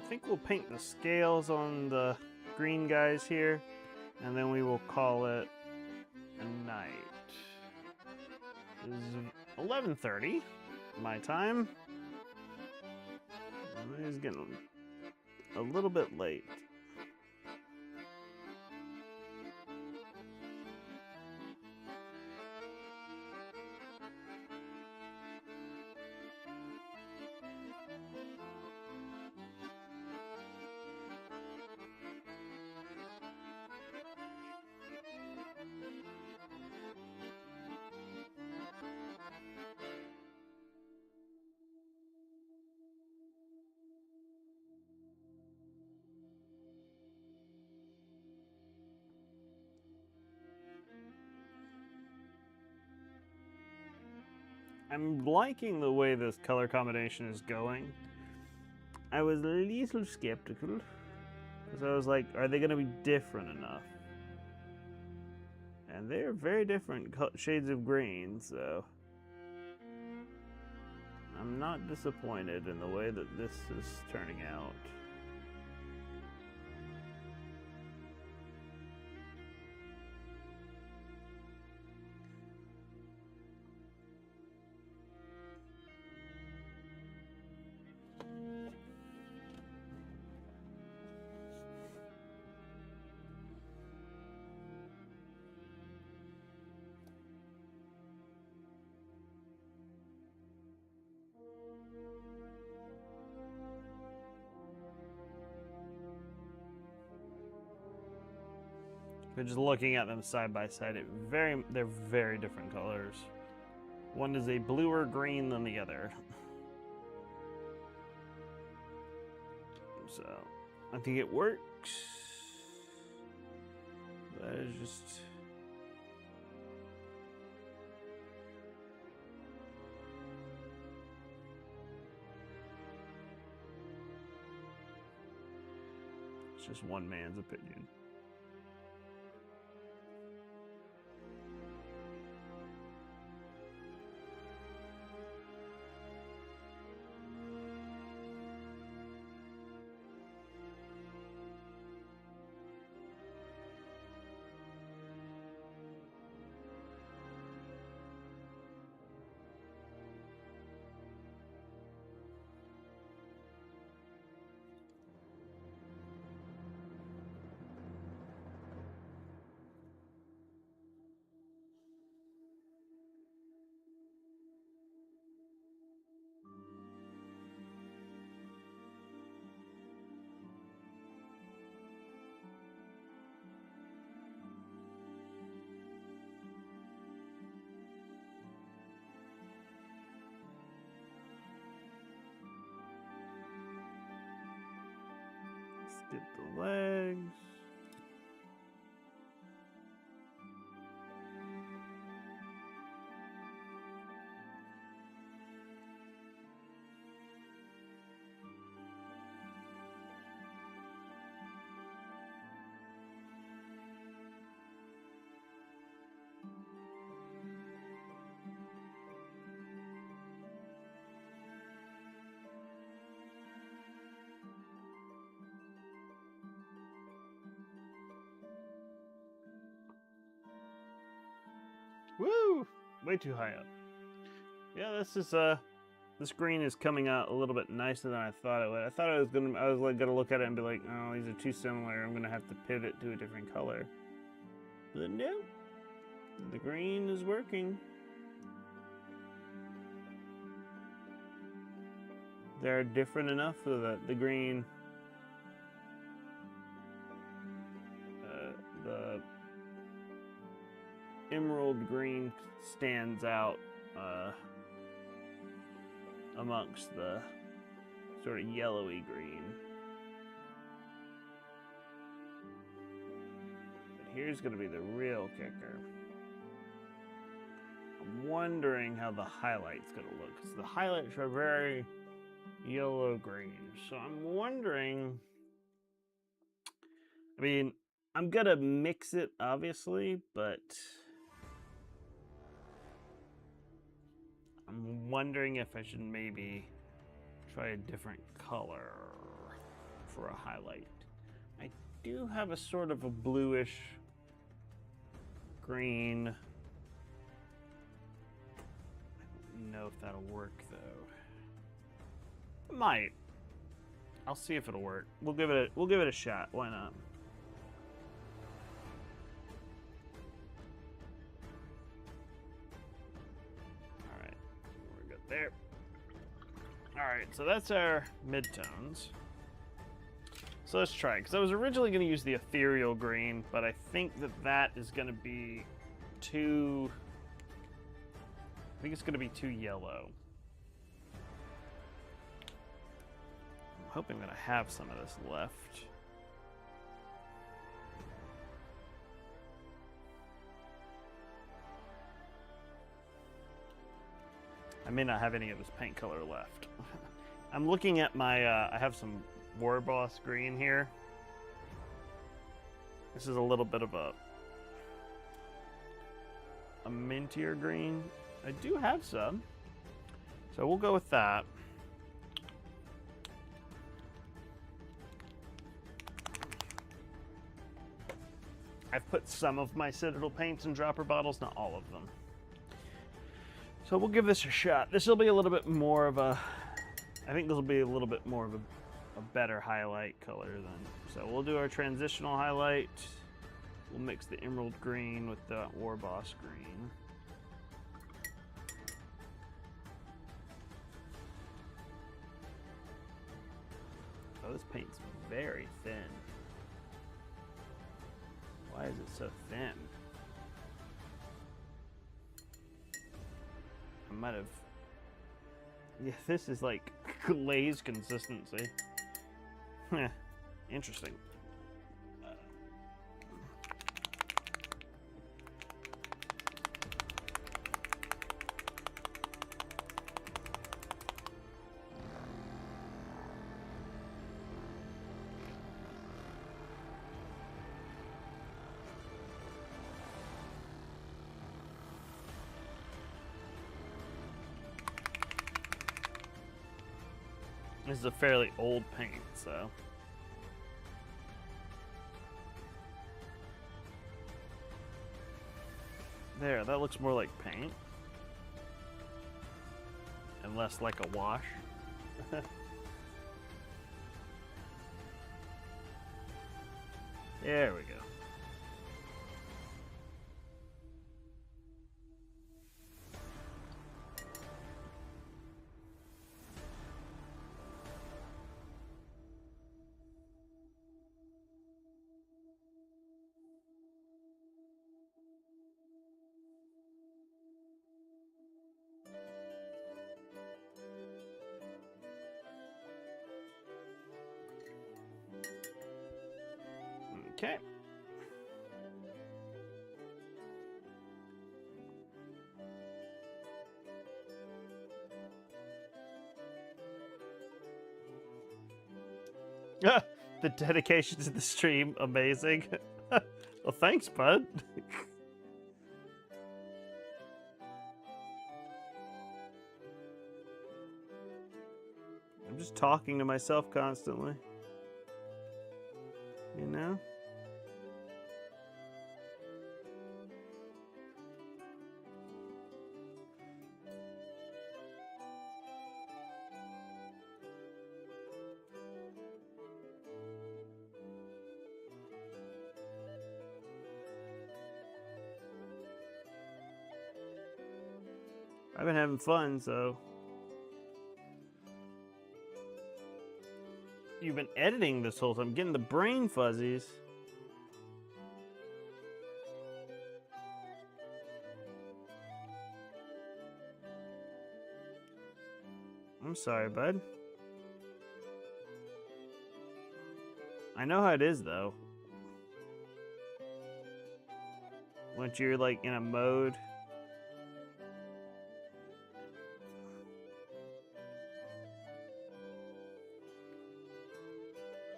I think we'll paint the scales on the green guys here, and then we will call it a night. It is 11:30 my time. It's getting a little bit late. I'm liking the way this color combination is going. I was a little skeptical because I was like, are they going to be different enough? And they're very different shades of green, so I'm not disappointed in the way that this is turning out. But just looking at them side by side, they're very different colors. One is a bluer green than the other. So, I think it works. That is just... It's just one man's opinion. Get the legs. Woo! Way too high up. Yeah, this green is coming out a little bit nicer than I thought it would. I thought I was gonna look at it and be like, oh, these are too similar. I'm gonna have to pivot to a different color. But no, the green is working. They're different enough so that the green, the emerald green stands out amongst the sort of yellowy green. But here's going to be the real kicker. I'm wondering how the highlight's going to look, because the highlights are very yellow-green. So I'm wondering, I mean, I'm going to mix it, obviously, but I'm wondering if I should maybe try a different color. for a highlight. I do have a sort of a bluish green. I don't know if that'll work though. It might. I'll see if it'll work. We'll give it a shot. Why not? All right, we're good there. All right, so that's our midtones. So let's try it, because I was originally going to use the ethereal green, but I think that is going to be too... I think it's going to be too yellow. I'm hoping that I have some of this left. I may not have any of this paint color left. I'm looking at my, I have some War Boss green here. This is a little bit of a mintier green. I do have some, so we'll go with that. I've put some of my Citadel paints in dropper bottles, not all of them. So we'll give this a shot. This will be a little bit more of a, I think this will be a little bit more of a better highlight color than, so we'll do our transitional highlight. We'll mix the emerald green with the War Boss green. Oh, this paint's very thin. Why is it so thin? I might have... Yeah, this is like glaze consistency. Heh, interesting. This is a fairly old paint, so. There, that looks more like paint. And less like a wash. There we go. Okay. The dedication to the stream, amazing. Well, thanks, bud. I'm just talking to myself constantly. You know? I've been having fun, so. You've been editing this whole time. I'm getting the brain fuzzies. I'm sorry, bud. I know how it is, though. Once you're, like, in a mode.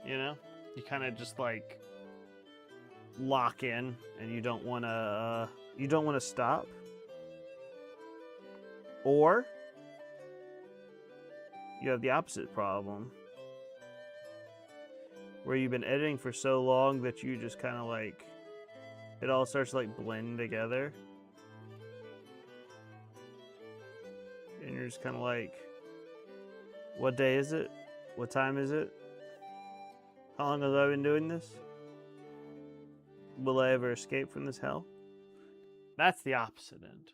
You know? You kind of just, like, lock in, and you don't want to stop. Or you have the opposite problem. Where you've been editing for so long that you just kind of like, it all starts to like blend together. And you're just kind of like, what day is it? What time is it? How long have I been doing this? Will I ever escape from this hell? That's the opposite end.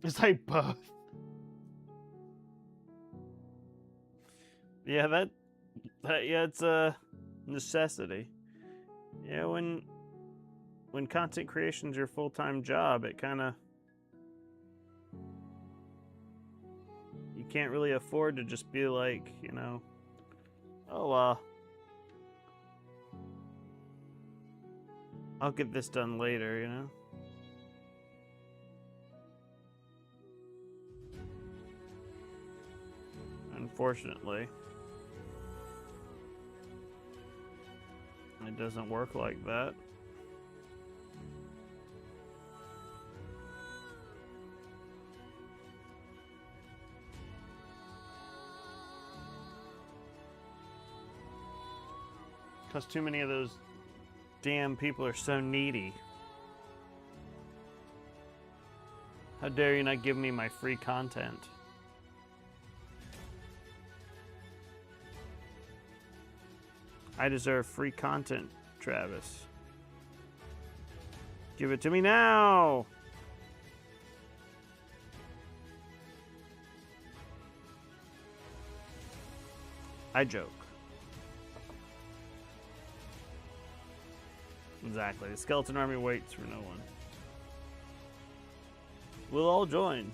It's like both. Yeah, yeah, it's a necessity. Yeah, when content creation's your full-time job, it kind of, you can't really afford to just be like, you know, oh, I'll get this done later, you know? Unfortunately, it doesn't work like that. Because too many of those damn people are so needy. How dare you not give me my free content? I deserve free content, Travis. Give it to me now! I joke. Exactly. The skeleton army waits for no one. We'll all join.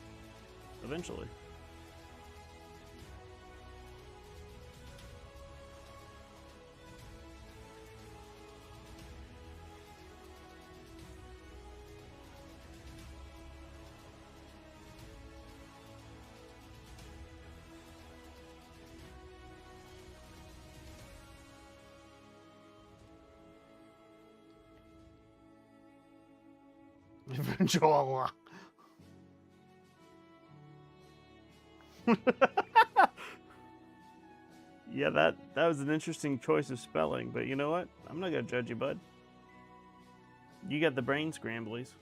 Eventually. Eventually. Yeah, that was an interesting choice of spelling, but you know what? I'm not gonna judge you, bud. You got the brain scramblies.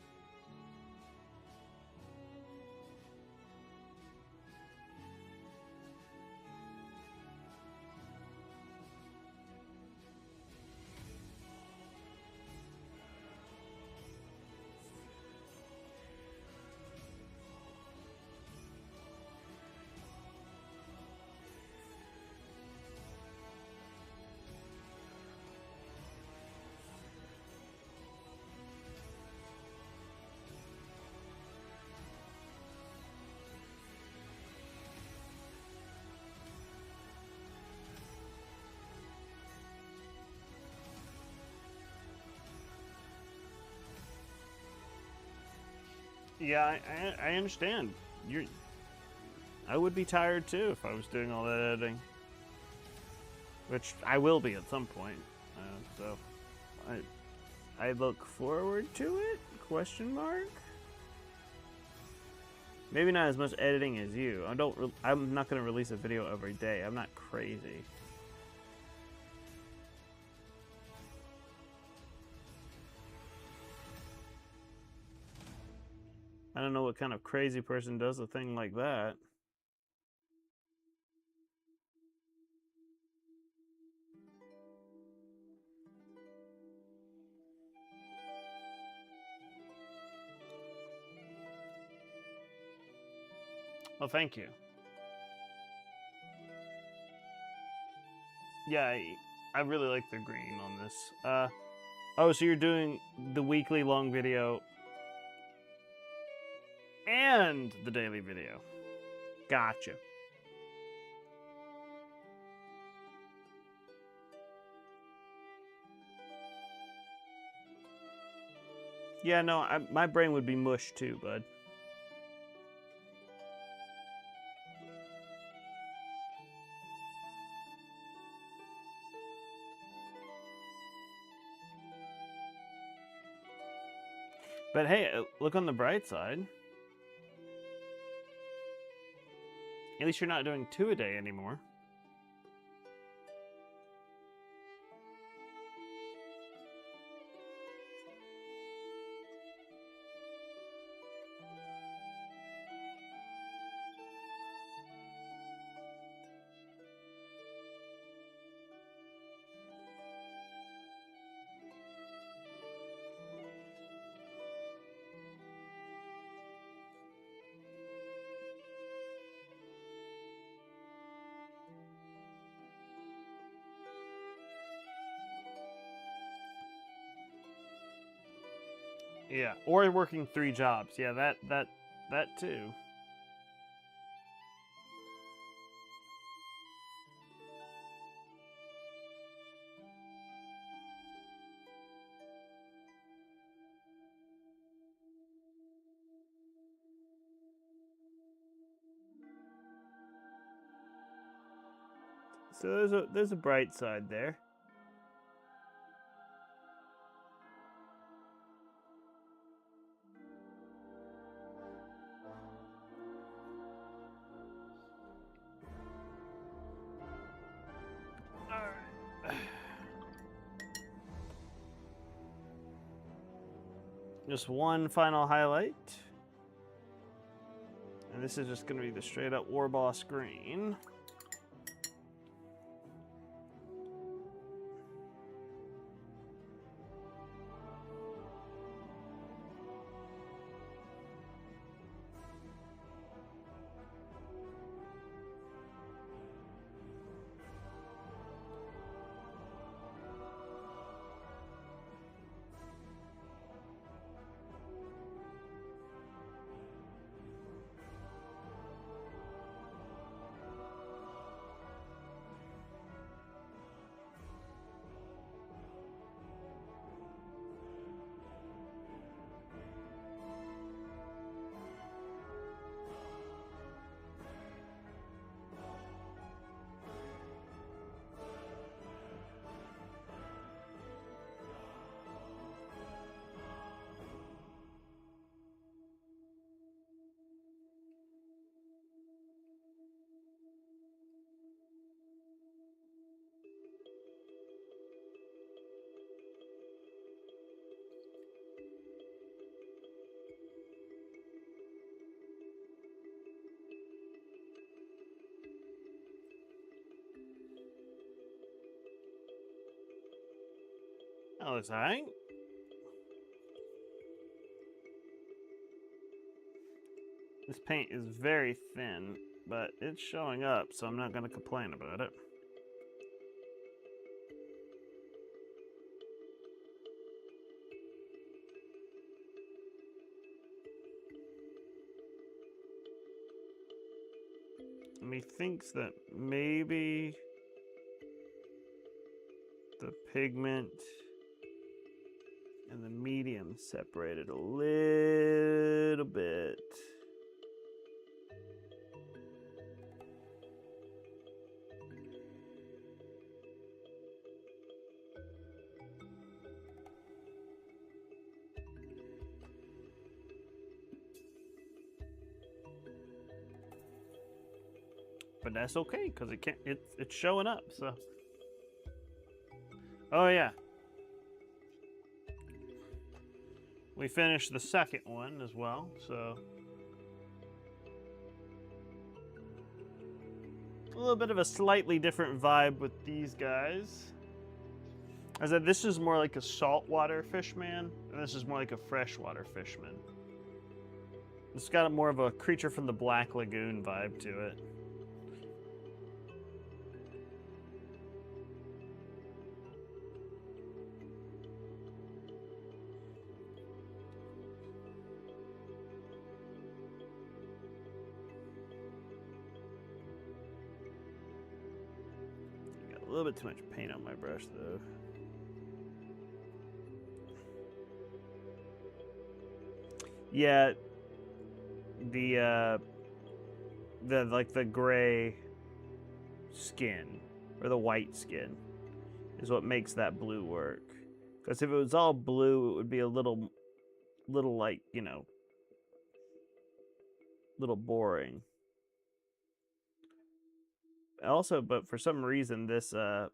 Yeah, I understand. I would be tired too if I was doing all that editing, which I will be at some point. So I look forward to it? Question mark. Maybe not as much editing as you. I'm not going to release a video every day. I'm not crazy. I don't know what kind of crazy person does a thing like that. Well, thank you. Yeah, I really like the green on this. Oh, so you're doing the weekly long video and the daily video. Gotcha. Yeah, no, my brain would be mush too, bud. But hey, look on the bright side. At least you're not doing 2 a day anymore. Yeah, or working 3 jobs. Yeah, that too. So there's a bright side there. Alright. Just one final highlight. And this is just going to be the straight up War Boss green. That looks alright. This paint is very thin, but it's showing up, so I'm not going to complain about it. And he thinks that maybe the pigment and the medium separated a little bit. But that's okay, because it's showing up, so. Oh yeah. We finished the second one as well, so. A little bit of a slightly different vibe with these guys. I said this is more like a saltwater fishman, and this is more like a freshwater fishman. It's got more of a creature from the Black Lagoon vibe to it. Got a little bit too much paint on my brush though. Yeah, the like the gray skin or the white skin is what makes that blue work. Because if it was all blue, it would be a little like, you know, little boring. Also, but for some reason this Now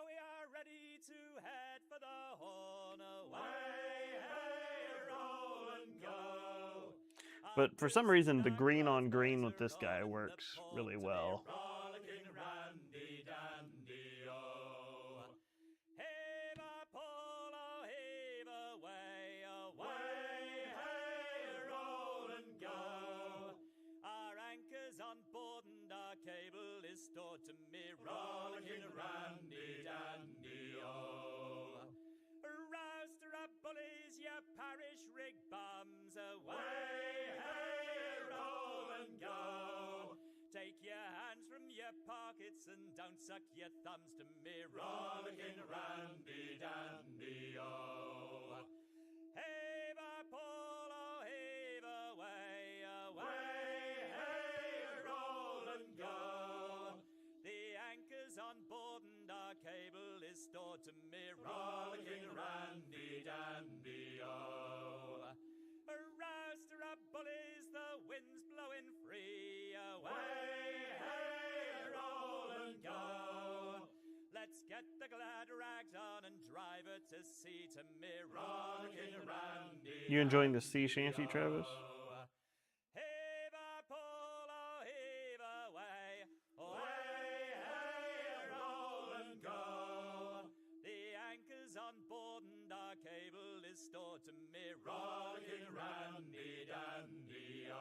we are ready to head for the horn away, hey, roll and go. but for some reason the green on green with this guy works really well. Rollicking randy dandy oh. Heave a pull, oh, heave away, away, hey, roll and go. Our anchor's on board and our cable is stored to me, rollicking randy dandy oh. Rouse to our bullies, ye your pockets and don't suck your thumbs to me. Rollicking Randy Dandy-O. Heave a polo, heave away, away, hey, roll and go. The anchor's on board and our cable is stored to me. Rollicking Randy Dandy-O. Arouse to our bullies, the wind's blowing free. Away, hey, roll and go. Let's get the glad rags on and drive her to sea to me. Rollicking Randy. You enjoying the sea shanty, Travis? Heave a polo, heave away, away, hey, roll and go. The anchor's on board and our cable is stored to me. Rollicking Randy Dandy-O.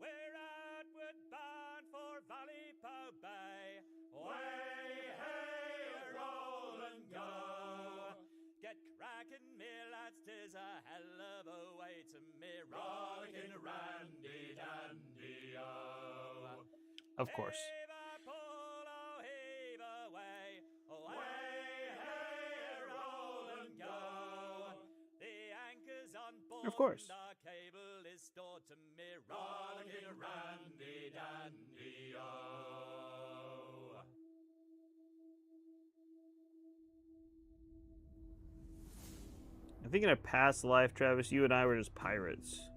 We're outward bound for Valleypow Bay. Way, hey, roll and go. Get cracking, me lads, 'tis a hell of a way to me. Rollicking Randy Dandy-O. Of course. Heave a polo, heave away, away, hey, roll and go. The anchor's on board, Of course. and our cable is stored to me. Rollicking Randy Dandy-O. I think in a past life, Travis, you and I were just pirates.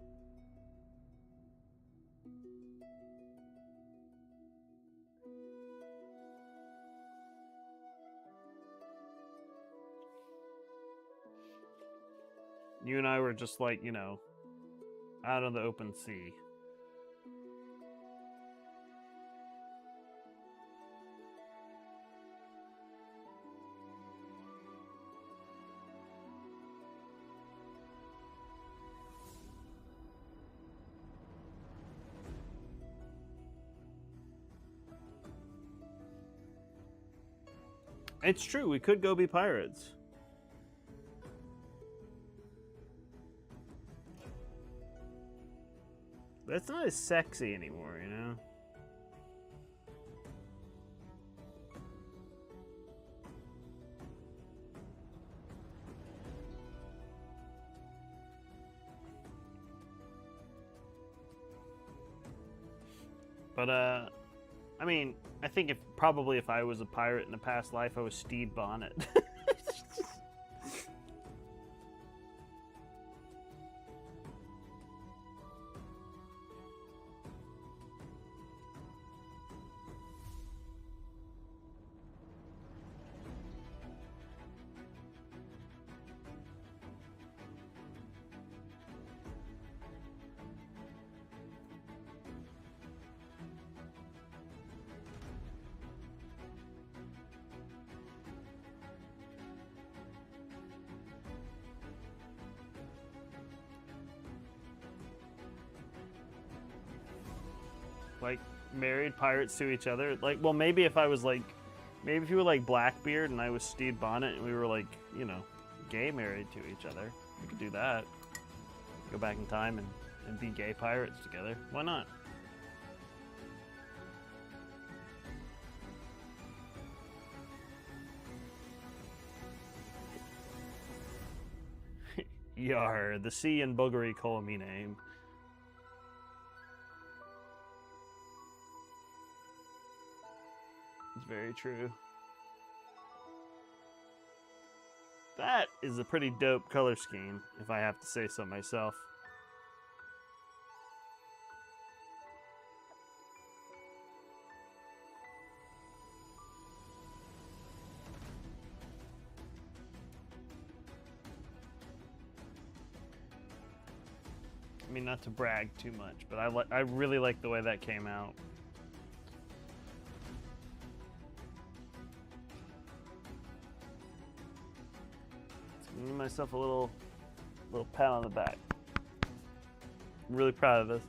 You and I were just like, you know, out on the open sea. It's true, we could go be pirates. That's not as sexy anymore, you know? But, I mean, I think if I was a pirate in a past life, I was Stede Bonnet. Like, married pirates to each other. Like, well, maybe if I was like, maybe if you were like Blackbeard and I was Stede Bonnet and we were like, you know, gay married to each other, we could do that. Go back in time and be gay pirates together. Why not? Yar, the sea and boogery call me name. It's very true. That is a pretty dope color scheme, if I have to say so myself. I mean, not to brag too much, but I really like the way that came out. Give me myself a little pat on the back. I'm really proud of this.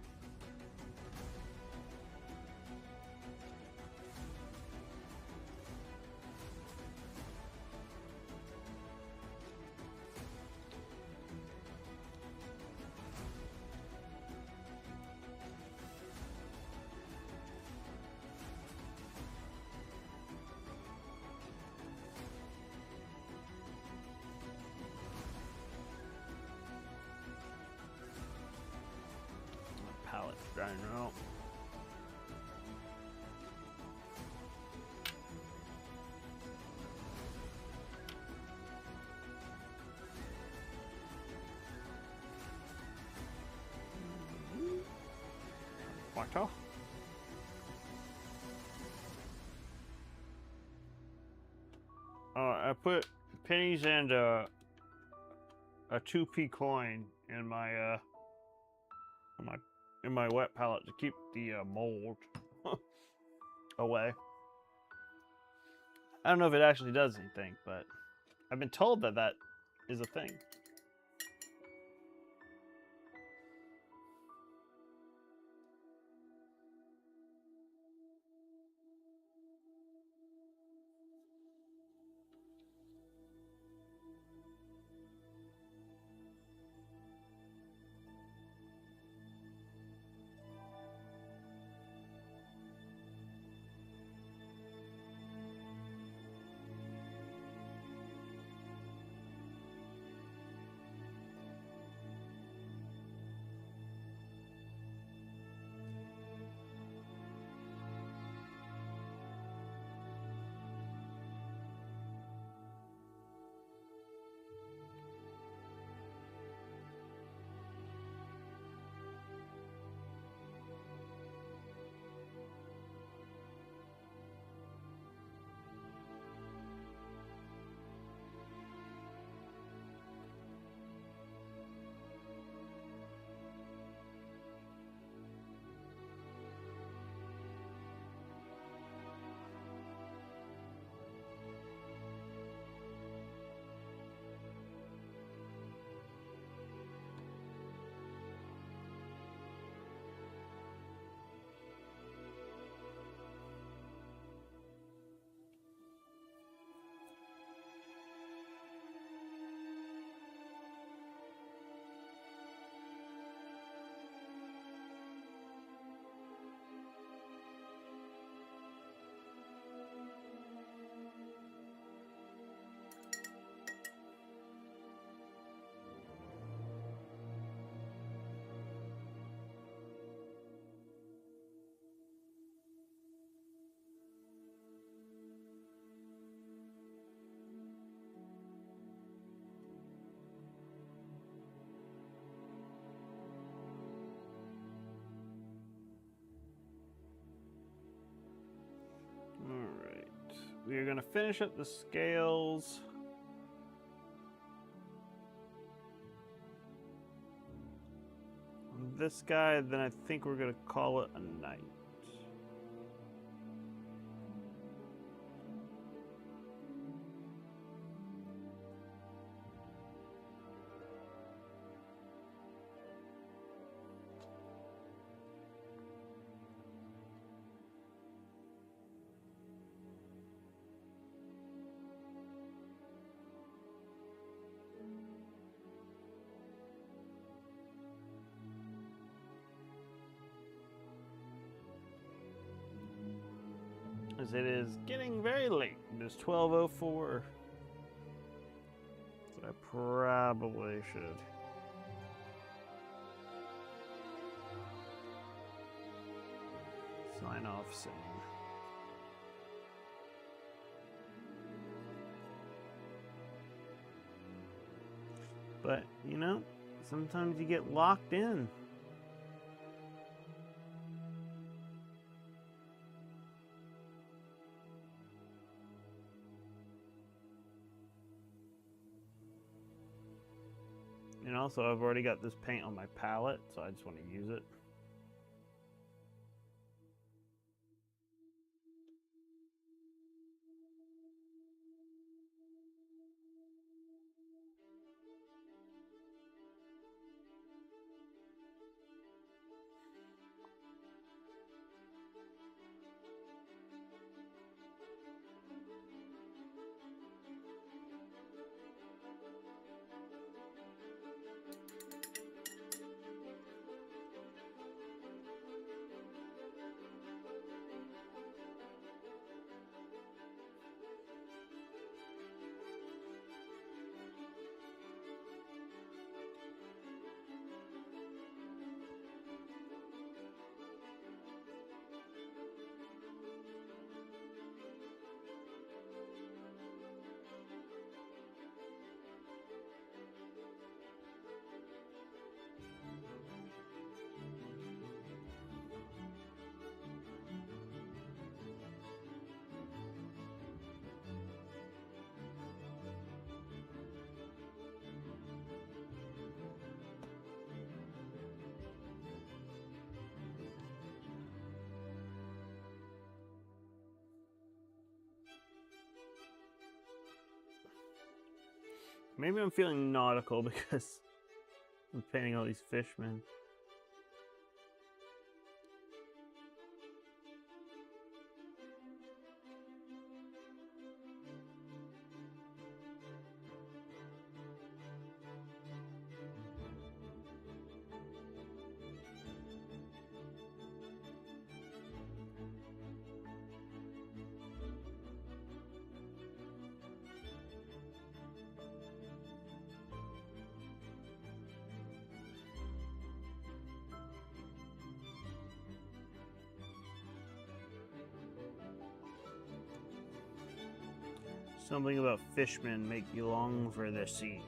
I know. Water. I put pennies and a 2p coin in my wet palette to keep the mold away. I don't know if it actually does anything, but I've been told that that is a thing. Alright. We are going to finish up the scales. On this guy, then I think we're going to call it a night. As it is getting very late. It is 12:04. So I probably should sign off soon. But, you know, sometimes you get locked in. And also, I've already got this paint on my palette, so I just want to use it. Maybe I'm feeling nautical because I'm painting all these fishmen. Something about fishmen make you long for the sea.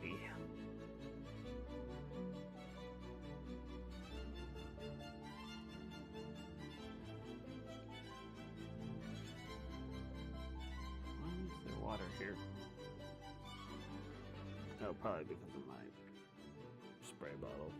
Why is there water here? Oh, probably because of my spray bottle.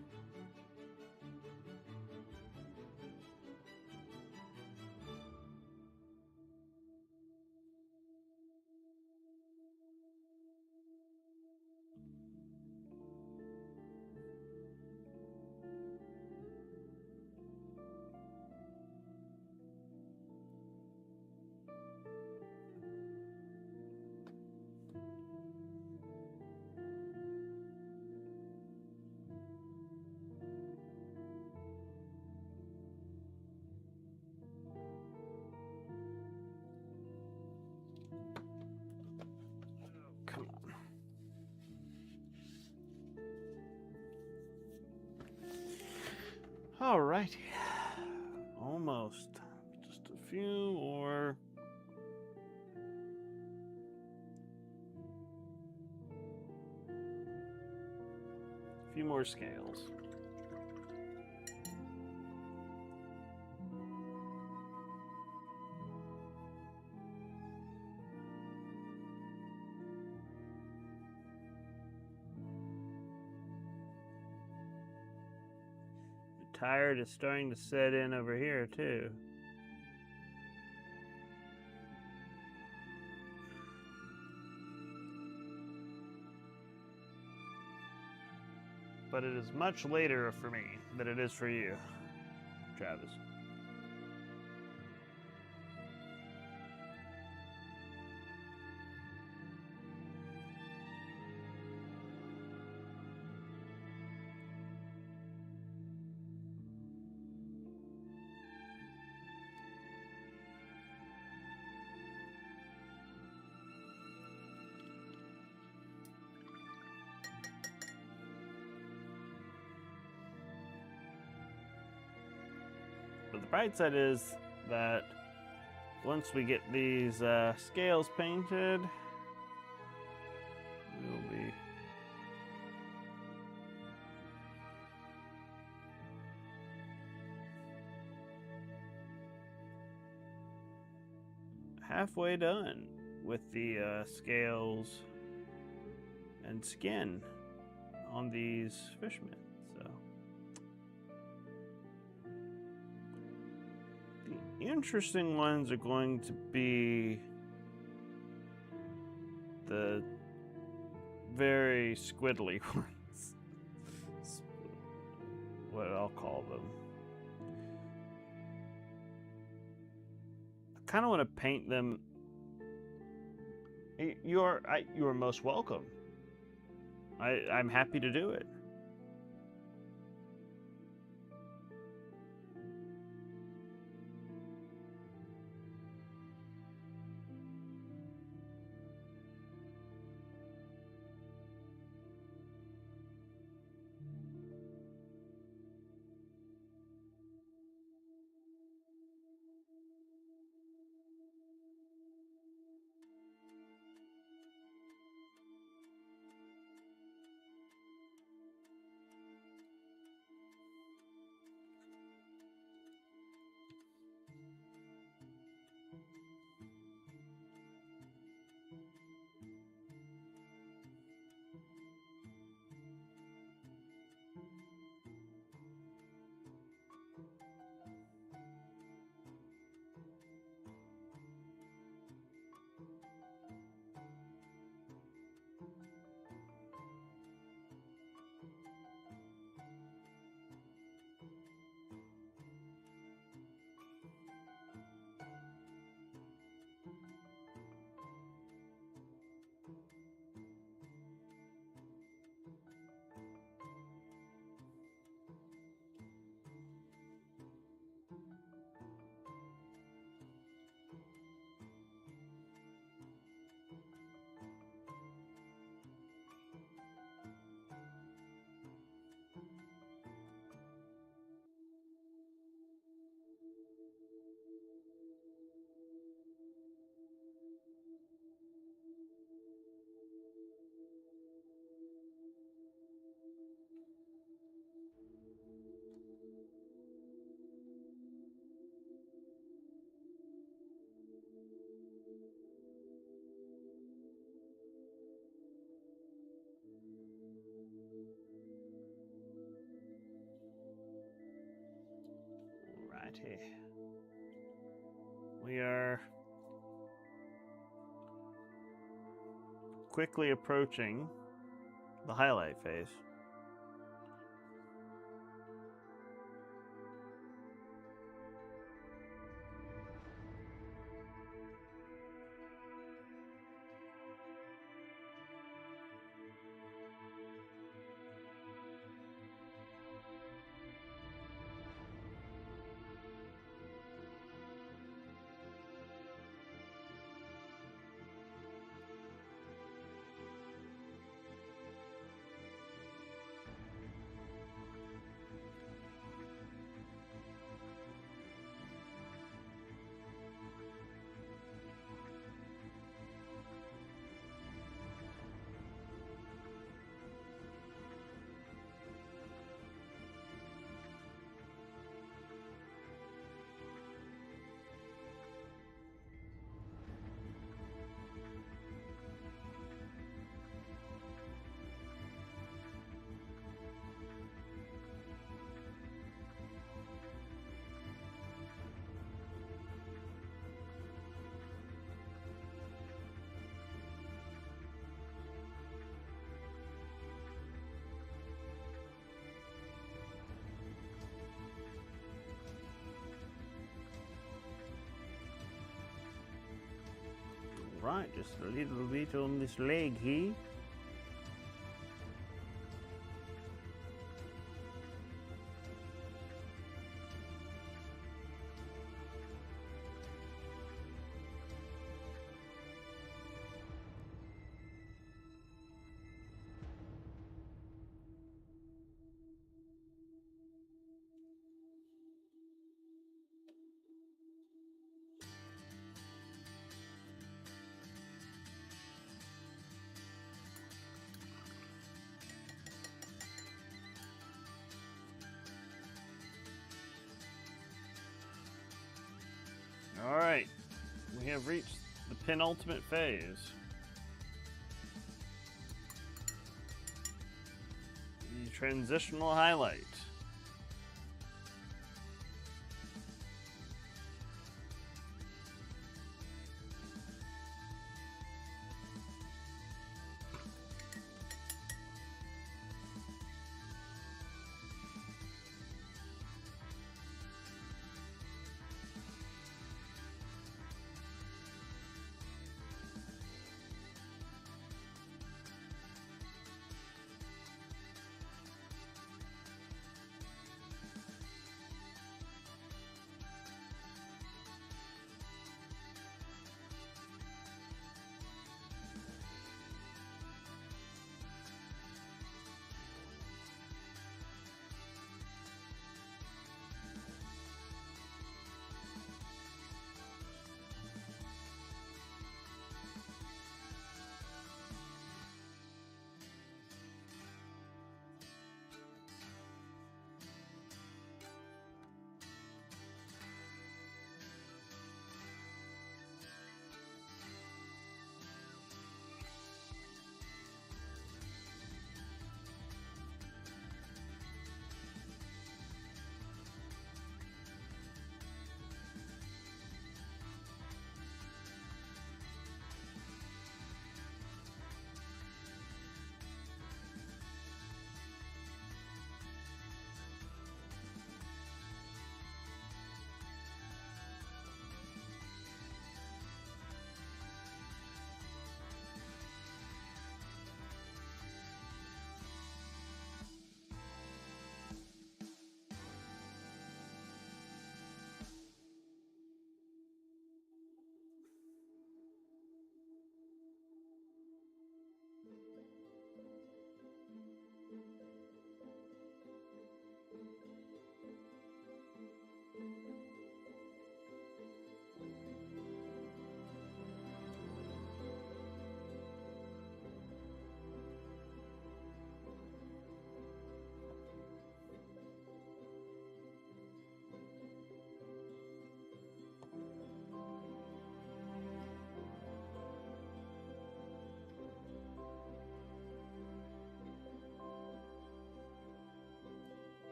Come on. All righty. Almost. Just a few more. A few more scales. Tired is starting to set in over here too. But it is much later for me than it is for you, Travis. But the bright side is that once we get these scales painted, we'll be halfway done with the scales and skin on these fishmen. The interesting ones are going to be the very squiddly ones. What I'll call them. I kind of want to paint them. You are most welcome. I'm happy to do it. Alrighty. We are quickly approaching the highlight phase. Right, just a little bit on this leg here. All right, we have reached the penultimate phase. The transitional highlight.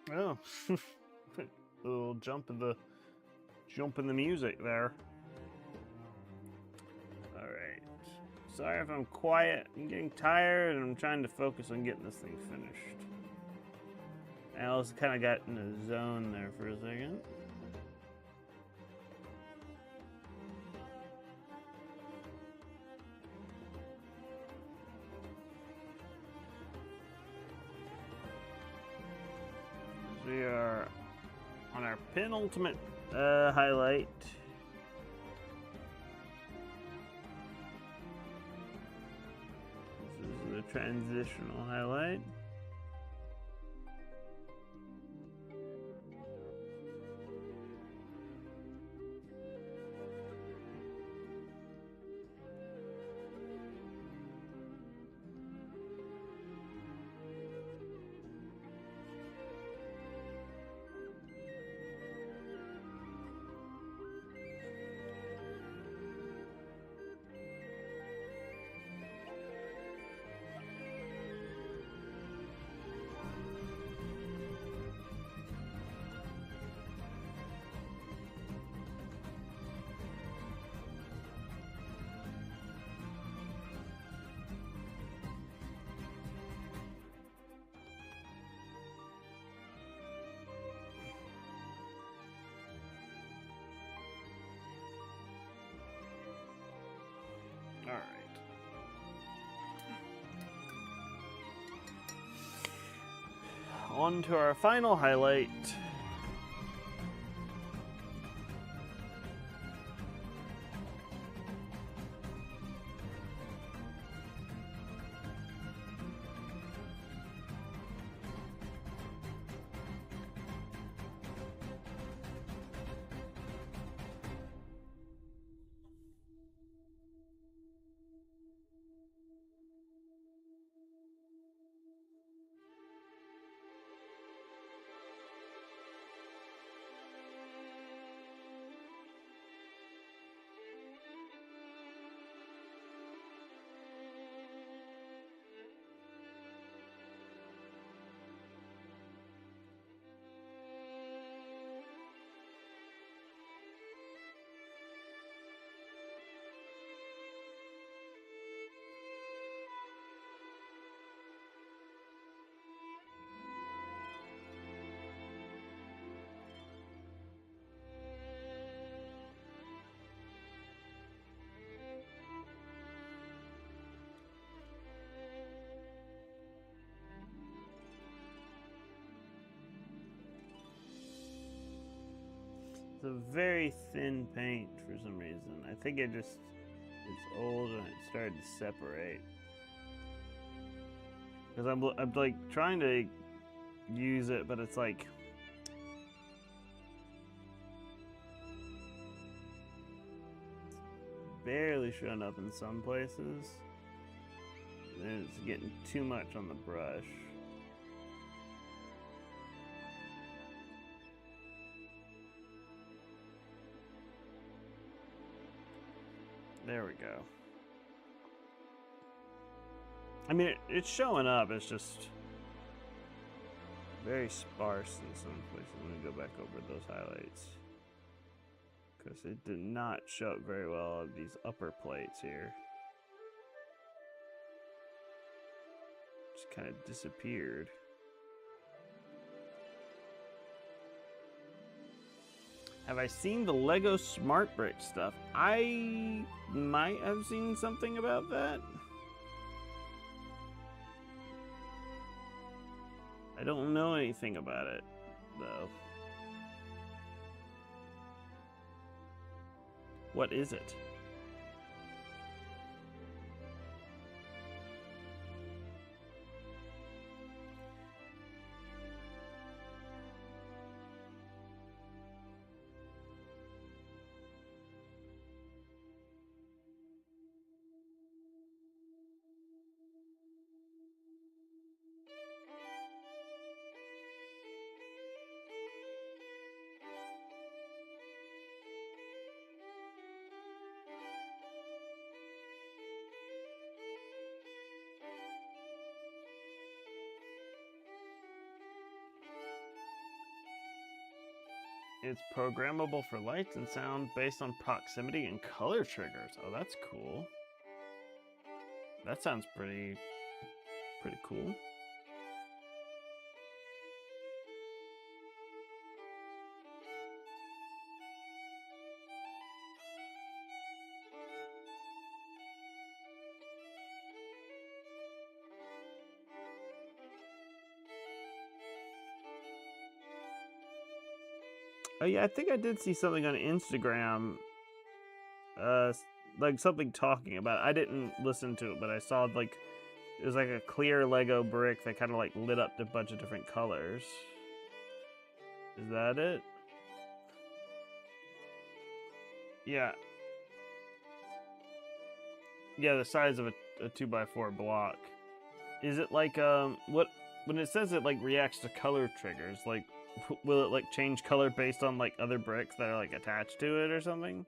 Oh, a little jump in the music there. All right. Sorry if I'm quiet. I'm getting tired, and I'm trying to focus on getting this thing finished. I also kind of got in a zone there for a second. We are on our penultimate highlight. This is the transitional highlight. All right. On to our final highlight. It's a very thin paint for some reason. I think it's old and it started to separate. Because I'm like trying to use it, but it's like barely showing up in some places. And it's getting too much on the brush. There we go. I mean, it's showing up. It's just very sparse in some places. Let me go back over those highlights. Because it did not show up very well on these upper plates here. Just kind of disappeared. Have I seen the Lego Smart Brick stuff? I might have seen something about that. I don't know anything about it, though. What is it? It's programmable for lights and sound based on proximity and color triggers. Oh, that's cool. That sounds pretty cool. Oh yeah, I think I did see something on Instagram, like something talking about it. I didn't listen to it, but I saw like it was like a clear Lego brick that kind of like lit up a bunch of different colors. Is that it? Yeah. Yeah, the size of a 2x4 block. Is it like what when it says it like reacts to color triggers? Like, will it like change color based on like other bricks that are like attached to it or something?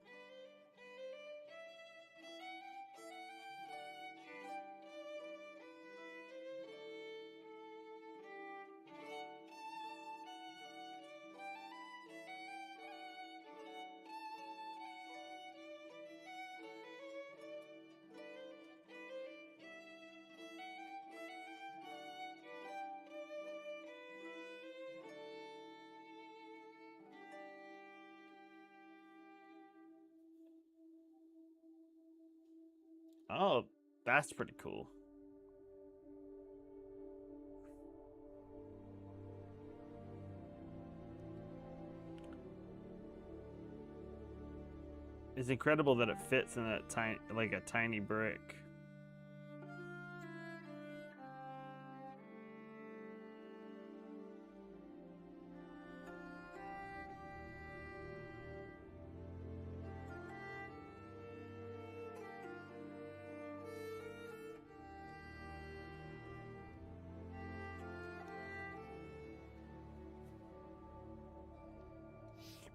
Oh, that's pretty cool. It's incredible that it fits in that a tiny brick.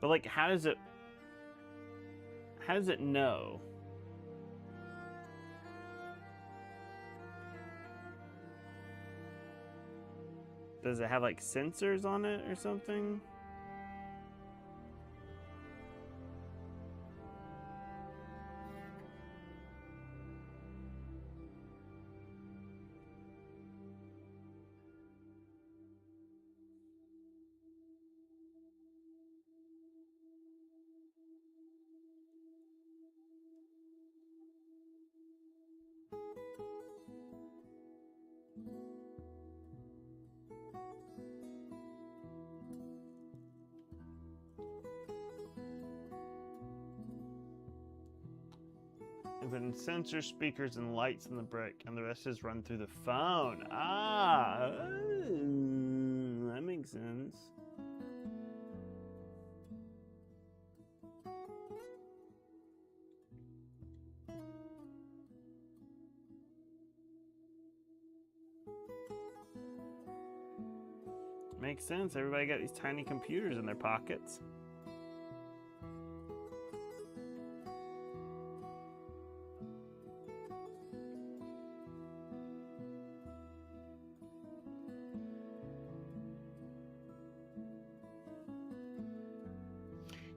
But like, how does it know? Does it have like sensors on it or something? Putting sensors, speakers, and lights in the brick, and the rest is run through the phone. Ah, that makes sense. Makes sense. Everybody got these tiny computers in their pockets.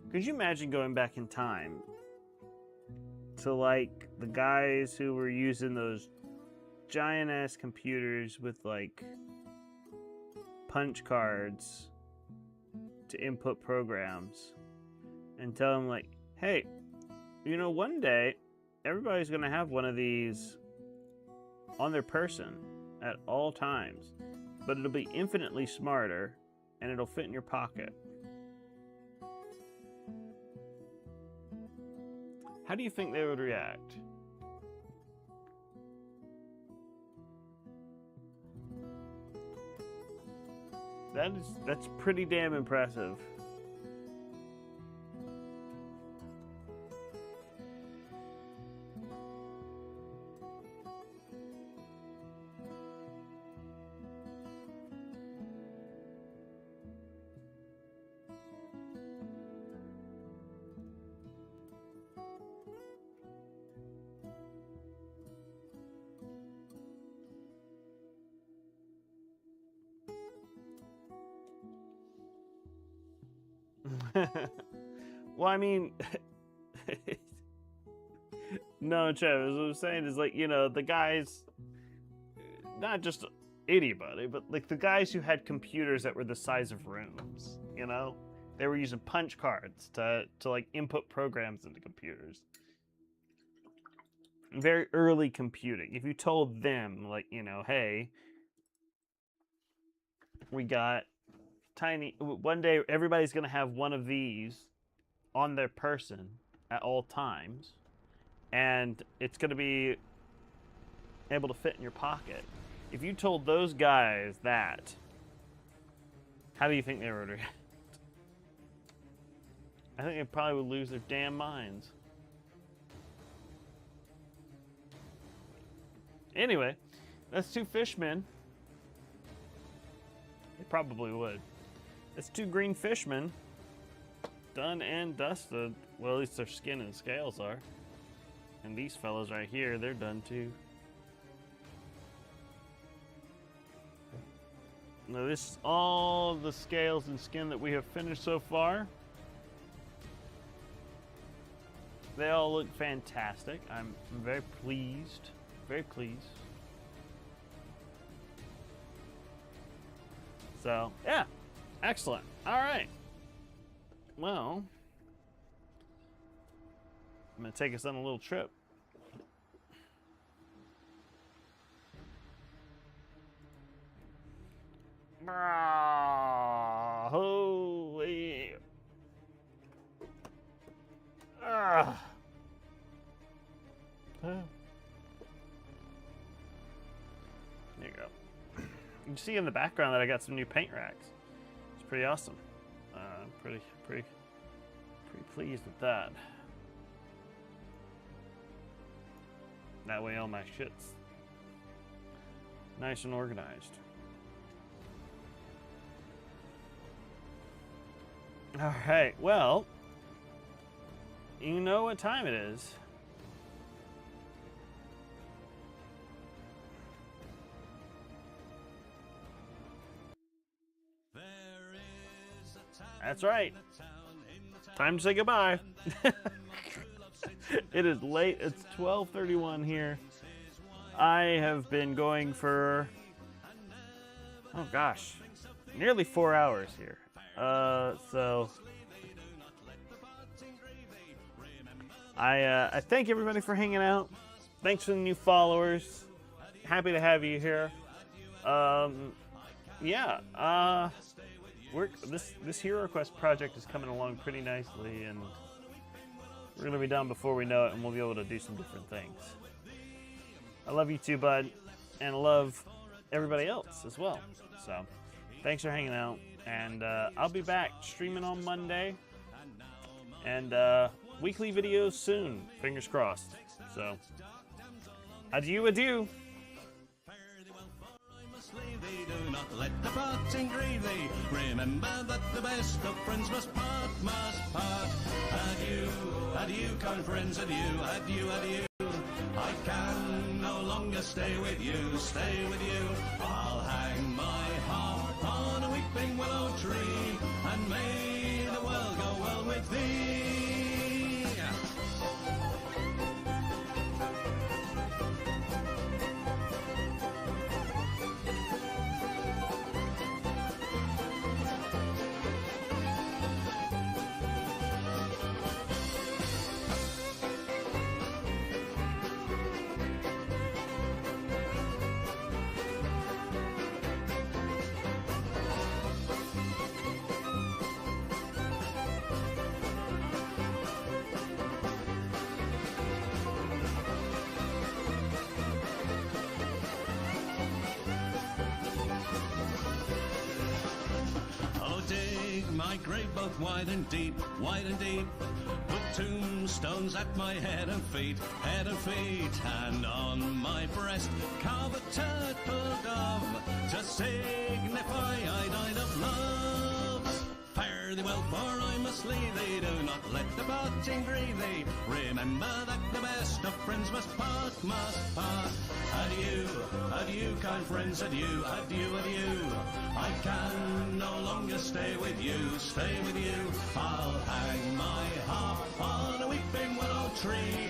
Could you imagine going back in time to like the guys who were using those giant ass computers with like punch cards to input programs and tell them like, hey, you know, one day everybody's gonna have one of these on their person at all times, but it'll be infinitely smarter and it'll fit in your pocket. How do you think they would react? That's pretty damn impressive. Well, I mean, no, Travis, what I'm saying is, like, you know, the guys, not just anybody, but like the guys who had computers that were the size of rooms, you know? They were using punch cards to like input programs into computers. Very early computing. If you told them, like, you know, hey, we got one day everybody's gonna have one of these on their person at all times, and it's gonna be able to fit in your pocket. If you told those guys that, how do you think they would react? I think they probably would lose their damn minds. Anyway, that's 2 fishmen. They probably would. That's 2 green fishmen. Done and dusted. Well, at least their skin and scales are. And these fellas right here, they're done too. Now this is all the scales and skin that we have finished so far. They all look fantastic. I'm very pleased. Very pleased. So, yeah. Excellent. All right. Well, I'm going to take us on a little trip. Holy. There you go. You can see in the background that I got some new paint racks. It's pretty awesome. Pretty pleased with that. That way all my shit's nice and organized. All right, well, you know what time it is. That's right. Time to say goodbye. It is late. It's 12:31 here. I have been going for, oh gosh, nearly 4 hours here. So I thank everybody for hanging out. Thanks for the new followers. Happy to have you here. Yeah. This Hero Quest project is coming along pretty nicely, and we're gonna be done before we know it, and we'll be able to do some different things. I love you too, bud, and I love everybody else as well. So, thanks for hanging out, and I'll be back streaming on Monday, and weekly videos soon. Fingers crossed. So, adieu, adieu. They do not let the parting grieve thee. Remember that the best of friends must part, must part. Adieu, adieu, kind friends, adieu, adieu, adieu. I can no longer stay with you, stay with you. I'll hang my harp on a weeping willow tree, and may the world go well with thee. My grave both wide and deep, wide and deep. Put tombstones at my head and feet, and on my breast carve a turtle dove to signify I died of love. Fare thee well, for I must leave thee. Do not let the parting grieve thee. Remember that the best of friends must part, must part. Adieu, adieu, kind friends, adieu, adieu, adieu. I can no longer to stay with you, stay with you. I'll hang my harp on a weeping willow tree.